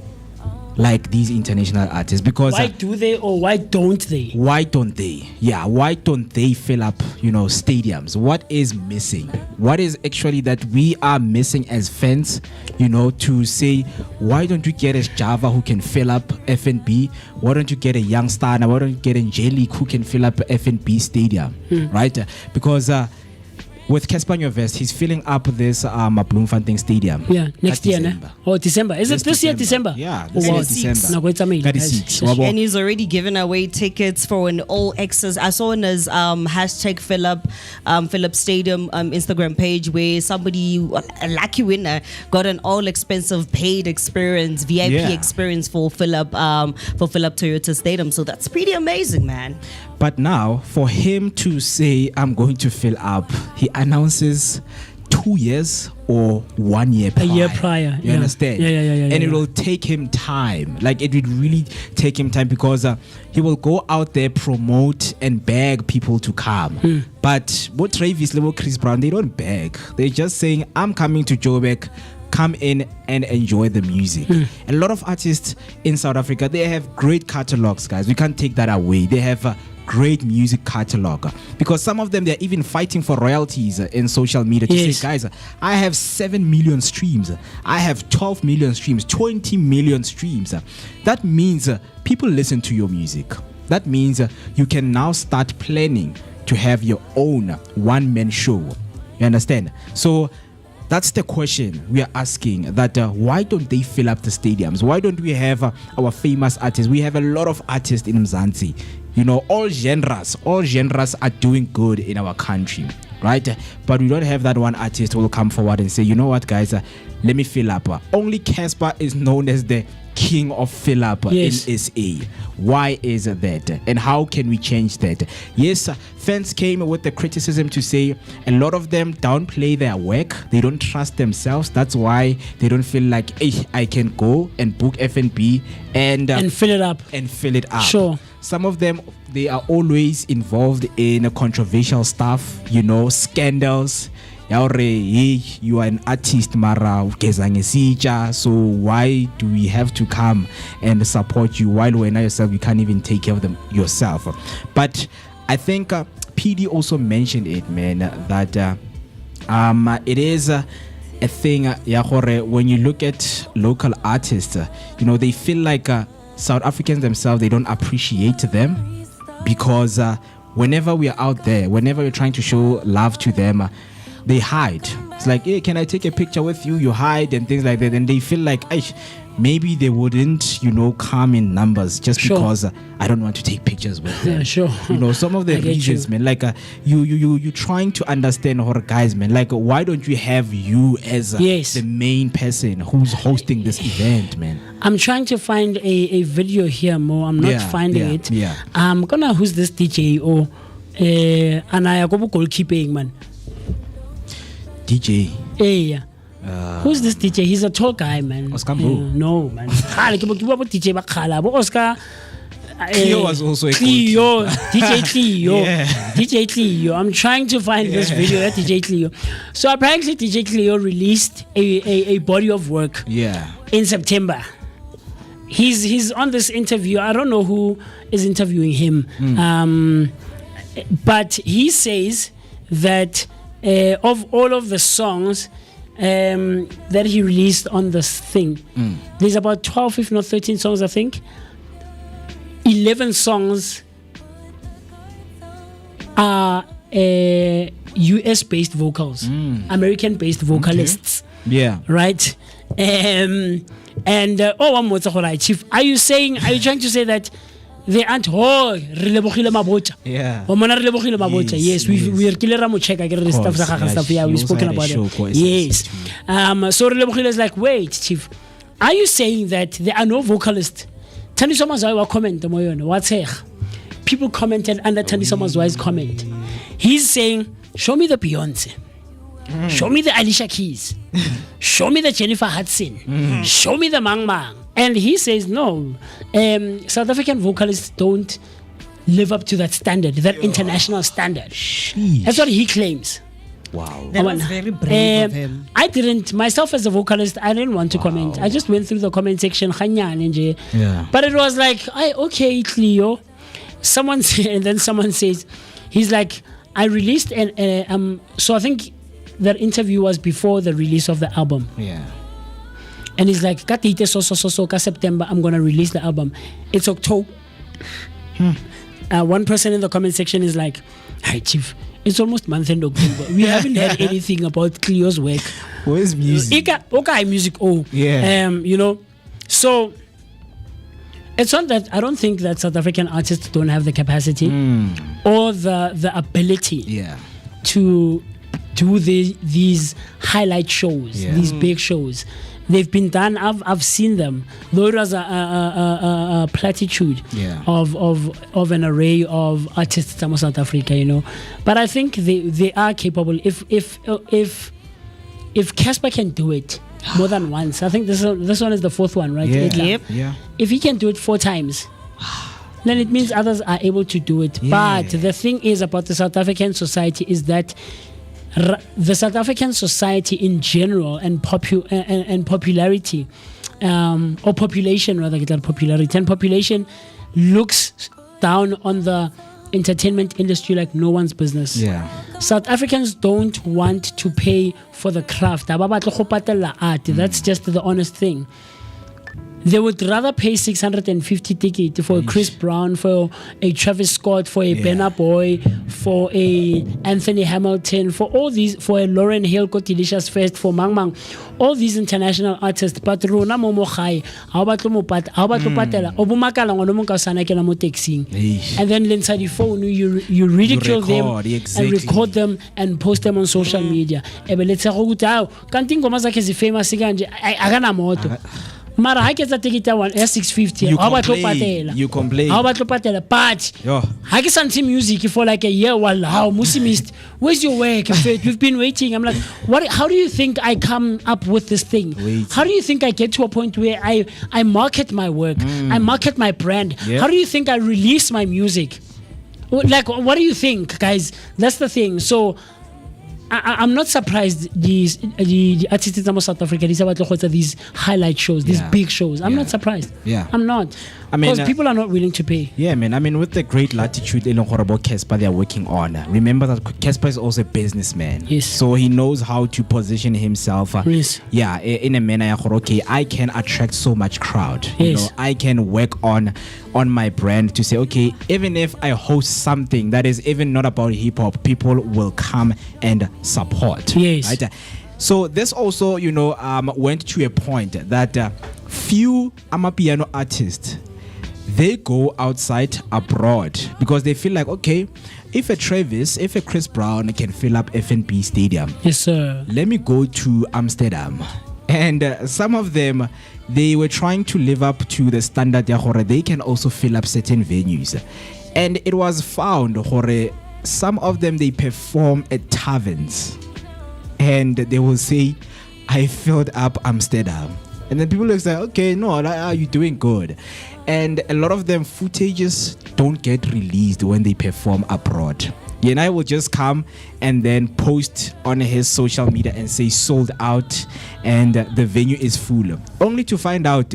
like these international artists? Because why do they, or why don't they? Why don't they? Yeah, why don't they fill up, stadiums? What is missing? What is actually that we are missing as fans, to say, why don't you get a Java who can fill up FNB? Why don't you get a young star? Why don't you get Angelique who can fill up FNB stadium? Right? Because with Casper Vest, he's filling up this Bloemfontein Stadium. Yeah, next year, December. Is it this year, December? Yeah, this year, December. No, it's amazing. And he's already given away tickets for an all access. I saw on his hashtag Philip Stadium Instagram page where somebody, a lucky winner, got an all expensive paid experience, VIP experience for Philip Toyota Stadium. So that's pretty amazing, man. But now, for him to say, I'm going to fill up, he announces 2 years or 1 year prior. A year prior. You understand? Yeah. And it will take him time. Like, it will really take him time because he will go out there, promote, and beg people to come. But what Travis, Chris Brown, they don't beg. They're just saying, I'm coming to Joburg. Come in and enjoy the music. And a lot of artists in South Africa, they have great catalogs, guys. We can't take that away. They have a great music catalog because some of them, they're even fighting for royalties in social media to say, guys, I have 7 million streams, I have 12 million streams, 20 million streams. That means people listen to your music. That means you can now start planning to have your own one-man show. You understand? So that's the question we are asking, that why don't they fill up the stadiums? Why don't we have our famous artists? We have a lot of artists in Mzansi. All genres are doing good in our country, right? But we don't have that one artist who will come forward and say, you know what, guys, let me fill up. Only Casper is known as the king of fill up in SA. Why is that? And how can we change that? Yes, fans came with the criticism to say a lot of them downplay their work. They don't trust themselves. That's why they don't feel like, hey, I can go and book F&B and fill it up. Sure. Some of them, they are always involved in controversial stuff, scandals. You are an artist, Mara, so why do we have to come and support you while when yourself you can't even take care of them yourself? But I think PD also mentioned it, man, that it is a thing. When you look at local artists, they feel like South Africans themselves, they don't appreciate them because whenever we are out there, whenever we're trying to show love to them, they hide. It's like, hey, can I take a picture with you? You hide and things like that. And they feel like, maybe they wouldn't, come in numbers just because I don't want to take pictures with them. Yeah, sure. Some of the reasons, man, like you trying to understand, guys, man, like why don't you have you as the main person who's hosting this event, man? I'm trying to find a video here, Mo. I'm not finding it. Yeah. I'm gonna who's this DJ or and I go goalkeeping, man. DJ. Hey, who's this DJ? He's a tall guy, man. Oscar Mbu. No, man. DJ Bakala. Oscar. Cleo was also a Cleo. DJ Cleo. Yeah. DJ Cleo. I'm trying to find this video. That DJ Cleo. So apparently DJ Cleo released a body of work. In September. He's on this interview. I don't know who is interviewing him. But he says that of all of the songs that he released on this thing, there's about 12, if not 13 songs, I think. 11 songs are US-based vocals, American-based vocalists. Okay. Yeah. Right? One more, Chief. Are you trying to say that they aren't relebogile mabotja? Yeah. Relebogile mabotja. Yes, we are killer check stuff. Yeah, we've spoken about it. Yes. So relebogile is like, wait, Chief, are you saying that there are no vocalists? Tani Somazwai comment what's here? People commented under Tani Somazwai's comment. He's saying, show me the Beyonce. Show me the Alicia Keys. Show me the Jennifer Hudson. Show me the Mang Mang. And he says, no, South African vocalists don't live up to that standard, that international standard. Sheesh. That's what he claims. Wow. That was very brave of him. I didn't, myself as a vocalist, I didn't want to comment. I just went through the comment section. But it was like, okay, Cleo. Someone said, and then someone says, he's like, I released so I think that interview was before the release of the album. Yeah. And he's like, September, I'm going to release the album. It's October. One person in the comment section is like, hi, Chief, it's almost month end October. We haven't heard anything about Cleo's work. Where's music? Okay, music. Oh, yeah. So it's not that I don't think that South African artists don't have the capacity or the ability to do these highlight shows, these big shows. They've been done. I've seen them. Though it was a platitude of an array of artists in South Africa, But I think they are capable. If Casper can do it more than once, I think this one is the fourth one, right? Yeah. If he can do it 4 times, then it means others are able to do it. But the thing is about the South African society is that the South African society in general and popularity or population rather, popularity and population looks down on the entertainment industry like no one's business. South Africans don't want to pay for the craft. That's just the honest thing. They would rather pay 650 ticket for a Chris Brown, for a Travis Scott, for a Burna Boy, for a Anthony Hamilton, for all these, for a Lauryn Hill, Delicious Fest, for Mang Mang, all these international artists. But rona momo khai, how about mo patela? Obumakala ngono mo kasana ke na mo taxing. And then inside the phone you ridicule them and record them and post them on social media. Ebe let's say go tao, kanti ngoma zakhe zi famous kanje akana moto. Mara I get the ticket one S650. You complain. How about patela? But I get some music for like a year. Wow, Musi missed. Where's your work? We've been waiting. I'm like, what? How do you think I come up with this thing? How do you think I get to a point where I market my work? I market my brand. How do you think I release my music? Like, what do you think, guys? That's the thing. So I'm not surprised the artists in South Africa, these highlight shows, these big shows. I'm not surprised. I'm not. I mean, because people are not willing to pay. Yeah, man. I mean, with the great latitude about Casper they're working on, remember that Casper is also a businessman. Yes. So he knows how to position himself. Yes. Yeah, in a manner, okay, I can attract so much crowd. Yes. You know, I can work on my brand to say, okay, even if I host something that is even not about hip hop, people will come and support. Yes. Right? So this also, went to a point that few amapiano artists, they go outside abroad because they feel like, okay, if a Travis, if a Chris Brown can fill up FNB Stadium, yes sir, let me go to Amsterdam. And some of them, they were trying to live up to the standard that they can also fill up certain venues. And it was found some of them, they perform at taverns and they will say, I filled up Amsterdam. And then people will say, okay, no, you're doing good. And a lot of them footages don't get released when they perform abroad. And I will just come and then post on his social media and say sold out and the venue is full. Only to find out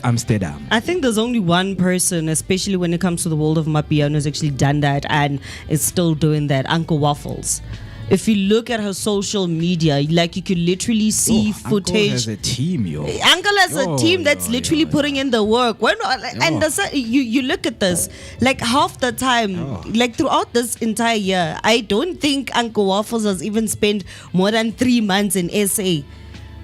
Amsterdam. I think there's only one person, especially when it comes to the world of Mapiano, who's actually done that and is still doing that, Uncle Waffles. If you look at her social media, like you could literally see footage. Uncle has a team, Uncle has a team that's literally putting in the work. And you look at this, like half the time, like throughout this entire year, I don't think Uncle Waffles has even spent more than 3 months in SA.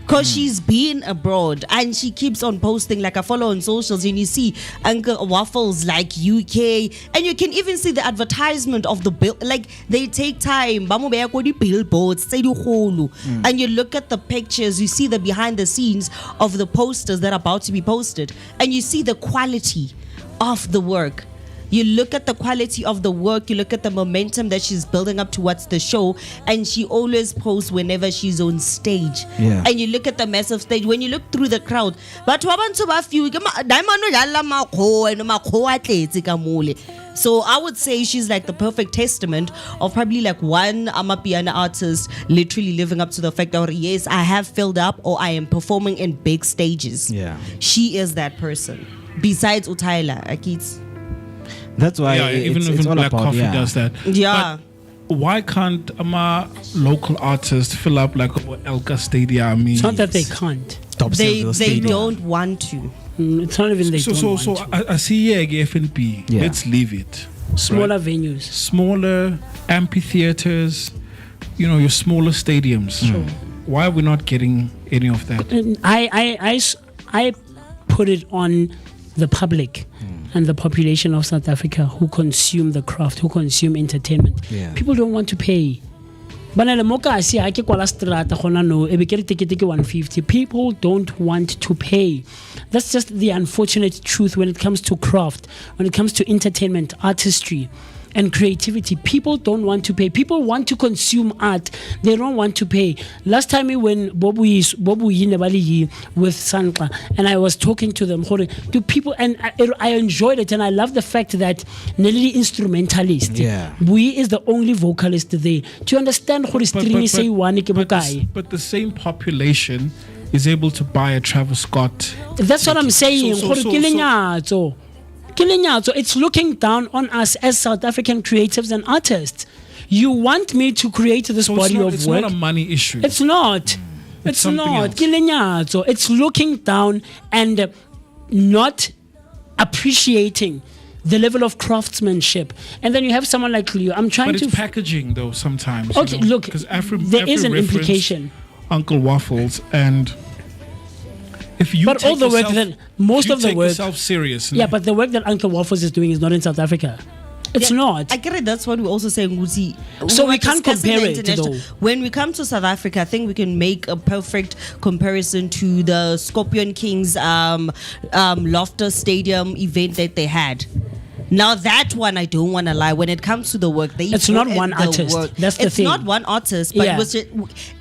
Because she's been abroad and she keeps on posting. Like I follow on socials and you see Uncle Waffles like UK, and you can even see the advertisement of the bill. Like they take time, billboards, and you look at the pictures, you see the behind the scenes of the posters that are about to be posted, and you see the quality of the work. You look at the quality of the work, you look at the momentum that she's building up towards the show, and she always posts whenever she's on stage. Yeah. And you look at the massive stage, when you look through the crowd, but so I would say she's like the perfect testament of probably like one Amapiano artist literally living up to the fact that yes, I have filled up or I am performing in big stages. Yeah. She is that person. Besides Utaila, Akits. That's why even Black Coffee does that. Yeah. But why can't a local artist fill up like Elka Stadium? It's not that they can't. They don't want to. It's not even they don't want to. I see here FNP. Yeah. Let's leave it. Smaller venues. Smaller amphitheaters, your smaller stadiums. Why are we not getting any of that? I put it on the public and the population of South Africa who consume the craft, who consume entertainment. Yeah. People don't want to pay. People don't want to pay. That's just the unfortunate truth when it comes to craft, when it comes to entertainment, artistry, and creativity. People don't want to pay. People want to consume art. They don't want to pay. Last time when Bobu Yinebali with Sankla, and I was talking to them, do people, and I enjoyed it, and I love the fact that Nelly instrumentalist. Yeah. We is the only vocalist there. Do you understand? But the same population is able to buy a Travis Scott. That's what I'm saying. It's looking down on us as South African creatives and artists. You want me to create this body of work? It's not a money issue. It's not. It's not. It's looking down and not appreciating the level of craftsmanship. And then you have someone like Cleo. I'm trying but to... it's packaging, though, sometimes. Okay, look, there is an implication. Uncle Waffles, and if you but all the work that... Most of the work... yourself serious. Yeah, but the work that Uncle Waffles is doing is not in South Africa. It's not. I get it. That's what we're also saying, Uzi. So we can't compare it, though. When we come to South Africa, I think we can make a perfect comparison to the Scorpion Kings Loftus Stadium event that they had. Now that one, I don't want to lie. When it comes to the work, it's not one artist. That's the thing. It's not one artist, but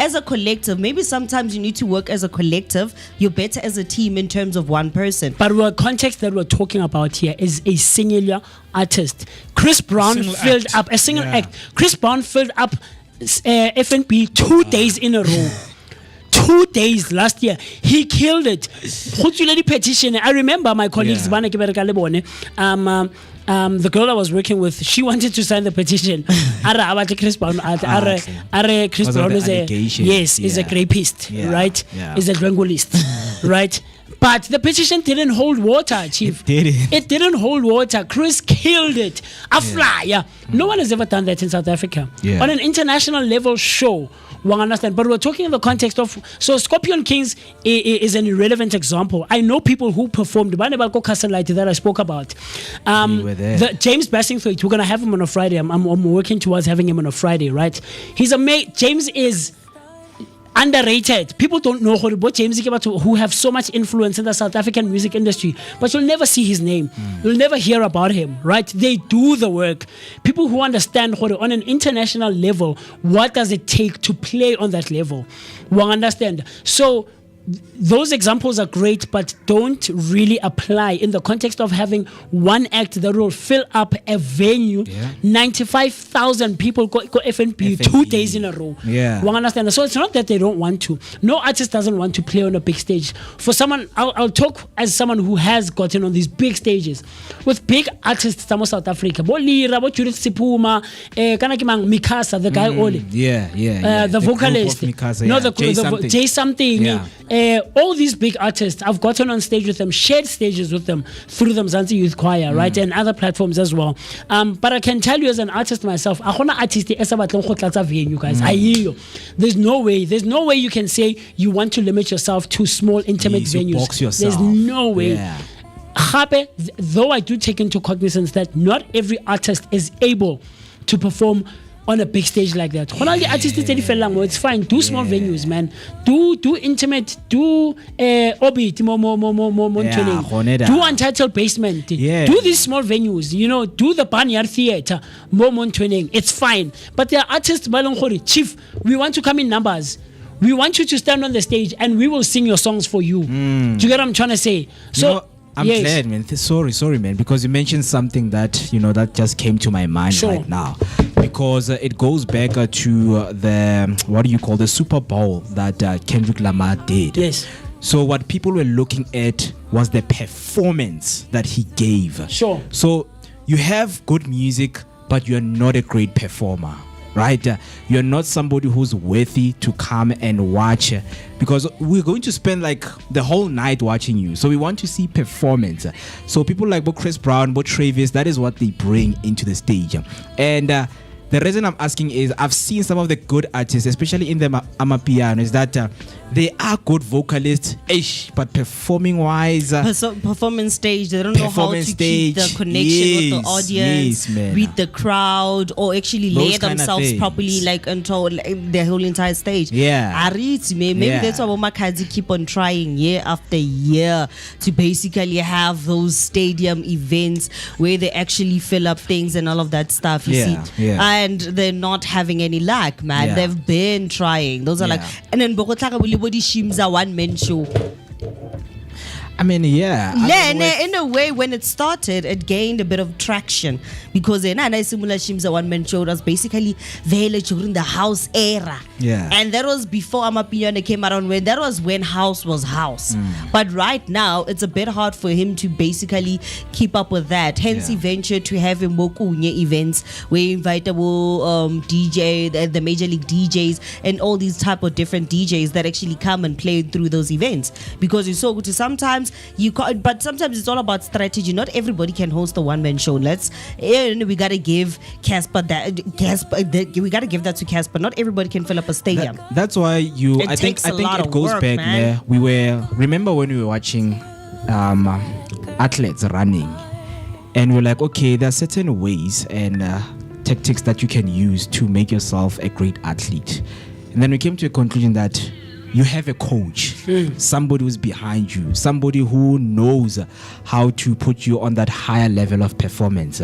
as a collective. Maybe sometimes you need to work as a collective. You're better as a team in terms of one person. But the context that we're talking about here is a singular artist. Chris Brown filled up a single act. Chris Brown filled up F&B 2 days in a row. 2 days last year. He killed it. Petition. I remember my colleagues, the girl I was working with, she wanted to sign the petition. Chris Brown. Chris Brown is a rapist, right? Is a drangolist, right? But the petition didn't hold water, Chief. It didn't hold water. Chris killed it. A flyer. No one has ever done that in South Africa. On an international level, sure. One understand, but we're talking in the context of Scorpion Kings is an irrelevant example. I know people who performed that I spoke about. James Bassingthwaite, we're gonna have him on a Friday. I'm working towards having him on a Friday, right? He's James is underrated. People don't know James who have so much influence in the South African music industry, but you'll never see his name. You'll never hear about him, right? They do the work. People who understand on an international level, what does it take to play on that level? Will understand. So those examples are great, but don't really apply in the context of having one act that will fill up a venue. 95,000 people go F&B 2 days in a row. One understand. So it's not that they don't want to. No artist doesn't want to play on a big stage. For someone, I'll talk as someone who has gotten on these big stages with big artists from South Africa. Lira, Judith Sipuma, Mikasa, the guy Ole. The vocalist. The J something. All these big artists, I've gotten on stage with them, shared stages with them through the Mzansi Youth Choir, right, and other platforms as well. But I can tell you as an artist myself, you guys. There's no way you can say you want to limit yourself to small, intimate venues. Box yourself. There's no way. Though I do take into cognizance that not every artist is able to perform on a big stage like that. It's fine. Do small venues, man. Do intimate. Do orbit. Do Untitled Basement. Do these small venues. Do the Barnyard Theatre. It's fine. But there are artists, Chief, we want to come in numbers. We want you to stand on the stage and we will sing your songs for you. Do you get what I'm trying to say? So I'm glad, man. Sorry, man, because you mentioned something that that just came to my mind right now, because it goes back to the Super Bowl that Kendrick Lamar did. Yes. So what people were looking at was the performance that he gave. Sure. So you have good music, but you're not a great performer. Right, you're not somebody who's worthy to come and watch, because we're going to spend like the whole night watching you. So we want to see performance. So people like both Chris Brown, both Travis, that is what they bring into the stage. And the reason I'm asking is I've seen some of the good artists, especially in the Amapiano, is that they are good vocalists, but performing wise, performance stage, they don't know how to keep the connection with the audience, read the crowd, or actually lay themselves properly, like until the whole entire stage. Maybe that's why Makadzi keep on trying year after year to basically have those stadium events where they actually fill up things and all of that stuff. You see, and they're not having any luck, man. They've been trying. Those are like, and then Bogota Shimza one-man show. I mean, yeah. In a way, when it started, it gained a bit of traction because then Simula Shim's one-man show was basically village during the house era. Yeah. And that was before Amapiano came around, when that was when house was house. But right now, it's a bit hard for him to basically keep up with that. Hence, he ventured to have him Mokunye events where he invited DJ, the major league DJs, and all these type of different DJs that actually come and play through those events. Because it's so good to sometimes but sometimes it's all about strategy. Not everybody can host a one-man show. We gotta give Casper we gotta give that to Casper. Not everybody can fill up a stadium. That's why I think it goes back there. Remember when we were watching athletes running, and we're like, okay, there are certain ways and tactics that you can use to make yourself a great athlete. And then we came to a conclusion that you have a coach, somebody who's behind you, somebody who knows how to put you on that higher level of performance.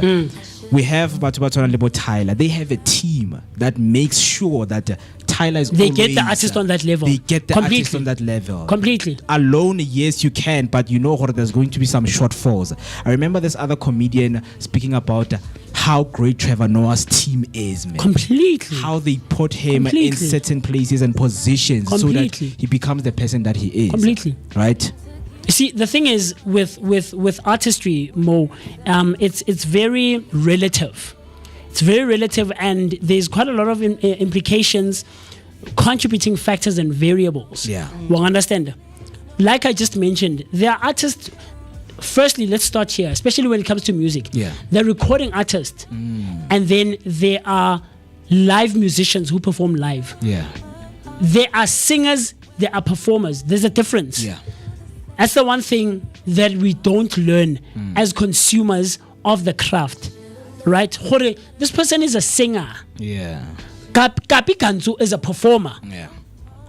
We have Batubatona Lebo Tyler. They have a team that makes sure that Tyler is They get the artist on that level. They get the artist on that level. Completely. Alone, yes, you can, but you know there's going to be some shortfalls. I remember this other comedian speaking about how great Trevor Noah's team is, man. Completely. How they put him in certain places and positions so that he becomes the person that he is. Completely. Right? You see, the thing is with artistry, Mo, it's very relative. It's very relative, and there's quite a lot of implications, contributing factors and variables. Yeah. Well, understand? Like I just mentioned, there are artists. Firstly, let's start here, especially when it comes to music. Yeah. They're recording artists, and then there are live musicians who perform live. Yeah. There are singers, there are performers. There's a difference. Yeah. That's the one thing that we don't learn as consumers of the craft, right? This person is a singer. Yeah. Kapi Kanzu is a performer. Yeah.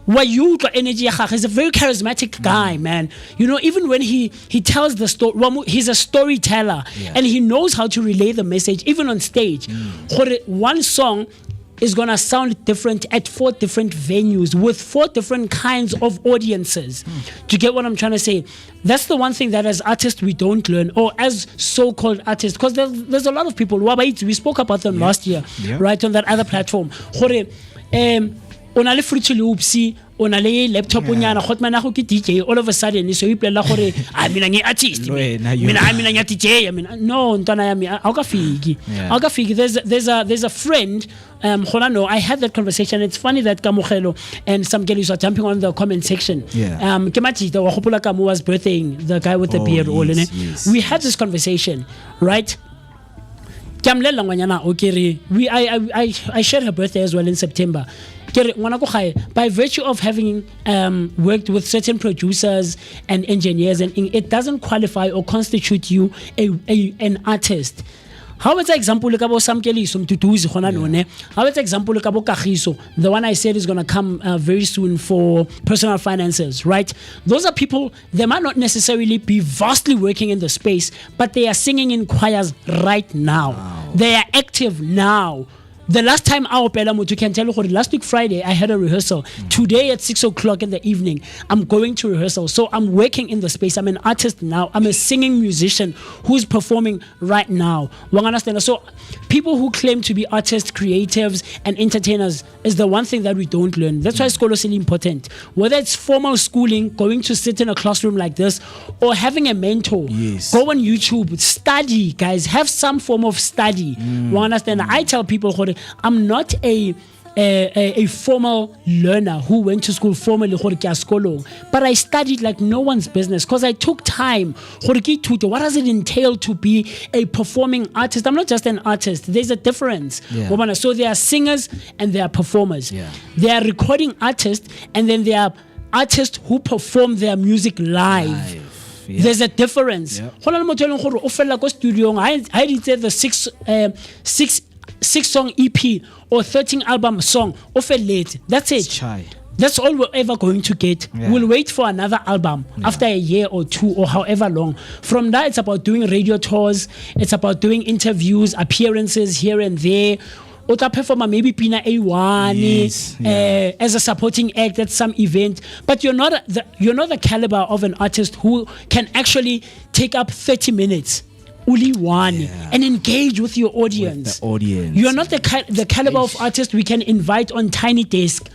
Energy is a very charismatic guy, man. You know, even when he tells the story, he's a storyteller, and he knows how to relay the message, even on stage. One song is gonna sound different at 4 different venues with 4 different kinds of audiences. Do you get what I'm trying to say? That's the one thing that as artists we don't learn, or as so-called artists, because there's a lot of people. We spoke about them last year, right, on that other platform. Onale Fruity Loopsy, onale laptop onyana khotmana go ke DJ, all of a sudden so iplela gore I mean an artist, mina DJ, no ntana ya mi akafiki. There's a friend I had that conversation. It's funny that Kamogelo and some girls are jumping on the comment section. Kematita wa gopola ka mo was birthing the guy with the beard all in it. We had this conversation, right? I shared her birthday as well in September. By virtue of having worked with certain producers and engineers, and it doesn't qualify or constitute you an artist. How is example like about Samkeli some tutuzi khona? How is example like about Kagiso, the one I said is gonna come very soon for personal finances, right? Those are people, they might not necessarily be vastly working in the space, but they are singing in choirs right now. Wow. They are active now. The last time you can tell you, last week Friday I had a rehearsal. Today at 6 o'clock in the evening I'm going to rehearsal. So I'm working in the space. I'm an artist now. I'm a singing musician who's performing right now. So people who claim to be artists, creatives and entertainers is the one thing that we don't learn. That's why school is really important. Whether it's formal schooling, going to sit in a classroom like this, or having a mentor, go on YouTube, study, guys, have some form of study. I tell people, I'm not a formal learner who went to school formally, but I studied like no one's business because I took time. What does it entail to be a performing artist? I'm not just an artist. There's a difference. So there are singers and there are performers. There are recording artists, and then there are artists who perform their music live. There's a difference. I did the 6-song EP or 13-album song of a late. That's it. That's all we're ever going to get. We'll wait for another album after a year or 2 or however long. From that, it's about doing radio tours. It's about doing interviews, appearances here and there. Ota performer maybe Pina A1 as a supporting act at some event, but you're not the caliber of an artist who can actually take up 30 minutes and engage with your audience. You're not the caliber of artist we can invite on Tiny Desk.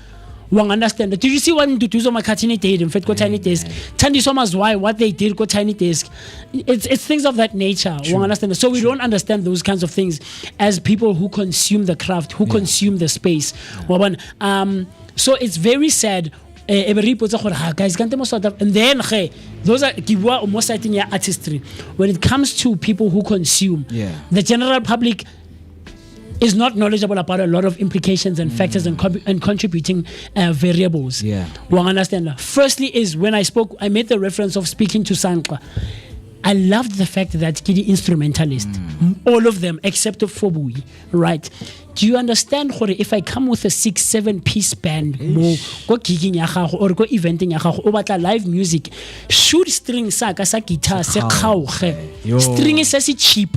Wang understand that. Did you see what Nduduzo Makatini did in fact go Tiny Desk? Tandy Soma's why what they did go Tiny Desk. It's things of that nature. Wang understand. So we don't understand those kinds of things as people who consume the craft, who consume the space. So it's very sad. Guys, and then those are most citing artistry. When it comes to people who consume, the general public is not knowledgeable about a lot of implications and factors and contributing variables. One understand. Firstly, is when I made the reference of speaking to Sankla. I loved the fact that Kidi instrumentalist, all of them except for Bui, right? Do you understand if I come with a 6-7 piece band, go gigging or go eventing or live music, shoot string sa guitar se string is sassy cheap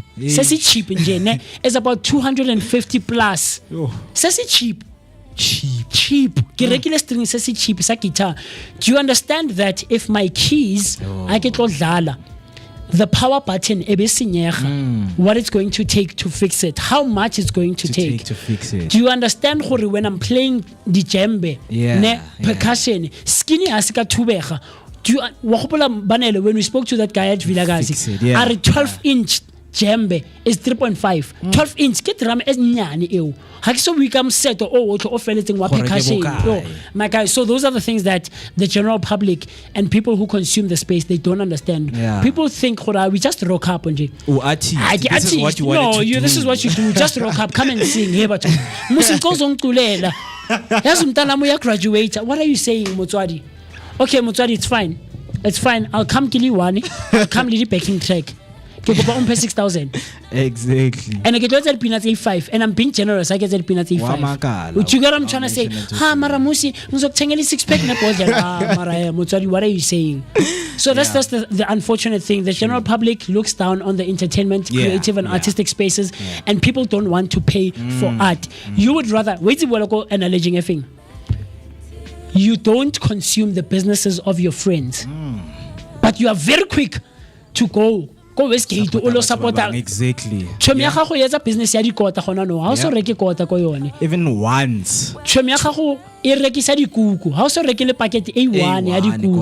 in is about 250 plus. Sassy cheap. Regular string sassy cheap sa guitar. Do you understand that if my keys I get the power button what it's going to take to fix it, how much it's going to take to fix it? Do you understand when I'm playing the djembe percussion skinny asika tubega? Do you when we spoke to that guy at Villagazi, our 12-inch djembe is 3.5 12-inch ke drum is nyane eo ha ke so we come set o feletseng wa percussion. My guys, so those are the things that the general public and people who consume the space they don't understand. People think we just rock up and this is what you wanted to do. This is what you do, just rock up, come and sing here but musinkozongiculela yazi umntana moya graduate. What are you saying Motswadi? Okay Motswadi, it's fine, I'll come kill you one, I'll come lead the backing track. 6,000 exactly, and I get the peanuts A5, and I'm being generous. I get the peanuts A5. What you get? I'm trying to say, Maramusi, Muzok 6 pack what are you saying? So that's the unfortunate thing. The general public looks down on the entertainment, creative, and artistic spaces, and people don't want to pay for art. You would rather wait to go and alleging a thing. You don't consume the businesses of your friends, but you are very quick to go Westgate to all support. Exactly. Chomi ya gago yetsa business ya dikota gona no. Ha o so reke kota ko yone. Even once. Chomi ya gago e rekisa dikuku. Ha o so reke le packet A1 ya dikuku.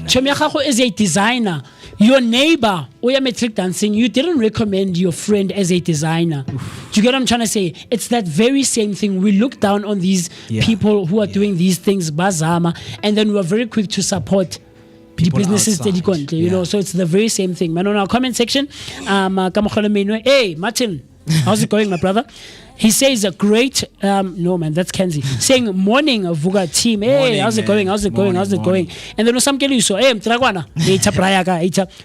Chomi ya gago is a designer. Your neighbor oya metric dancing, you didn't recommend your friend as a designer. Do you get what I'm trying to say? It's that very same thing. We look down on these people who are doing these things bazama, and then we're very quick to support the businesses outside, you know, so it's the very same thing. Man, on our comment section, hey Martin, how's it going, my brother? He says a great no man, that's Kenzie saying morning Vooka team. Hey, how's it going? And then some girl so hey Mtragwana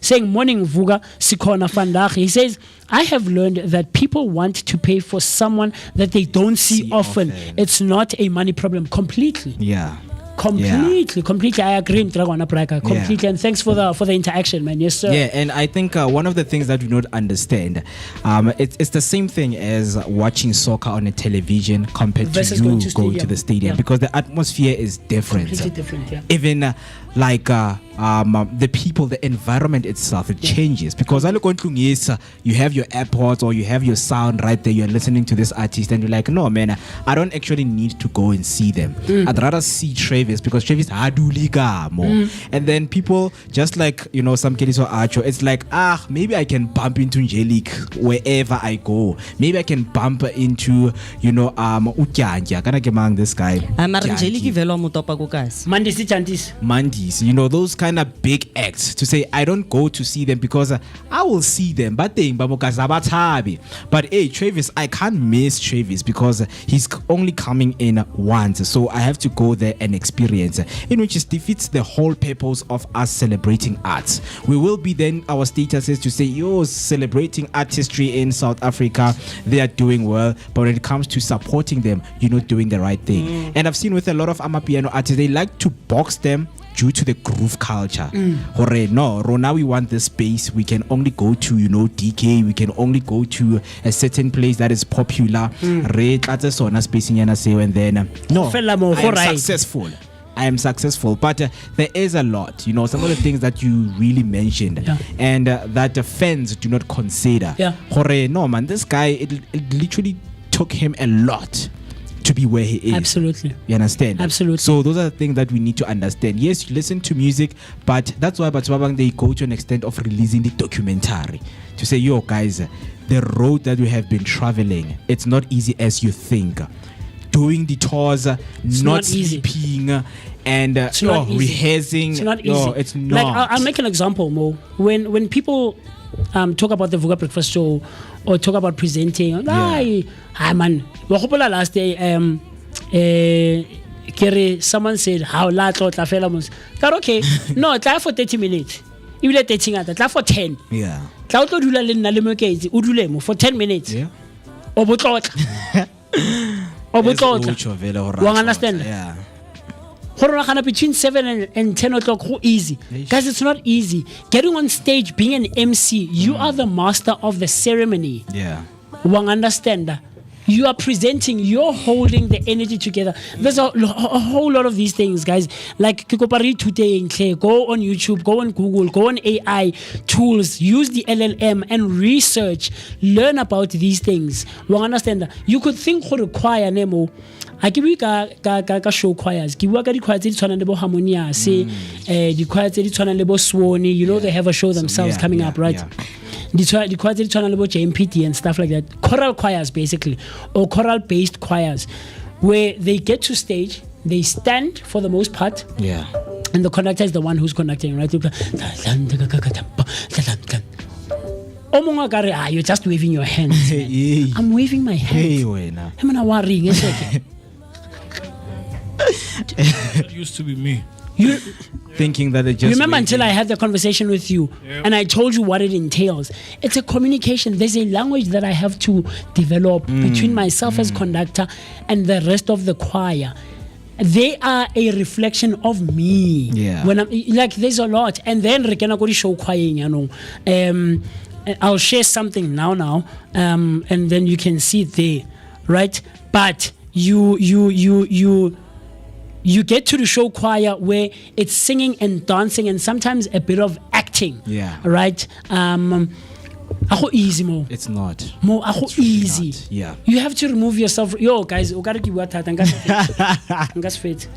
saying morning Vooka Sikona Fandag. He says I have learned that people want to pay for someone that they don't see often. It's not a money problem completely. Completely. I agree with Dragwana Praka. Completely. And thanks for the interaction, man. Yes, sir. Yeah, and I think one of the things that we don't understand, it's the same thing as watching soccer on a television compared to you going to the stadium, because the atmosphere is different. Completely different, yeah. Even the people, the environment itself, it changes, because you have your AirPods or you have your sound right there, you're listening to this artist and you're like, no man, I don't actually need to go and see them. I'd rather see Travis, because Travis aduliga more. And then people just like, you know, some kids or Archo, it's like, maybe I can bump into Angelique wherever I go. Maybe I can bump into, you know, Utyanja. Can I get among this guy? Mandis, you know, those kind of big acts, to say I don't go to see them because I will see them. But hey, Travis, I can't miss Travis because he's only coming in once. So I have to go there and experience, in which it defeats the whole purpose of us celebrating arts. We will be then, our status is to say, celebrating artistry in South Africa, they are doing well, but when it comes to supporting them, you're not doing the right thing. And I've seen with a lot of Amapiano artists, they like to box them due to the groove culture. No, now we want this space. We can only go to, DK. We can only go to a certain place that is popular. And then, no, I am successful. But there is a lot, some of the things that you really mentioned and that fans do not consider. No, man, this guy, it literally took him a lot to be where he is. Absolutely. You understand? Absolutely. So those are the things that we need to understand. Yes, you listen to music, but that's why they go to an extent of releasing the documentary to say, yo guys, the road that we have been traveling, it's not easy as you think. Doing the tours, not sleeping, and rehearsing. It's not easy. It's not. Like I'll make an example, Mo. When people talk about the Vooka Breakfast Show or talk about presenting, man, last day, someone said, how large or okay, no, try for 30 minutes. You let 30 try for 10. Yeah. For 10 minutes. Yeah. Understand? Yeah. Between 7 and 10 o'clock, easy. Guys, it's not easy. Getting on stage, being an MC, you are the master of the ceremony. Yeah. Understand? You are presenting, you're holding the energy together. There's a whole lot of these things, guys. Like Kikopari today, go on YouTube, go on Google, go on AI tools, use the LLM and research, learn about these things. Understand? You could think for a choir, Nemo. I give you ka show choirs. Give you the choirs that lebo harmonia. Say the choirs that lebo Swanee. They have a show themselves coming up, right? Yeah. The choirs that lebo JMPT and stuff like that. Choral choirs, basically, or choral-based choirs, where they get to stage, they stand for the most part. Yeah. And the conductor is the one who's conducting, right? You're just waving your hands. I'm waving my hands. I'm worrying. That used to be me. You thinking that it just. Remember until I had the conversation with you, and I told you what it entails. It's a communication. There's a language that I have to develop between myself as conductor and the rest of the choir. They are a reflection of me. Yeah. When I'm like, there's a lot, and then show choir, I'll share something now, and then you can see it there, right? But you get to the show choir where it's singing and dancing and sometimes a bit of acting. Yeah. Right? Easy, Mo. It's not. Mo, easy. Not. Yeah. You have to remove yourself. Yo, guys, you gotta keep water. Fit.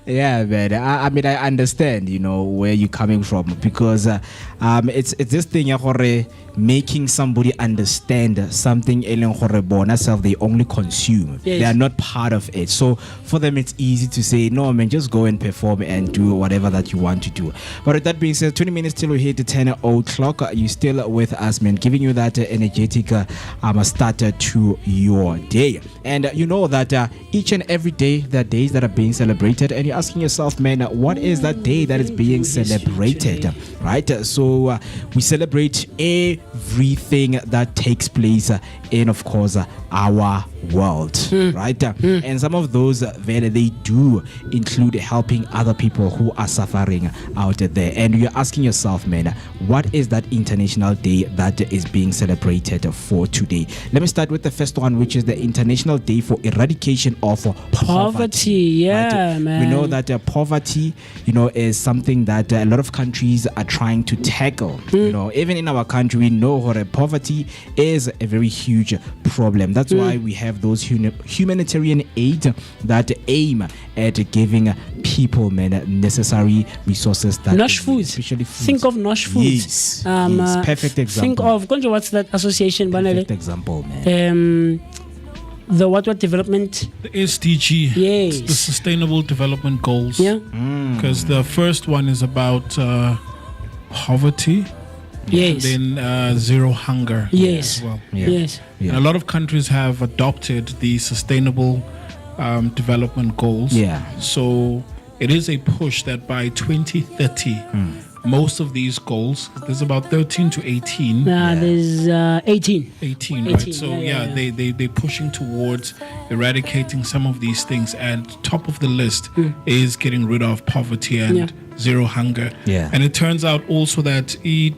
Yeah, man. I mean, I understand, where you're coming from, because it's this thing, making somebody understand something they only consume. Yes. They are not part of it. So for them, it's easy to say, no, man, just go and perform and do whatever that you want to do. But with that being said, 20 minutes till we hit the 10 o'clock. You still with us, man, giving you that energetic starter to your day. And you know that each and every day, there are days that are being celebrated, and you're asking yourself, man, what is that day that is being celebrated? Right? So we celebrate everything that takes place in, of course, our world, right? And some of those they do include helping other people who are suffering out there. And you're asking yourself, man, what is that international day that is being celebrated for today? Let me start with the first one, which is the International Day for Eradication of Poverty. Yeah, right? man. We know that poverty, is something that a lot of countries are trying to tackle. Even in our country, we know poverty is a very huge problem. That's why we have those humanitarian aid that aim at giving people necessary resources that Nosh foods. Especially foods. Think of Nosh foods. Yes. Perfect example. Think of what's that association? Perfect example, man. The what development? The SDG. Yes. The Sustainable Development Goals. Yeah. Because the first one is about poverty. Yes. And then zero hunger. Yes. As well. Yeah. Yes. Yeah. And a lot of countries have adopted the Sustainable Development Goals. Yeah. So it is a push that by 2030, most of these goals, there's about 13 to 18. There's 18. 18, right? So they're pushing towards eradicating some of these things, and top of the list is getting rid of poverty and zero hunger. And it turns out also that city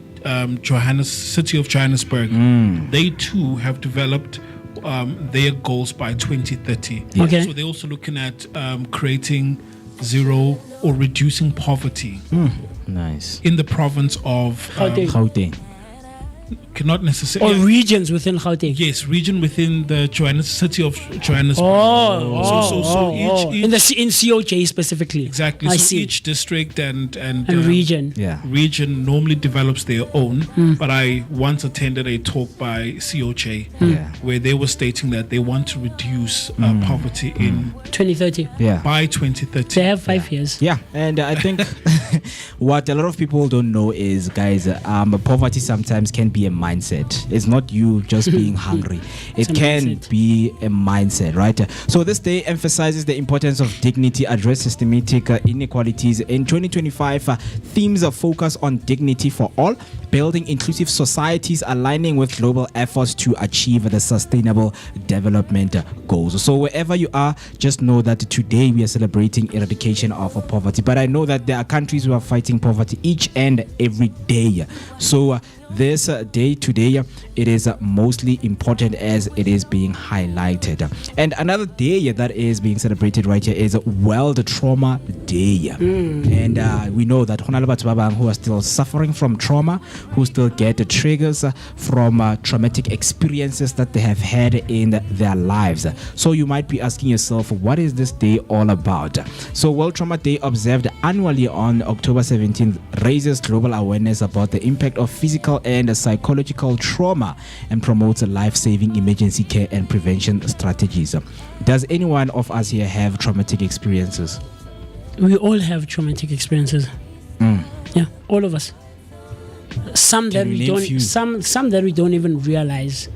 of Johannesburg, they too have developed their goals by 2030. Okay. So they're also looking at creating zero or reducing poverty. Nice. In the province of Gauteng. Cannot necessarily. Or regions within Gauteng. Yes, region within the city of Johannesburg. In COJ specifically. Exactly. I so see. each district and region. Region normally develops their own. But I once attended a talk by COJ where they were stating that they want to reduce poverty in 2030. By 2030. They have 5 years. Yeah, and I think what a lot of people don't know is, guys, poverty sometimes can be a mindset. It's not you just being hungry. It can be a mindset, right? So this day emphasizes the importance of dignity, address systematic inequalities. In 2025, themes are focused on dignity for all, building inclusive societies, aligning with global efforts to achieve the sustainable development goals. So wherever you are, just know that today we are celebrating eradication of poverty. But I know that there are countries who are fighting poverty each and every day. So this day today, it is mostly important as it is being highlighted. And another day that is being celebrated right here is World Trauma Day. And we know that who are still suffering from trauma, who still get triggers from traumatic experiences that they have had in their lives. So you might be asking yourself, what is this day all about? So World Trauma Day, observed annually on October 17th, raises global awareness about the impact of physical and psychological trauma and promotes life-saving emergency care and prevention strategies. Does anyone of us here have traumatic experiences? We all have traumatic experiences. Yeah, all of us. Some that we don't. Some that we don't even realize.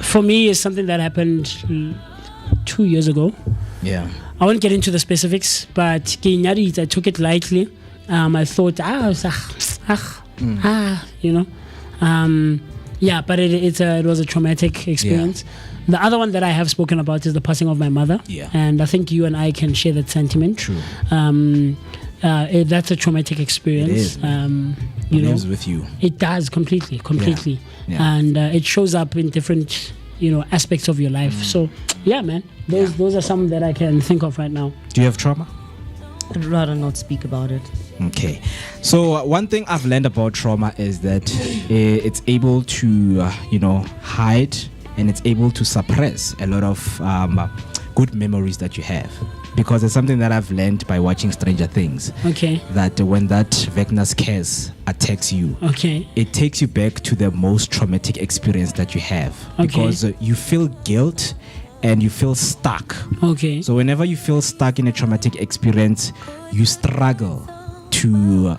For me, it's something that happened 2 years ago. Yeah. I won't get into the specifics, but I took it lightly. I thought, but it was a traumatic experience. The other one that I have spoken about is the passing of my mother. And I think you and I can share that sentiment. True. That's a traumatic experience. It lives with you. It does completely. And it shows up in different aspects of your life. So man, those are some that I can think of right now. Do you have trauma? I'd rather not speak about it. Okay, so one thing I've learned about trauma is that it's able to hide, and it's able to suppress a lot of good memories that you have, because it's something that I've learned by watching Stranger Things. Okay. That when that Vecna's curse attacks you, it takes you back to the most traumatic experience that you have, because you feel guilt and you feel stuck. So whenever you feel stuck in a traumatic experience, you struggle to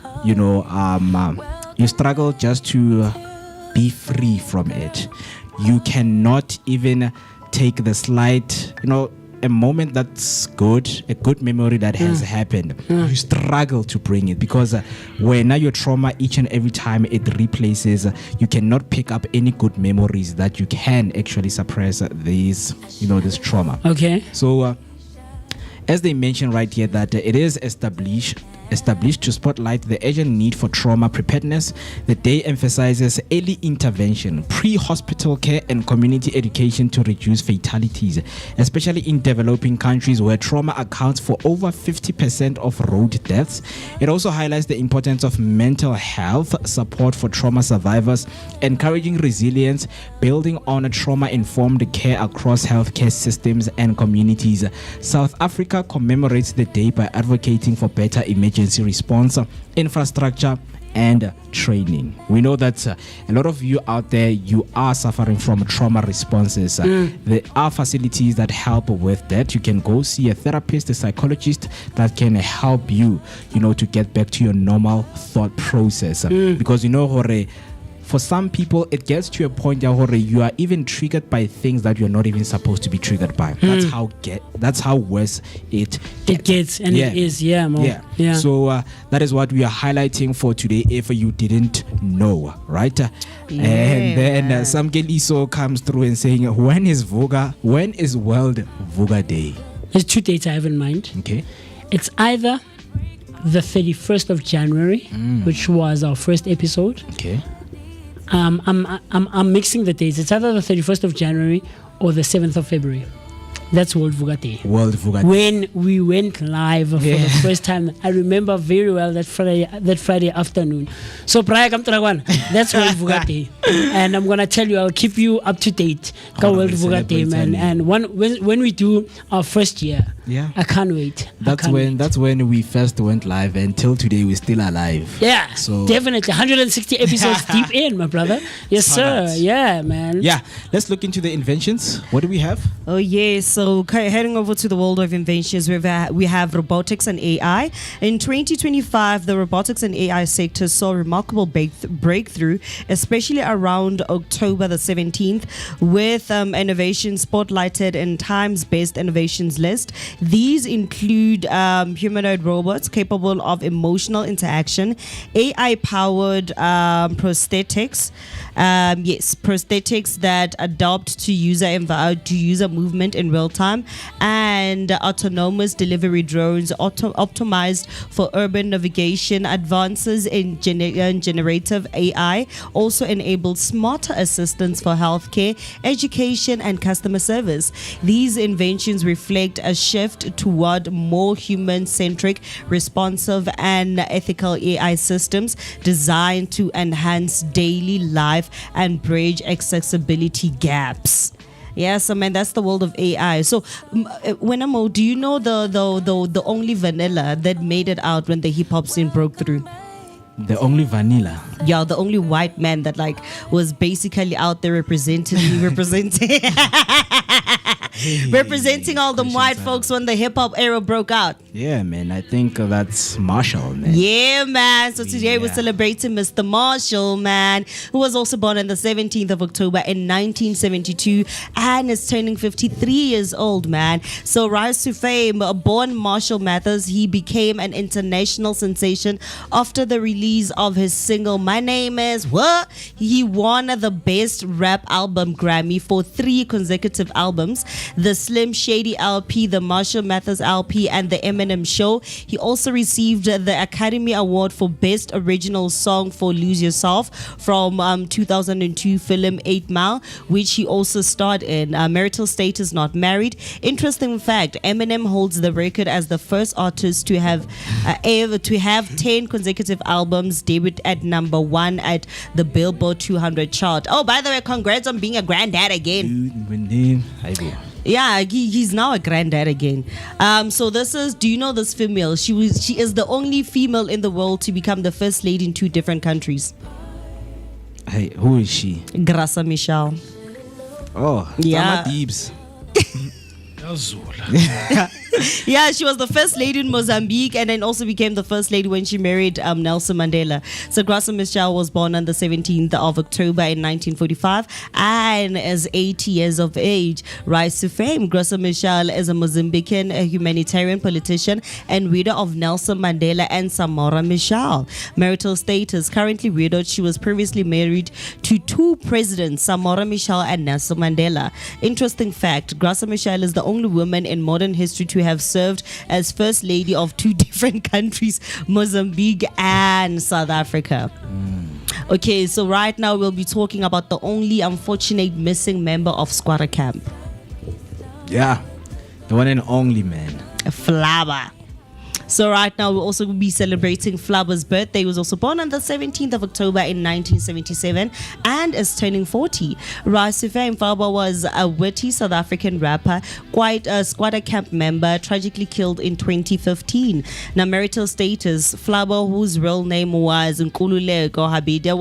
you struggle just to be free from it. You cannot even take the slight a moment that's good, a good memory that has happened, you struggle to bring it, because when your trauma, each and every time it replaces, you cannot pick up any good memories that you can actually suppress this trauma. So as they mention right here, that it is established to spotlight the urgent need for trauma preparedness. The day emphasizes early intervention, pre-hospital care, and community education to reduce fatalities, especially in developing countries where trauma accounts for over 50% of road deaths. It also highlights the importance of mental health support for trauma survivors, encouraging resilience, building on a trauma-informed care across healthcare systems and communities. South Africa commemorates the day by advocating for better emergency response, infrastructure, and training. We know that a lot of you out there, you are suffering from trauma responses. There are facilities that help with that. You can go see a therapist, a psychologist that can help you, to get back to your normal thought process. Because for some people, it gets to a point where you are even triggered by things that you're not even supposed to be triggered by. That's how worse it gets. And it is, So that is what we are highlighting for today, if you didn't know, right? And then Samgeliso comes through and saying, when is World Vooka Day? There's 2 dates I have in mind. It's either the 31st of January, which was our first episode. Okay. I'm mixing the dates. It's either the 31st of January or the 7th of February. That's World Vooka Day. World Vooka Day. When we went live for the first time, I remember very well that Friday afternoon. So prior come to that's World Vooka Day, and I'm gonna tell you, I'll keep you up to date. World Vooka Day, man. And when we do our first year, I can't wait. That's when we first went live, and till today we're still alive. Yeah, so definitely 160 episodes deep in, my brother. Yes, sir. Yeah, man. Yeah, let's look into the inventions. What do we have? Oh yes. So heading over to the world of inventions, we have robotics and AI. In 2025, the robotics and AI sector saw a remarkable breakthrough, especially around October the 17th, with innovation spotlighted in Time's Best Innovations list. These include humanoid robots capable of emotional interaction, AI-powered prosthetics, prosthetics that adapt to user movement in real time, and autonomous delivery drones optimized for urban navigation. Advances in generative AI also enable smarter assistants for healthcare, education, and customer service. These inventions reflect a shift toward more human-centric, responsive, and ethical AI systems designed to enhance daily life and bridge accessibility gaps. Yeah, so man, that's the world of AI. So, Wenamo, do you know the only vanilla that made it out when the hip hop scene broke through? The only vanilla. Yeah, the only white man that was basically out there representing representing all the white folks when the hip hop era broke out. Yeah, man, I think that's Marshall, man. Yeah, man. So today we're celebrating Mr. Marshall, man, who was also born on the 17th of October in 1972 and is turning 53 years old, man. So rise to fame, born Marshall Mathers, he became an international sensation after the release of his single My Name Is What. He won the Best Rap Album Grammy for 3 consecutive albums, the Slim Shady LP, the Marshall Mathers LP, and the Eminem Show. He also received the Academy Award for Best Original Song for Lose Yourself from 2002 film 8 Mile, which he also starred in. Marital status, not married. Interesting fact, Eminem holds the record as the first artist to have 10 consecutive albums debut at number 1 at the Billboard 200 chart. Oh, by the way, congrats on being a granddad again. Yeah, he's now a granddad again. So do you know this female? She is the only female in the world to become the first lady in 2 different countries. Hey, who is she? Graça Michel. Oh, yeah. Yeah, she was the first lady in Mozambique and then also became the first lady when she married Nelson Mandela. So Graça Michel was born on the 17th of October in 1945 and is 80 years of age. Rise to fame. Graça Michel is a Mozambican, a humanitarian politician and widow of Nelson Mandela and Samora Michel. Marital status, currently widowed. She was previously married to 2 presidents, Samora Michel and Nelson Mandela. Interesting fact, Graça Michel is the only woman in modern history to have served as first lady of 2 different countries, Mozambique and South Africa. Okay, so right now we'll be talking about the only unfortunate missing member of Squatter Camp. Yeah, the one and only, man. Flabba. So right now we'll also be celebrating Flabba's birthday. He was also born on the 17th of October in 1977 and is turning 40. Rise to fame, Flabba was a witty South African rapper, quite a Squatter Camp member, tragically killed in 2015. Now, marital status, Flabba, whose real name was Nkululeko Habida,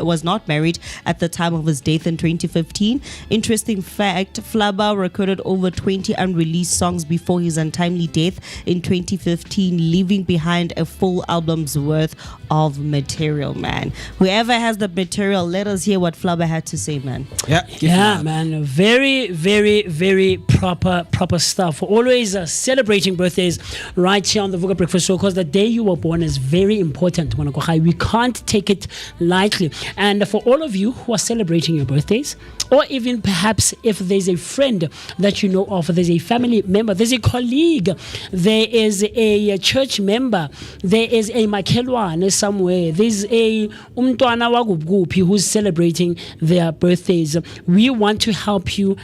was not married at the time of his death in 2015. Interesting fact, Flabba recorded over 20 unreleased songs before his untimely death in 2015, leaving behind a full album's worth of material, man. Whoever has the material, let us hear what Flabba had to say, man. Yeah, man. Very, very, very proper stuff. Always celebrating birthdays right here on the Vooka Breakfast Show, because the day you were born is very important. We can't take it lightly. And for all of you who are celebrating your birthdays, or even perhaps if there's a friend that you know of, there's a family member, there's a colleague, there is a a church member, there is a makelwane somewhere, there's a umntwana wagubgupi who's celebrating their birthdays. We want to help you.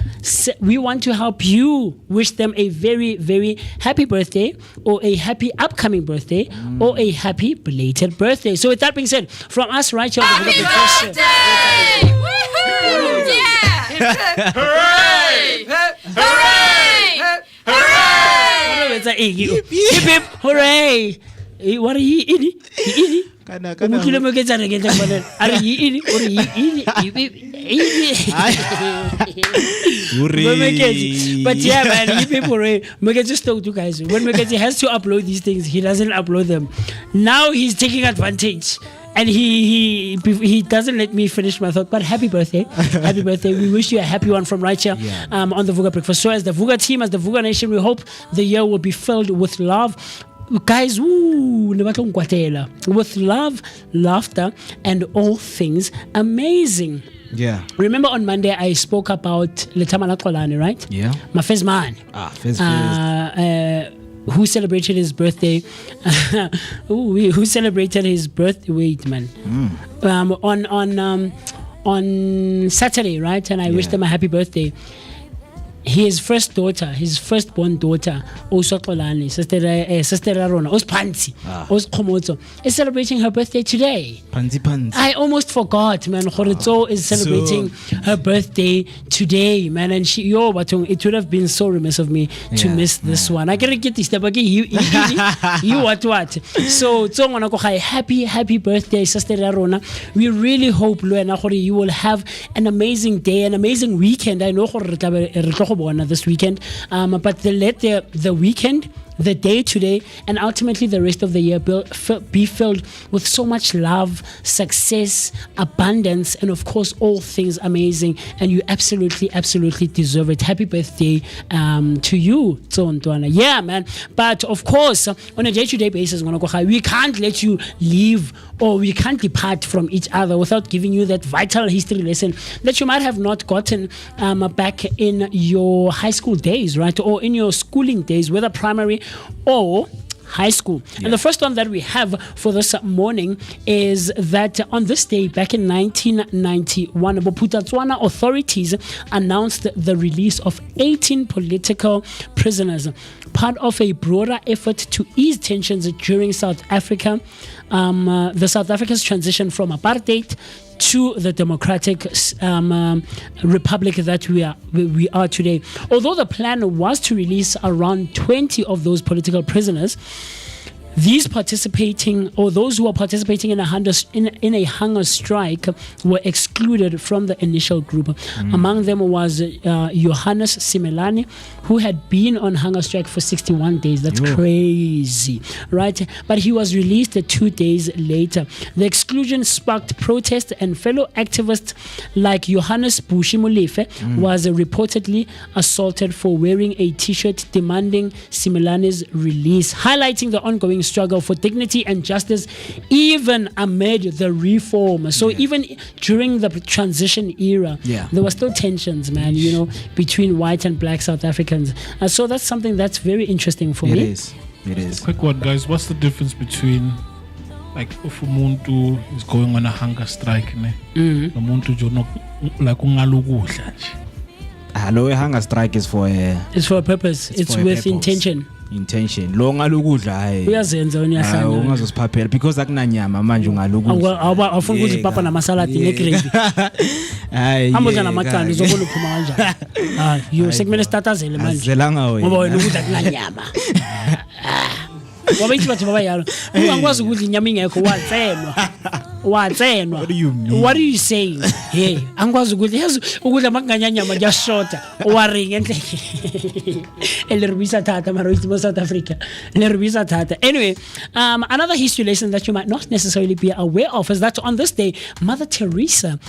We want to help you wish them a very, very happy birthday, or a happy upcoming birthday, or a happy belated birthday. So with that being said, from us right here on the Vooka birthday! Woohoo! Yeah! Hooray! Hooray! Hooray! Hip hip hooray! What are you eating? But yeah, man, hip hip hooray. Mekezi told you guys, when Mekezi has to upload these things, he doesn't upload them. Now he's taking advantage. And he doesn't let me finish my thought. But happy birthday. Happy birthday. We wish you a happy one from right here on the Vooka Breakfast. So as the Vooka team, as the Vooka Nation, we hope the year will be filled with love. Guys, with love, laughter, and all things amazing. Yeah. Remember on Monday I spoke about Letamala Kolani, right? Yeah. My first man. First. Who celebrated his birthday? Who celebrated his birthday? Wait, man. On Saturday, right? And I wished him a happy birthday. His firstborn daughter, Osotolani, Sister Rona, Ospanti, Oskomoto, is celebrating her birthday today. Panti. I almost forgot, man. Horitzo is celebrating her birthday today, man. And it would have been so remiss of me to miss this one. I gotta get this step again. You what? So, happy birthday, Sister Rona. We really hope, you will have an amazing day, an amazing weekend. I know this weekend, but let the weekend, the day today, and ultimately the rest of the year be filled with so much love, success, abundance, and of course all things amazing. And you absolutely deserve it. Happy birthday to you, Tsontwana. Yeah, man. But of course, on a day-to-day basis, we can't let you leave, or we can't depart from each other without giving you that vital history lesson that you might have not gotten back in your high school days, right? Or in your schooling days, whether primary or high school. And the first one that we have for this morning is that on this day back in 1991, Bophuthatswana authorities announced the release of 18 political prisoners, part of a broader effort to ease tensions during South Africa, the South Africa's transition from apartheid to the democratic republic that we are today. Although the plan was to release around 20 of those political prisoners, those who were participating in a hunger strike were excluded from the initial group. Among them was Johannes Simelane, who had been on hunger strike for 61 days. That's crazy, right? But he was released 2 days later. The exclusion sparked protest, and fellow activists like Johannes Bushimulefe was reportedly assaulted for wearing a t-shirt demanding Simelane's release, highlighting the ongoing struggle for dignity and justice even amid the reform. So even during the transition era, there were still tensions, man, between white and black South Africans. So that's something that's very interesting for me. It is. Quick one, guys. What's the difference between, like, if umuntu is going on a hunger strike, umuntu like ungalukudla nje? Hello, a hunger strike is for a purpose. It's with intention. Lo ngalukudla hayi uyazenza uyahlanga ungazosiphaphela because akunanyama manje ungalukudla awufuna ukuthi papa namasaladi negravy hayi amodla namaqanda uzobona uphuma kanjani yo sekumele sitatazele manje azelanga wena ngoba wena ukudla kunanyama wabe ithi bathu babayalo ungakwazi ukudla inyama ingekho watsenwa what are you saying? Hey, angikwazi ukudla makunganyanyama kuyashota waring endleke elirubisa tata maroithi mo South Africa elirubisa tata. Anyway, another history lesson that you might not necessarily be aware of is that on this day Mother Teresa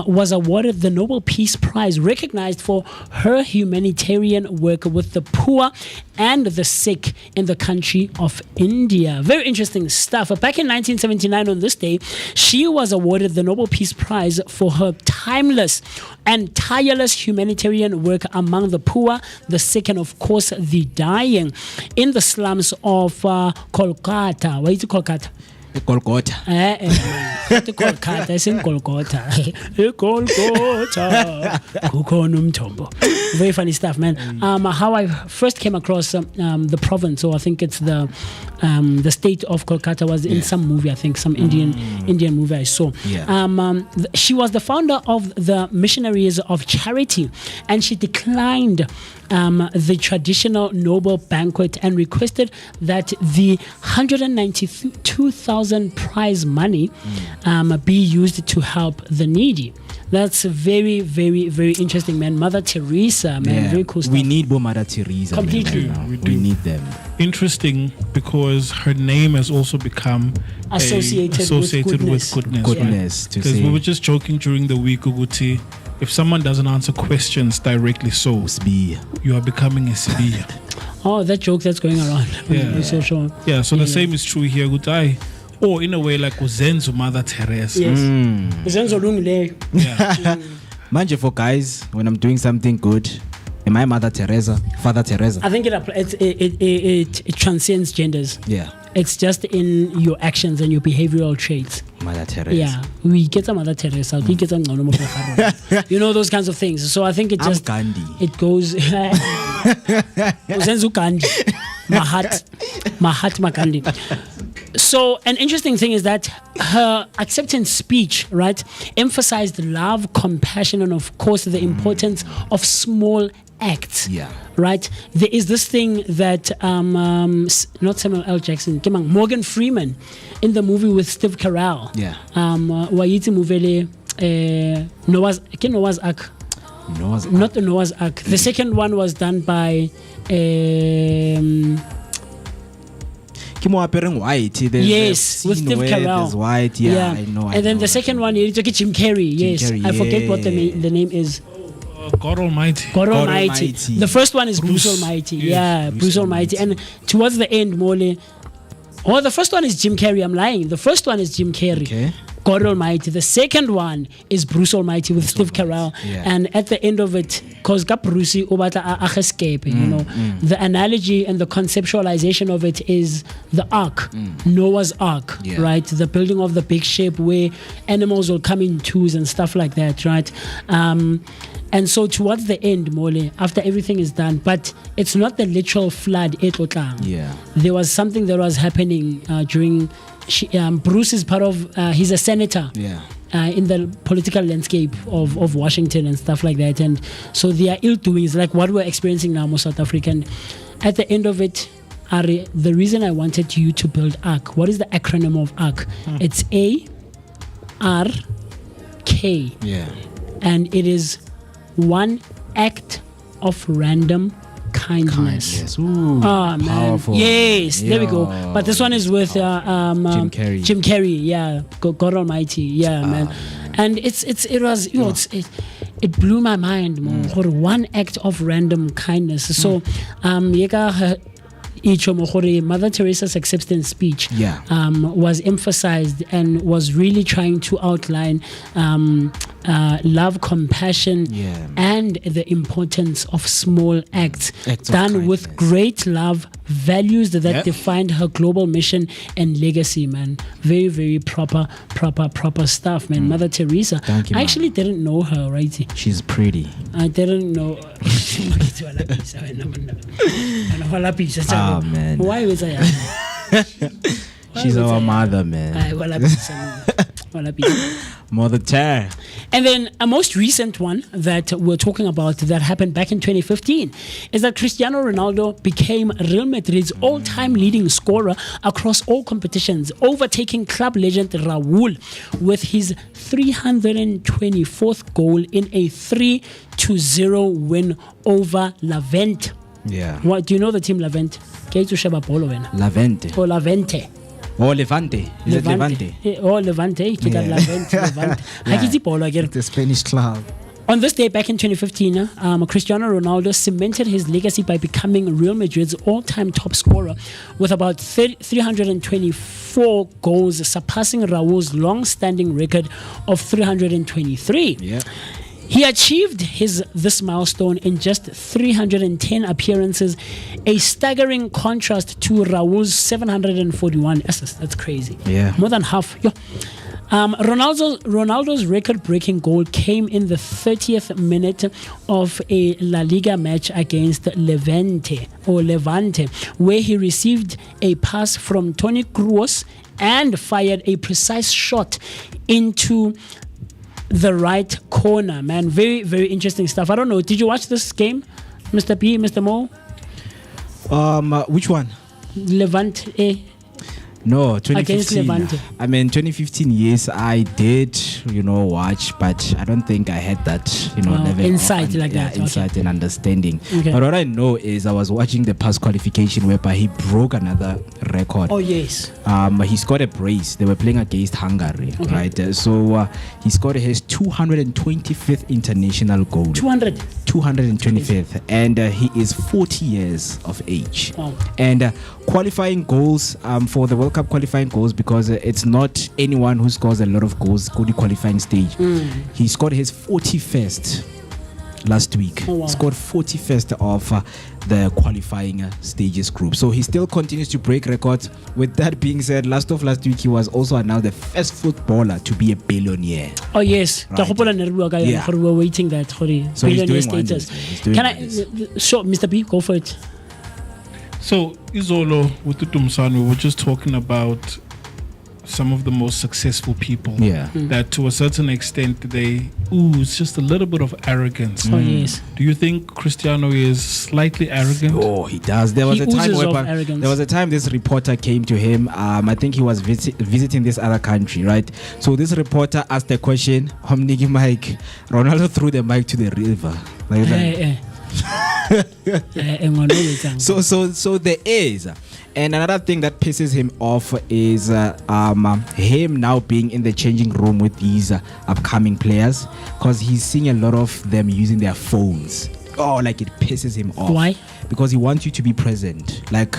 was awarded the Nobel Peace Prize, recognized for her humanitarian work with the poor and the sick in the country of India. Very interesting stuff. Back in 1979 on this day, She was awarded the Nobel Peace Prize for her timeless and tireless humanitarian work among the poor, the sick, and of course the dying in the slums of Kolkata. Where is Kolkata? Kolkata. Kolkata. It's in Kolkata. Kolkata. Very funny stuff, man. How I first came across the province, or I think it's the state of Kolkata, was in some movie. I think some Indian movie I saw. She was the founder of the Missionaries of Charity, and she declined the traditional Nobel banquet and requested that the 192,000 prize money be used to help the needy. That's very, very, very interesting, man. Mother Teresa, man, very cool stuff. We need more Mother Teresa. Completely. We need them. Interesting because her name has also become associated with goodness. Because we were just joking during the week, Uguti. If someone doesn't answer questions directly, you are becoming a Sibiya. Oh, that joke that's going around on social. Yeah, so the same is true here, Gutai. Or in a way, like Uzenzo Mother Teresa. Yes. Uzenzo Lungile. Manje for guys, when I'm doing something good, am I Mother Teresa? Father Teresa? I think it transcends genders. Yeah. It's just in your actions and your behavioral traits. Mother Teresa. Yeah, we get a Mother Teresa. We get a you know, those kinds of things. So I think it just Gandhi. It goes Gandhi. Mahatma Gandhi. So an interesting thing is that her acceptance speech, right, emphasized love, compassion, and of course the importance of small acts. Yeah. Right. There is this thing that not Samuel L. Jackson, Morgan Freeman, in the movie with Steve Carell. Yeah. Wayiti Muvele Noah's Ark. Not the Noah's Ark. The second one was done by white. Yes, with Steve Carell. There's white. Yeah, I know. And then the second one, you took Jim Carrey. Yes, I forget what the name is. God Almighty. God Almighty. The first one is Bruce Almighty. Yes, yeah, Bruce Almighty. And towards the end, Mole. Oh, the first one is Jim Carrey. I'm lying. The first one is Jim Carrey. Okay. God Almighty. The second one is Bruce Almighty with Steve Carell. Yeah. And at the end of it, because Bruce escape, you know, the analogy and the conceptualization of it is the ark, Noah's Ark, right? The building of the big ship where animals will come in twos and stuff like that, right? And so towards the end, Mole, after everything is done, but it's not the literal flood. Yeah. There was something that was happening during. Bruce is part of. He's a senator. Yeah. In the political landscape of Washington and stuff like that, and so their ill doings, like what we're experiencing now, most South African. At the end of it, Ari, the reason I wanted you to build ARK. What is the acronym of ARK? It's ARK. Yeah. And it is one act of random kindness. Ooh, man. powerful. Yes, there we go. But this one is with Jim Carrey. Jim Carrey, yeah. God Almighty, yeah, man. And it blew my mind, man. For one act of random kindness. So, Mother Teresa's acceptance speech was emphasized and was really trying to outline love, compassion, and the importance of small acts done with great love, values that defined her global mission and legacy, man. Very, very proper stuff, man. Mother Teresa. Thank you, I actually didn't know her, right? She's pretty. I didn't know. Oh, man. Why was I? She's our mother, man. Mother Terre. And then a most recent one that we're talking about that happened back in 2015 is that Cristiano Ronaldo became Real Madrid's all-time leading scorer across all competitions, overtaking club legend Raúl with his 324th goal in a 3-0 win over Levante. Yeah. What do you know the team Levante? Levante. Or Levante. Oh, Levante. Is it Levante? Oh, Levante. Levante. It's a Spanish club. On this day back in 2015, Cristiano Ronaldo cemented his legacy by becoming Real Madrid's all-time top scorer with about 324 goals, surpassing Raul's long-standing record of 323. Yeah. He achieved this milestone in just 310 appearances, a staggering contrast to Raul's 741 assists. That's crazy. Yeah. More than half. Yeah. Ronaldo's record-breaking goal came in the 30th minute of a La Liga match against Levante, where he received a pass from Toni Kroos and fired a precise shot into the right corner. Man, very, very interesting stuff. I don't know. Did you watch this game, Mr. B, Mr. Mo? Which one? Levante. No, 2015. Against Levante. I mean, 2015, yes, I did, watch, but I don't think I had that, level insight of, like that. Insight and understanding. Okay. But what I know is I was watching the past qualification whereby he broke another record. Oh, yes. He scored a brace. They were playing against Hungary, Okay. right? So he scored his 225th international goal. 225th. And he is 40 years of age. Wow. And qualifying goals for the World Cup qualifying goals, because it's not anyone who scores a lot of goals go to qualifying stage. He scored his 41st last week. Oh, wow. Scored 41st of the qualifying stages group. So he still continues to break records. With that being said, last week he was also announced the first footballer to be a billionaire. Oh yes, Right. Yeah. We were waiting that for the So he's billionaire doing wonders. status. He's doing Can wonders. Sure, Mr. B, go for it. So, Izolo, with the Tumsan, we were just talking about some of the most successful people. Yeah. That to a certain extent, they ooze just a little bit of arrogance. Oh, yes. Do you think Cristiano is slightly arrogant? Oh, he does. There was He a time oozes of where arrogance. there was a time this reporter came to him. I think he was visiting this other country, right? So this reporter asked the question, "Homnigi Mike, Ronaldo threw the mic to the river." Like that. So there is. And another thing that pisses him off is him now being in the changing room with these upcoming players, because he's seeing a lot of them using their phones. Oh, like it pisses him off. Why? Because he wants you to be present. Like,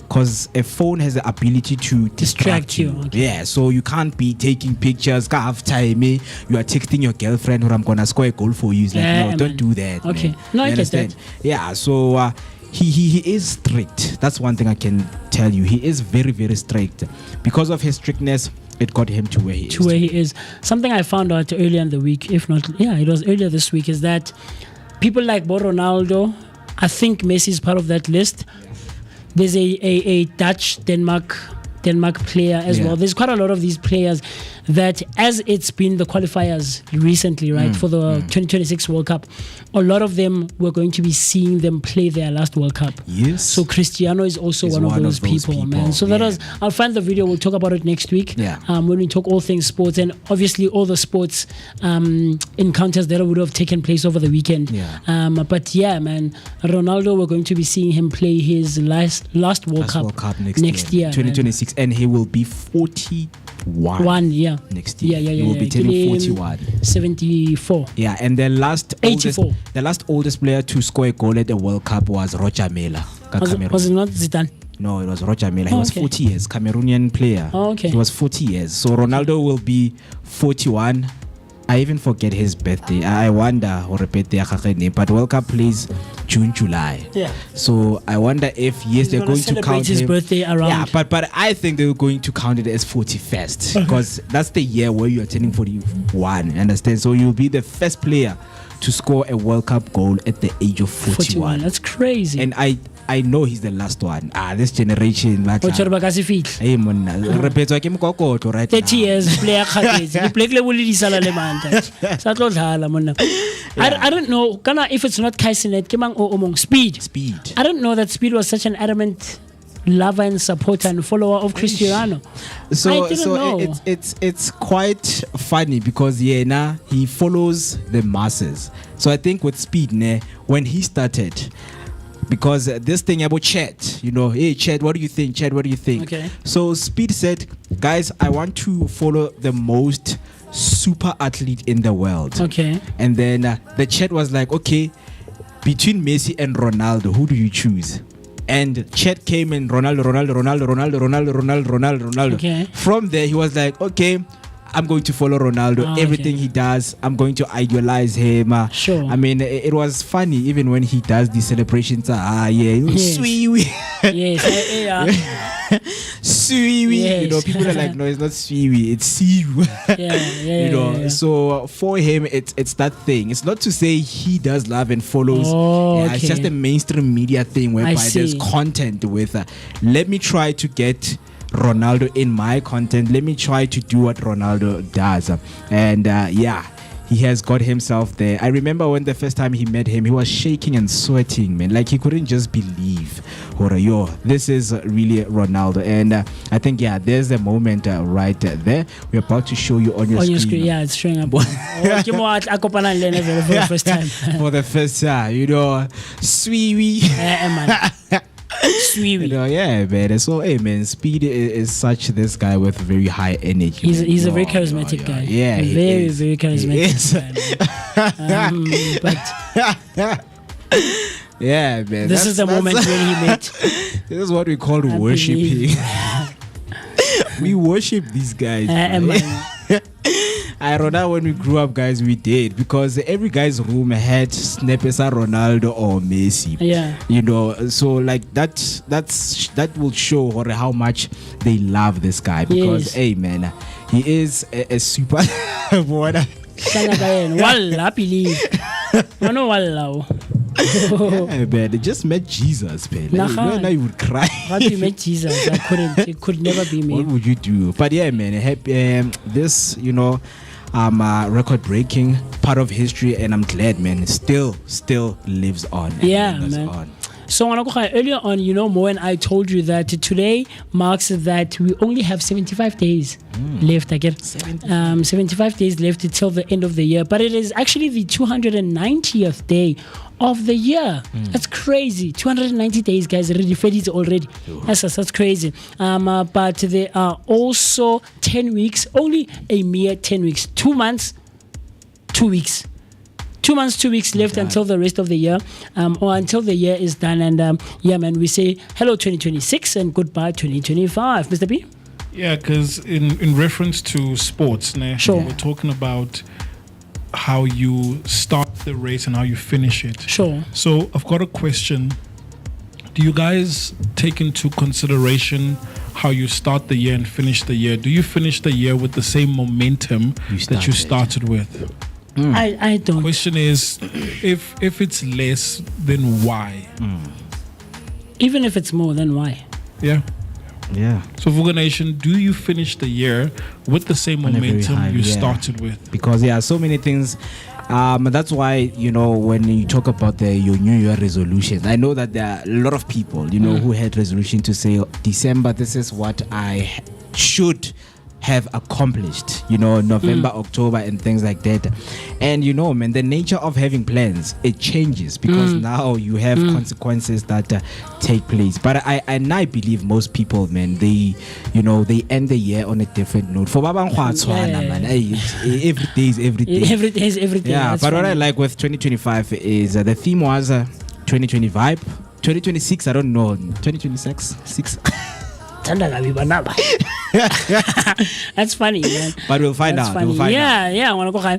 because a phone has the ability to distract you. Okay. Yeah, so you can't be taking pictures. Can't have time. You are texting your girlfriend, or I'm gonna score a goal for you. It's like, no, don't do that. Okay. Man. No, I You get understand? that. Yeah, so he is strict. That's one thing I can tell you. He is very, very strict. Because of his strictness, it got him to where he is. Something I found out earlier in the week, if not, it was earlier this week, is that people like Ronaldo, I think Messi is part of that list. There's a Dutch Denmark player as well. There's quite a lot of these players that, as it's been the qualifiers recently, right, for the 2026 World Cup, a lot of them we're going to be seeing them play their last World Cup. Yes. So Cristiano is also one of those people, man. So that was, I'll find the video. We'll talk about it next week. Yeah. When we talk all things sports, and obviously all the sports encounters that would have taken place over the weekend. Yeah. But yeah, man, Ronaldo, we're going to be seeing him play his last World Cup next year, 2026, and he will be 41. Next year. Yeah. He will be turning 41. 74. Yeah, and the last 84. oldest player to score a goal at the World Cup was Roger Milla. Was it not Zidane? No, it was Roger Milla. He was 40 years, Cameroonian player. Oh, okay. He was 40 years. So Ronaldo will be 41. I even forget his birthday. I wonder or birthday, but World Cup plays June, July. Yeah. So I wonder if they're going to count his him. birthday around. Yeah, but I think they're going to count it as 41st because that's the year where you are turning 41. Understand? So you'll be the first player to score a World Cup goal at the age of 41. That's crazy. And I know he's the last one. This generation. Hey, monna. Right 30 years player khatetse. Play le bole di sala le manta. Sa tlo dlala monna. I don't know. Kana if it's not Kaisinet, ke mang o mong Speed. I don't know that Speed was such an adamant lover and supporter and follower of Cristiano. So I didn't know. It's quite funny because he follows the masses. So I think with Speed, when he started, because this thing about chat, hey chat, what do you think? Chat, what do you think? Okay. So Speed said, guys, I want to follow the most super athlete in the world. Okay. And then the chat was like, okay, between Messi and Ronaldo, who do you choose? And chat came in Ronaldo. Okay. From there, he was like, okay, I'm going to follow Ronaldo. Everything he does, I'm going to idolize him. Sure. I mean, it was funny even when he does the celebrations. Yes. Sweet. Yes. Sweet. Yes. You know, people are like, no, it's not sweet, it's Siwi. Yeah. You know, so for him, it's that thing. It's not to say he does love and follows. It's just a mainstream media thing whereby there's content with. Let me try to get Ronaldo in my content. Let me try to do what Ronaldo does. And he has got himself there. I remember when the first time he met him, he was shaking and sweating, man. Like he couldn't just believe, this is really Ronaldo. And I think, there's the moment right there. We're about to show you on your screen. Yeah, it's showing up. For the first time. For the first time, you know, sweet. Sweet. You know, man. So, hey, man, Speed is such this guy with very high energy. He's a very charismatic guy. Yeah, very charismatic guy. But yeah, man. This is the moment when he met. This is what we call worshiping. We worship these guys. I remember when we grew up, guys, we did, because every guy's room had snippets of Ronaldo or Messi. Yeah. You know, so like that will show how much they love this guy, because hey man, he is a super Wallah, believe. No, wallah. Yeah, man, they just met Jesus, man. Now you would cry. How do you met Jesus? I couldn't. It could never be me. What would you do? But yeah, man, this, you know, record breaking part of history, and I'm glad, man, it still lives on. Yeah, man. So earlier on, you know, Mo and I told you that today marks that we only have 75 days left. I get 75 days left till the end of the year, but it is actually the 290th day of the year. That's crazy. 290 days, guys. Already. That's crazy. But there are also 10 weeks, only a mere 10 weeks. 2 months, 2 weeks. 2 months, 2 weeks left until the rest of the year, or until the year is done. And man, we say hello 2026 and goodbye 2025. Mr. B? Yeah, because in reference to sports, sure, we're talking about how you start the race and how you finish it. Sure. So I've got a question. Do you guys take into consideration how you start the year and finish the year? Do you finish the year with the same momentum that you started with? I don't. Question is, if it's less, then why? Even if it's more, then why? Yeah. So Vooka Nation, do you finish the year with the same momentum you started with? Because so many things. That's why, you know, when you talk about your New Year resolutions, I know that there are a lot of people, you know, who had resolution to say, December, this is what I should have accomplished, you know, November, October, and things like that. And you know, man, the nature of having plans, it changes, because now you have consequences that take place. But I believe most people, man, they end the year on a different note. For Babang man, every day is every day. Every day is every day. Yeah, but what I like with 2025 is the theme was 2025, 2026. I don't know, 2026, 6. That's funny, man. But we'll find out. We'll find out. I want to go high.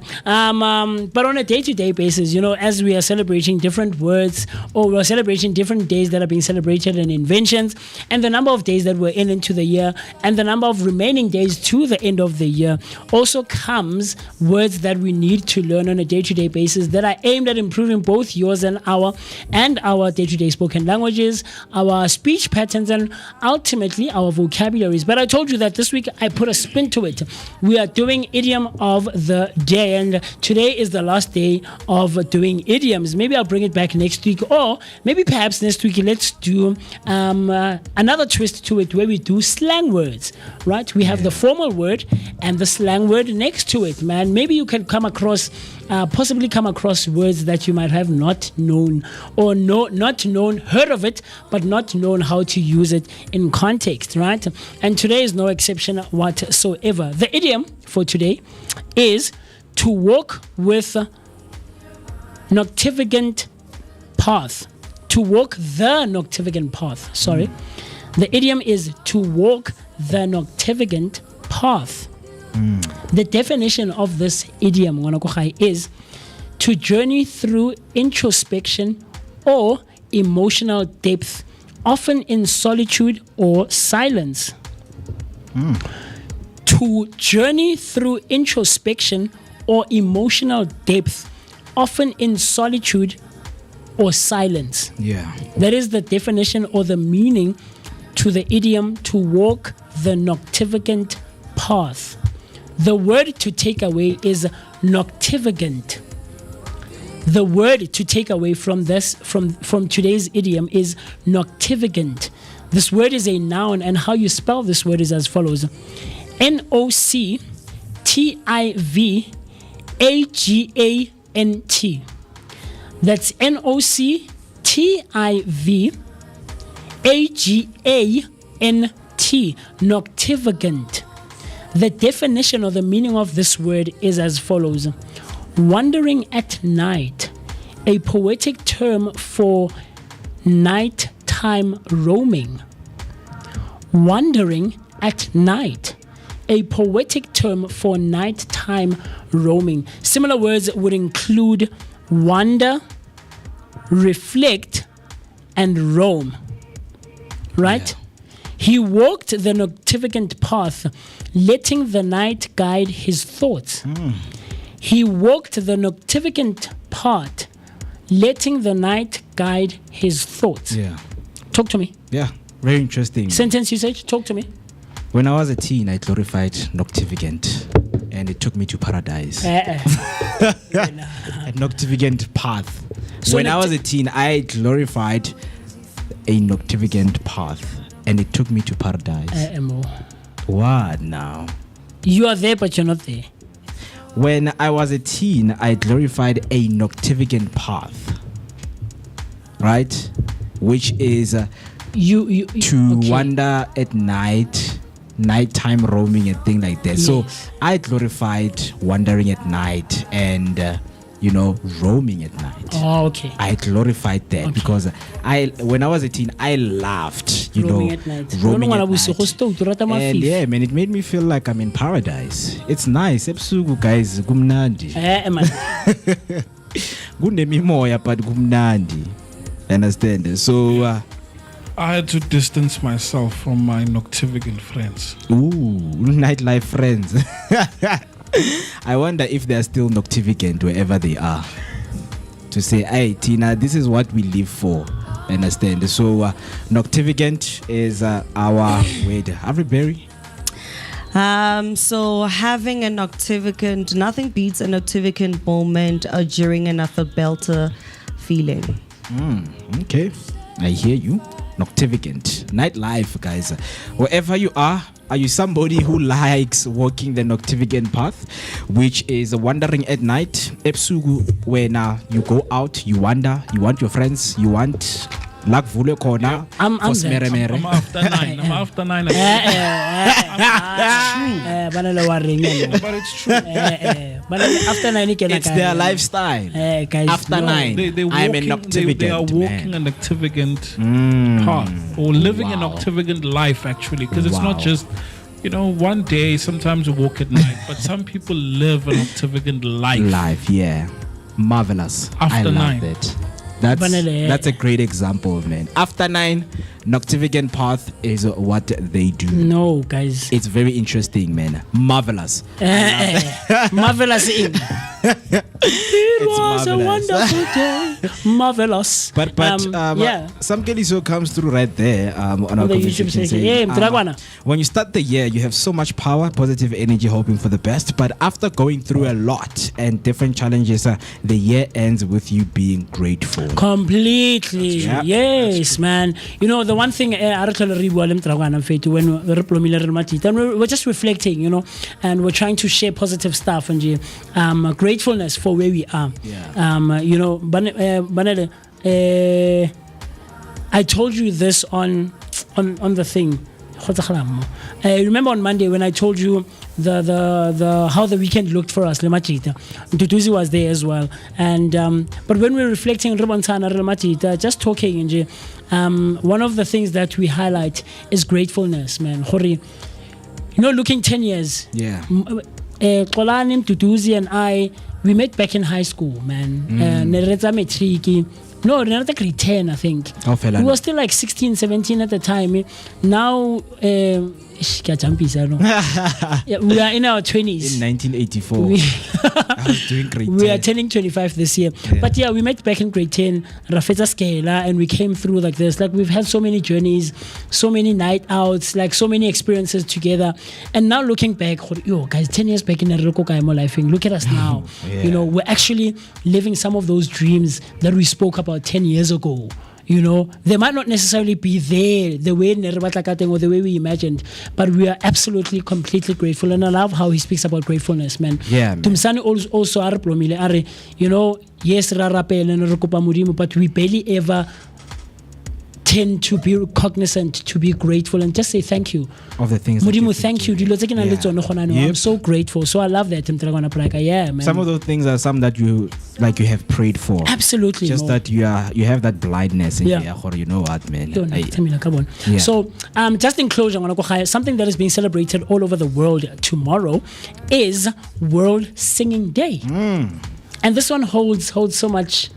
But on a day-to-day basis, you know, as we are celebrating different words, or we're celebrating different days that are being celebrated and inventions, and the number of days that we're into the year, and the number of remaining days to the end of the year, also comes words that we need to learn on a day-to-day basis that are aimed at improving both yours and our day-to-day spoken languages, our speech patterns, and ultimately our vocabularies. But I told you that this week I put a spin to it. We are doing idiom of the day, and today is the last day of doing idioms. Maybe I'll bring it back next week, or maybe perhaps next week let's do another twist to it where we do slang words, right? We have the formal word and the slang word next to it, man. Maybe you can come across possibly come across words that you might have not known or heard of it, but not known how to use it in context, right? And today is no exception whatsoever. The idiom for today is to walk with noctivagant path. To walk the noctivagant path, sorry. The idiom is to walk the noctivagant path. The definition of this idiom is to journey through introspection or emotional depth, often in solitude or silence. To journey through introspection or emotional depth, often in solitude or silence. Yeah. That is the definition or the meaning to the idiom to walk the noctivagant path. The word to take away is noctivagant. The word to take away from this, from today's idiom, is noctivagant. This word is a noun, and how you spell this word is as follows: Noctivagant. That's Noctivagant. Noctivagant. The definition or the meaning of this word is as follows: wandering at night, a poetic term for nighttime roaming. Wandering at night, a poetic term for nighttime roaming. Similar words would include wander, reflect, and roam. Right? Yeah. He walked the noctivagant path, letting the night guide his thoughts. He walked the noctivagant path, letting the night guide his thoughts. Yeah. Talk to me. Yeah, very interesting. Sentence usage, talk to me. When I was a teen, I glorified noctivagant, and it took me to paradise. A noctivagant path. So when I was a teen, I glorified a noctivagant path, and it took me to paradise. What now? You are there, but you're not there. When I was a teen, I glorified a noctivagant path, right? Which is to wander at night, nighttime roaming and thing like that. Yes. So I glorified wandering at night and roaming at night. Oh, okay. I glorified that because when I was a teen, I laughed, roaming at night. And yeah, man, it made me feel like I'm in paradise. It's nice. Ebusuku, guys, gumnandi. Gunemimoya, but gumnandi. Understand? So I had to distance myself from my noctivagant friends. Ooh, nightlife friends. I wonder if they're still noctivagant wherever they are. To say, hey, Tina, this is what we live for. Understand? So, noctivagant is our word. Avery? So having a noctivagant, nothing beats a noctivagant moment during an belter feeling. Okay, I hear you. Noctivagant, nightlife, guys. Wherever you are you somebody who likes walking the noctivagant path, which is wandering at night? Ebusuku, when you go out, you wander, you want your friends, you want Lak Vule Corner. I'm after 9. I'm after 9. But it's true. But after 9, it's their lifestyle. Guys, after 9, I'm a noctivagant. They are walking a noctivagant path or living a noctivagant life, actually, because it's not just, one day, sometimes we walk at night, but some people live a noctivagant life. Yeah. Marvelous. After I 9. love that. That's a great example, man. After 9, noctivagant path is what they do. No, guys. It's very interesting, man. Marvelous. Marvelous. It was a wonderful day. Marvelous. But some Keliso comes through right there on our YouTube saying, when you start the year, you have so much power, positive energy, hoping for the best. But after going through a lot and different challenges, the year ends with you being grateful. Completely. Yep. Yes, man. The one thing when we're just reflecting, and we're trying to share positive stuff and great gratefulness for where we are. You know, I told you this on the thing. Remember on Monday when I told you the how the weekend looked for us, Ntutuzi was there as well, and but when we're reflecting just talking, one of the things that we highlight is gratefulness, man. You know, looking 10 years, Kolani, Ntutuzi and I, we met back in high school, man. No, another grade 10, I think. We were still like 16, 17 at the time. Now, we are in our 20s. In 1984. I was doing grade 10. We are turning 25 this year. Yeah. But yeah, we met back in grade 10, Rafeta Scala, and we came through like this. Like, we've had so many journeys, so many night outs, like so many experiences together. And now looking back, yo, guys, 10 years back in Roko life, look at us now. You know, we're actually living some of those dreams that we spoke about 10 years ago. You know, they might not necessarily be there the way or the way we imagined, but we are absolutely, completely grateful. And I love how he speaks about gratefulness, man. Yeah, man. Tumsani also are, you know, yes, but we barely ever tend to be cognizant, to be grateful, and just say thank you. Of the things. Mudimu, thank you. I'm so grateful. So I love that. Yeah, man. Some of those things are some that you have prayed for. Absolutely. Just that you have that blindness in here, or you know what, man. So just in closure, something that is being celebrated all over the world tomorrow is World Singing Day. And this one holds so much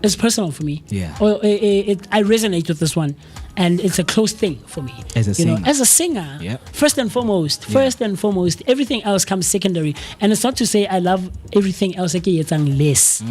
it's personal for me. Yeah. I resonate with this one, and it's a close thing for me. As a singer. As a singer. First and foremost, everything else comes secondary. And it's not to say I love everything else, less.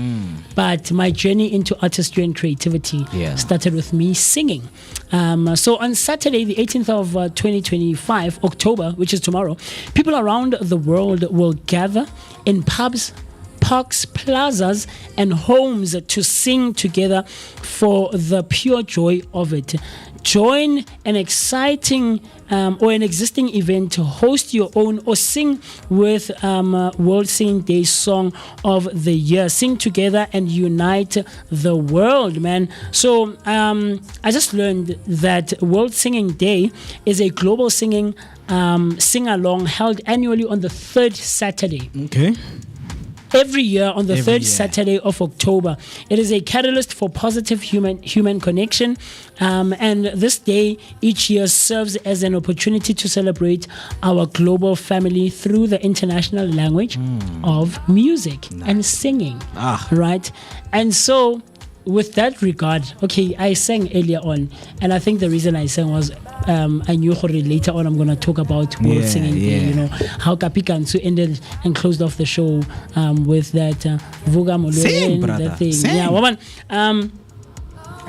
But my journey into artistry and creativity started with me singing. So on Saturday, the 18th of 2025, October, which is tomorrow, people around the world will gather in pubs, parks, plazas, and homes to sing together for the pure joy of it. Join an exciting or an existing event to host your own or sing with World Singing Day Song of the Year. Sing together and unite the world, man. So I just learned that World Singing Day is a global singing sing-along held annually on the third Saturday. Okay. Every year on the third Saturday of October. It is a catalyst for positive human connection, and this day each year serves as an opportunity to celebrate our global family through the international language of music and singing. Right? And so with that regard, I sang earlier on, and I think the reason I sang was I knew later on I'm going to talk about World Singing Day, you know, how Kapikansu ended and closed off the show with that Vooka Academy, that thing. Same. Yeah, woman.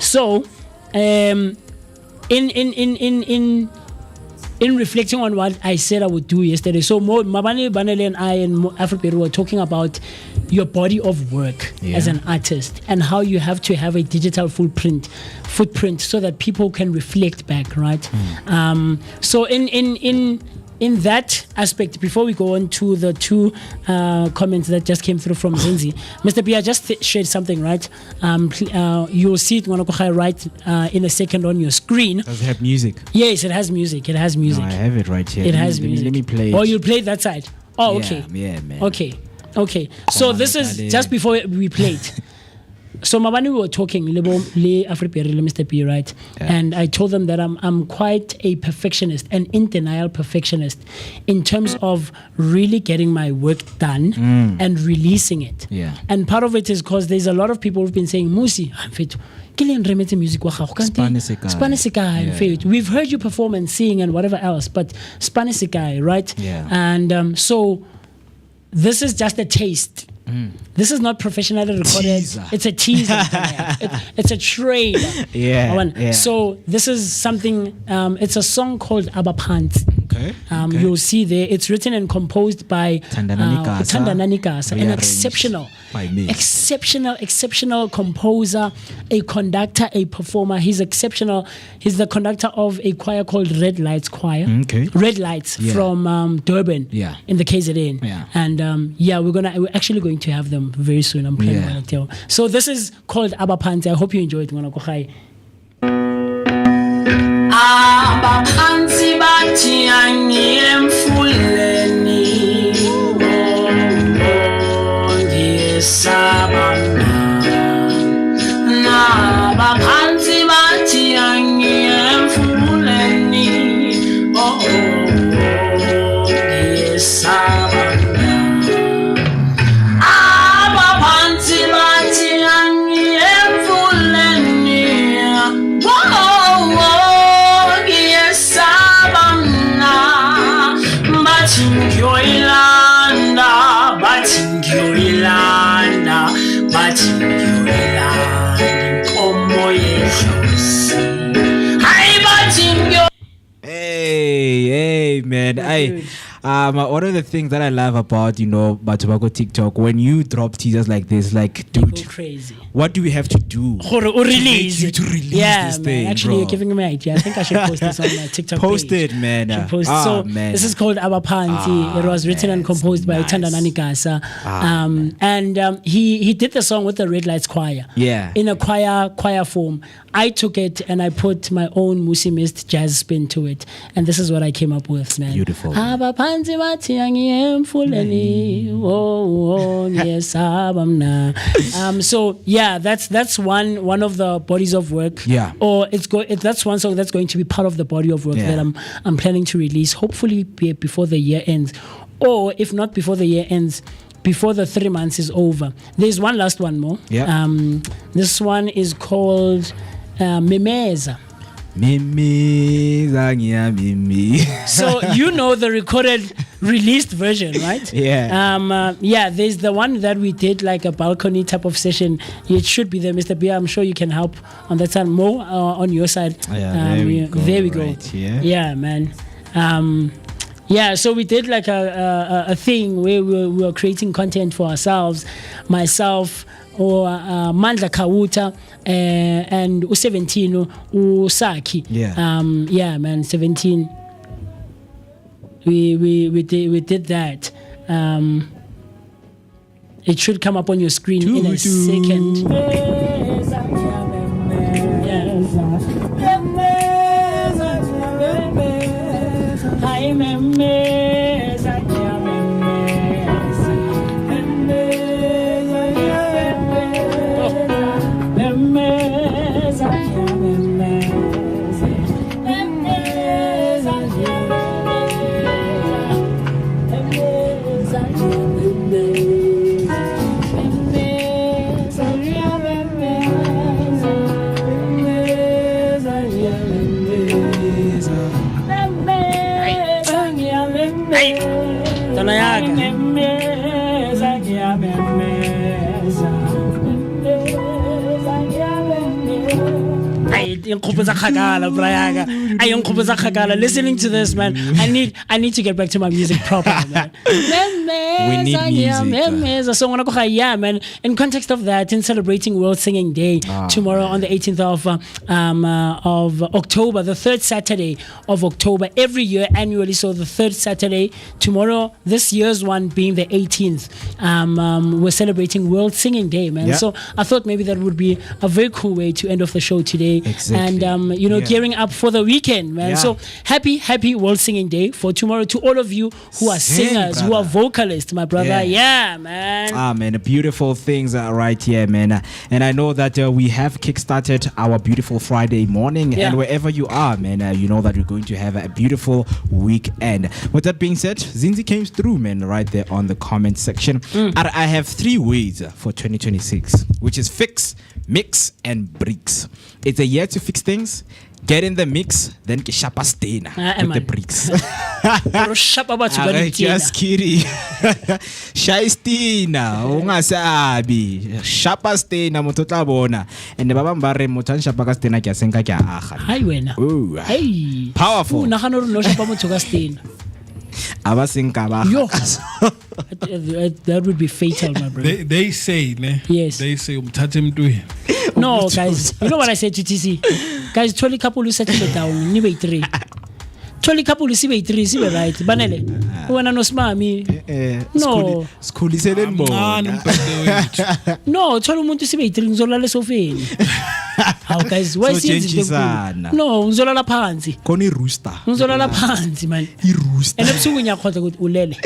So in reflecting on what I said I would do yesterday, so Mabane Banele and I and Afro were talking about your body of work as an artist and how you have to have a digital footprint so that people can reflect back, right? So in that aspect, before we go on to the two comments that just came through from Zinzi, Mr. B, I just shared something, right? You'll see it right in a second on your screen. Does it have music? Yes, it has music. No, I have it right here. It has music. Let me play it. Oh, you'll play that side? Oh, okay. Yeah, man. Okay. So this is just before we played. So Mabani, we were talking, Mr. P, right? And I told them that I'm quite a perfectionist, an in denial perfectionist, in terms of really getting my work done and releasing it. And part of it is because there's a lot of people who've been saying, Musi, I'm fit. We've heard you perform and sing and whatever else, but Spanish, right? And so this is just a taste. This is not professionally recorded. It's a teaser. It's a trailer. So this is something. It's a song called Abapant. Okay. You'll see there. It's written and composed by Thandana Nikasa, an exceptional composer, a conductor, a performer. He's exceptional. He's the conductor of a choir called Red Lights Choir. Okay. Red Lights from Durban in the KZN. Yeah. And we're actually going to have them very soon. I'm planning on it. So this is called Abapanzi. I hope you enjoy it. Abapanzi bathi angiyemfuleni ngiyesaba nabaphansi bathi angiyemfuleni ngiyesaba abaphansi bathi angiyemfuleni Hey, man. One of the things that I love about, Topical TikTok, when you drop teasers like this, like, dude, crazy. What do we have to do to release this thing? Actually, bro. You're giving me an idea. I think I should post this on my TikTok Post page. it, man. Man. This is called Abapanzi. It was written and composed by Thandana Nikasa. And he did the song with the Red Lights Choir. Yeah. In a choir form. I took it and I put my own Musi Mist jazz spin to it. And this is what I came up with, man. Beautiful. Abapanzi bathi angiyemfuleni. Yes, abamna. So yeah, that's one of the bodies of work. Yeah. Or that's one song that's going to be part of the body of work that I'm planning to release, hopefully before the year ends. Or if not before the year ends, before the 3 months is over. There's one last one more. Yeah. This one is called Memeza. So the recorded released version, right? Yeah. There's the one that we did like a balcony type of session. It should be there, Mr. B. I'm sure you can help on that side more on your side. There we go. Right, yeah, man. So we did like a thing where we were creating content for ourselves, myself, or Mandla Kauta and U17 Usaki. Yeah. Man, 17. We did that. It should come up on your screen in a second. Listening to this, man, I need to get back to my music proper, man. We need music. So man, in context of that, in celebrating World Singing Day tomorrow on the 18th of October, the third Saturday of October, every year annually. So the third Saturday, tomorrow, this year's one being the 18th, we're celebrating World Singing Day, man. Yeah. So I thought maybe that would be a very cool way to end off the show today. Exactly. And gearing up for the weekend, man. Yeah. So happy World Singing Day for tomorrow to all of you who are singers, who are vocalists, my brother. Yeah, man. Man, beautiful things right here, man. And I know that we have kickstarted our beautiful Friday morning, and wherever you are, man, you know that we're going to have a beautiful weekend. With that being said, Zinzi came through, man, right there on the comment section. I have 3 words for 2026, which is fix, mix, and bricks. It's a year to fix things, get in the mix, then ke shapa Stena with the bricks. Just kidding. Shy Stena, ungasabi. Shapa Stena motho tla bona. And ba bang ba re motho shapa ka Stena ke senka ke aga. Hi wena. Hey. Powerful. Una gana re no shapa motho ka Stena. Aba senka ba. That would be fatal, my brother. They say, ne? Yes. They say umthathe emntwini. No, guys. You know what I said to TC? Guys, 20 couple who settle it down. Ni be 3. 20 couple who see 3, see right. Banele. When I know smami. No. School is a No, 20 umuntu sibe 3 ngizolala sofeni. How guys, why is it? No, ngizolala phansi. Koni rooster. Ngizolala phansi man. I rooster. And ebusuku ngiyakhotha ukuthi ulele.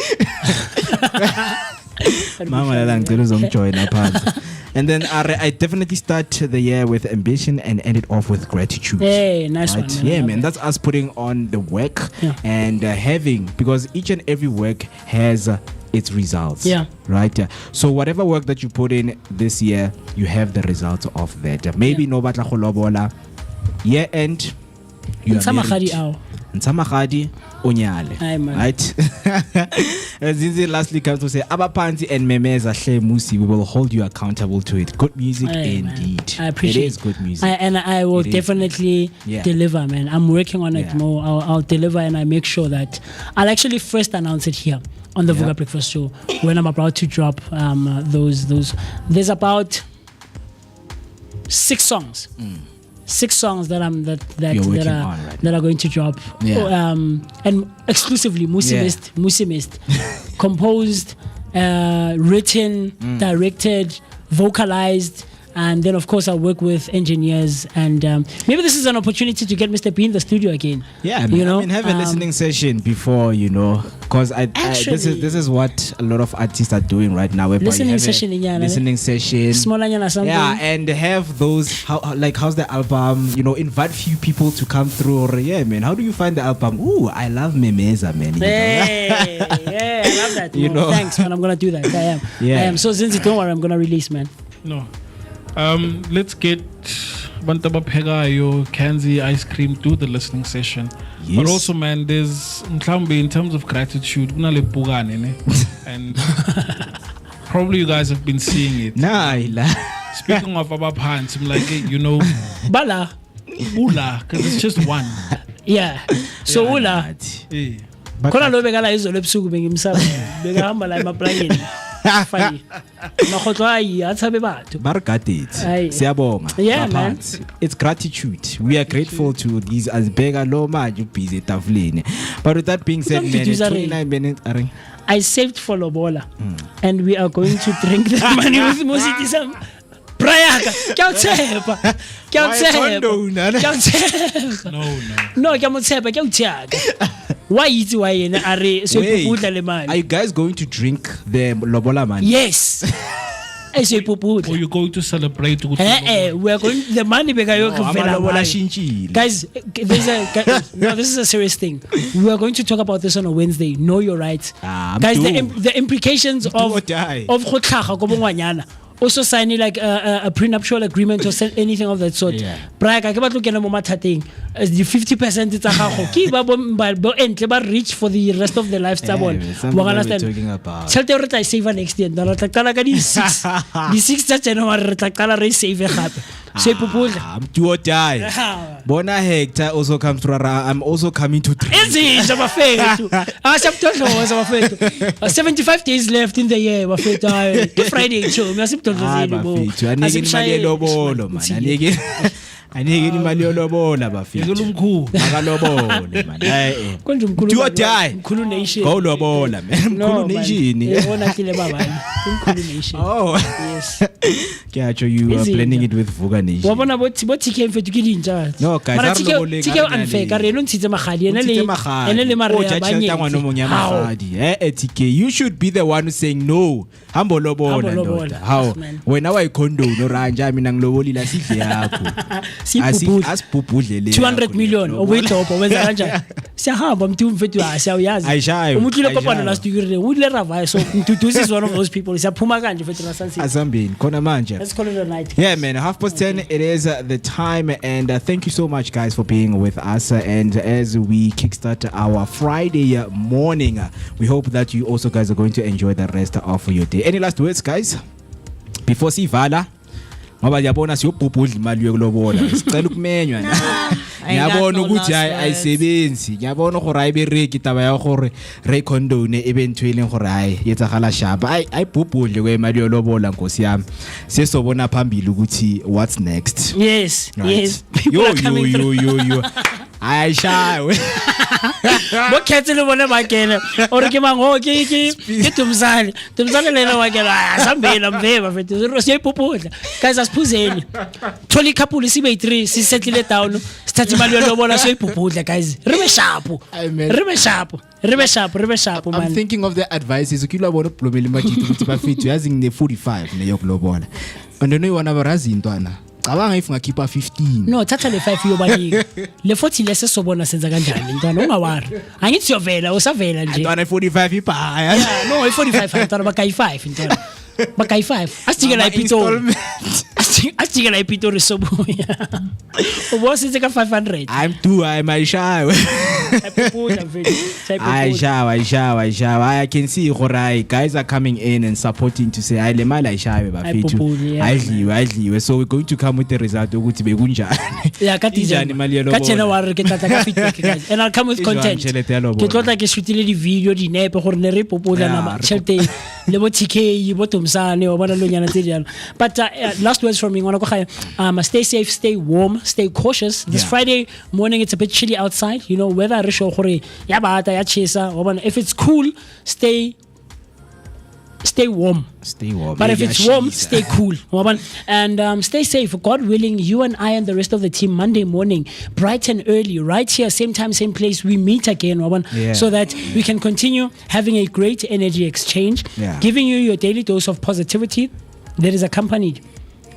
Mama la ngicela uzongijoina phansi. And then I definitely start the year with ambition and end it off with gratitude. Hey, nice one. Man. Yeah, man. That's us putting on the work and having, because each and every work has its results. Yeah. Right? So whatever work that you put in this year, you have the results of that. Maybe no batla go lobola. Year end, you are married. Nsamagadi onyale, right? Zinzi lastly comes to say abaphansi and memeza hle musi, we will hold you accountable to it. Good music indeed. I appreciate it. Is good music. I will definitely deliver, man. I'm working on it more. I'll deliver, and I make sure that I'll actually first announce it here on the Vooka Breakfast Show when I'm about to drop those. There's about 6 songs. 6 songs that are going to drop, and exclusively Musi Mist, composed, written, directed, vocalized. And then, of course, I'll work with engineers. And maybe this is an opportunity to get Mr. B in the studio again. Yeah, man. I mean, have a listening session before, because this is what a lot of artists are doing right now. Listening session. Small something. Yeah, and have those, how's the album? Invite few people to come through. Or, yeah, man, how do you find the album? Ooh, I love Memeza, man. Hey, yeah, I love that. Thanks, man. I'm going to do that. I am. Yeah. I am. So, Zinzi, don't worry, I'm going to release, man. No. Let's get Bantaba Pegayo, Kanzi ice cream to the listening session. Yes. But also, man, there's in terms of gratitude, and probably you guys have been seeing it. Speaking of Abapans, I'm like, Bala, Ula, because it's just one. Yeah. So Ula. Kona lo begala izo lepsuku bengimsaba. Begahamba la emaplangeni. Funny. Yeah, man. It's gratitude. We are grateful to these as bega loma you busy taflini. But with that being said, man, 29 minutes. I saved for Lobola, and we are going to drink the money with Musitism. Prayaga, Why is why are you guys going to drink the Lobola money? Yes. Or you're going to celebrate? We are going the money guys. This is a serious thing. We are going to talk about this on a Wednesday. Know your rights, guys. The implications of also signing like a prenuptial agreement or anything of that sort. Braga, I can't look at the 50% it's a how reach for the rest of the lifestyle. Tell the I save next year. The 6 that I save. Do or die. Bona Hector also comes to I'm also coming to 75 days left in the year. Friday show. I need imali yolobola bafika. Do or die. Go lobola, man. Oh, yes. You are blending it with Vooka Nation. No, guys, you should be the one who's saying no. How? When I condo no ranja minang loboli la siki yako. 200 million. Wait up. siyahamba mntu mfethu siyayazi Ayishayo, umutlile kopana ayishayo. last week udle ravaya so Mduduzi is one of those people siyaphuma kanje mfethu na Sun City. Azambini khona manje. Let's call it a night. Yeah, man. 10:30 it is the time, and thank you so much, guys, for being with us. And as we kickstart our Friday morning, we hope that you also guys are going to enjoy the rest of your day. Any last words, guys? Before sivala, ngoba yabona siyobhubhudla imali yokulobola. Sicela ukumenywa na. Ngiyabona ukuthi ayisebenzi. Ngiyabona gore ayibereki taba ya gore re condone eventually gore hayi yetsagala shapa. Ayibhubhudle kwemali yolobola Nkosi yami. Sesobona phambili ukuthi what's next. Yes, Right. yes. People are coming through. Yo. Ayishawe. Bo khetsele bone ba kene or ke mango ke tumzane lena wa kena asambela mveva mfethu ro siyipupudla guys asiphuzeni tholi couple sibe 3 sisettle down sithatha imali yolobona siyipupudla guys ribe sharp man. I'm thinking of the advices ukilo bona ublomela imajithi ukuthi bafithu yazi ngine 45 neyokulobola. Andeno iwana barazi intwana. Cabanga if ngakhipha 15. No, thatha le 5 yobanika. Le 40 lese sobona senza kanjani ntwana ungawari. Angithi yovela usavela nje. Ntwana 45 ibhaya. Yeah, no, 45 ntwana bakayi 5 ntwana. Bakayi 5. Asijikela iPitori. Asijikela iPitori sobuya. Ubosithe ka 500. I'm Aisha. Aisha. I can see Horai guys are coming in and supporting to say I le mali Aisha bafethu. Ayidliwe. So we're going to come with the result ukuthi bekunjani. Yeah, katijani imali yolobola. Kathena wari ke tata ka feedback guys. And I'll come with content. Ke tlotla ke shootile di video di nepe gore ne re popola na ma chelte le bo TK bo Tumsane wa bona lonyana tse diano. But last words from me ngwana go ga stay safe, stay warm, stay cautious. This Friday morning it's a bit chilly outside, you know, weather re show gore ya bata ya chesa wa bona. If it's cool, stay warm. But if it's warm, stay cool. And stay safe. God willing, you and I and the rest of the team, Monday morning, bright and early, right here, same time, same place, we meet again, so that we can continue having a great energy exchange, giving you your daily dose of positivity that is accompanied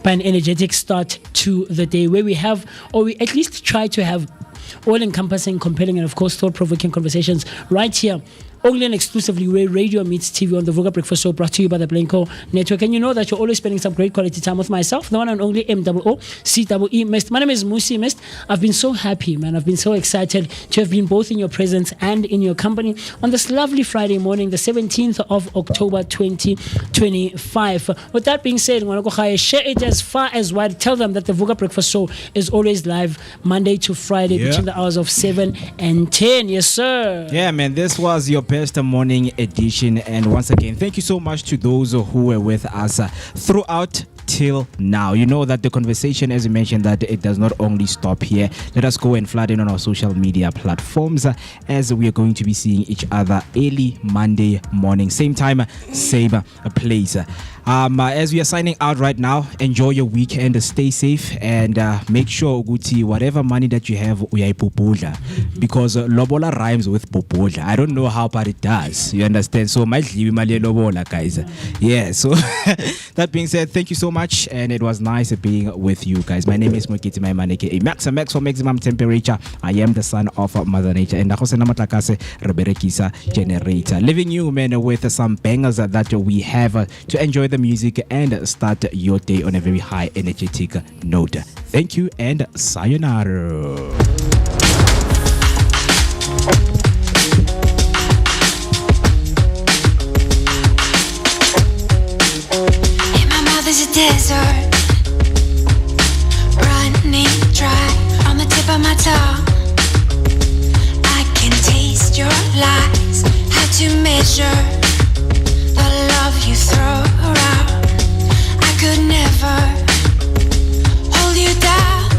by an energetic start to the day, where we have, or we at least try to have, all-encompassing, compelling, and of course thought-provoking conversations right here, only and exclusively where radio meets TV on the Vooka Breakfast Show, brought to you by the Blanco Network. And you know that you're always spending some great quality time with myself, the one and only MOOCEE Mist. My name is Musi Mist. I've been so happy, man. I've been so excited to have been both in your presence and in your company on this lovely Friday morning, the 17th of October 2025. With that being said, share it as far as wide. Tell them that the Vooka Breakfast Show is always live Monday to Friday between the hours of 7 and 10. Yes, sir. Yeah, man. This was your best morning edition, and once again thank you so much to those who were with us throughout till now. You know that the conversation, as you mentioned, that it does not only stop here. Let us go and flood in on our social media platforms as we are going to be seeing each other early Monday morning, same time, same place. As we are signing out right now, enjoy your weekend, stay safe, and make sure Guti, whatever money that you have, because lobola rhymes with popola. I don't know how, but it does. You understand? So my lobola, guys. Yeah. So that being said, thank you so much, and it was nice being with you guys. My name is Mokiti Maimaneke, a Max for maximum temperature. I am the son of Mother Nature, and Matakase Reberekisa generator, leaving you, man, with some bangers that we have to enjoy the music and start your day on a very high energetic note. Thank you and sayonara. In my mouth is a desert, running dry on the tip of my tongue. I can taste your lies, how to measure the love you throw around. I could never hold you down.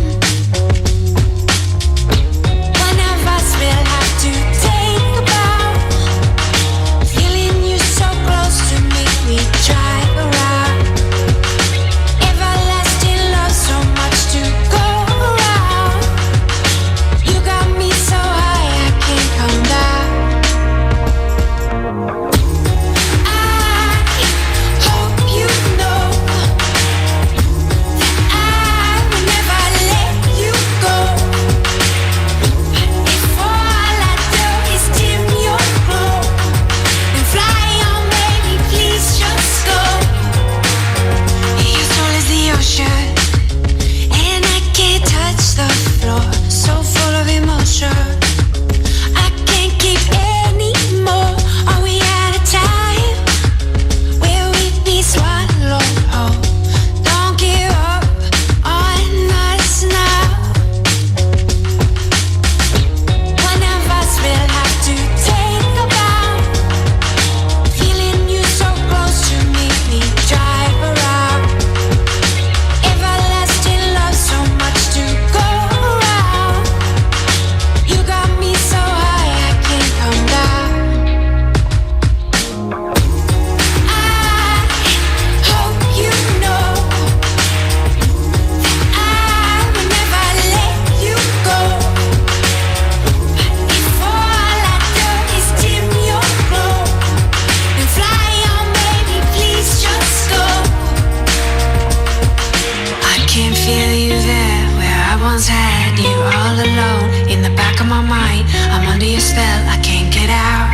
spell I can't get out.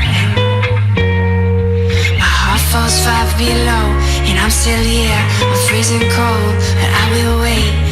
My heart falls 5 below, and I'm still here. I'm freezing cold, but I will wait.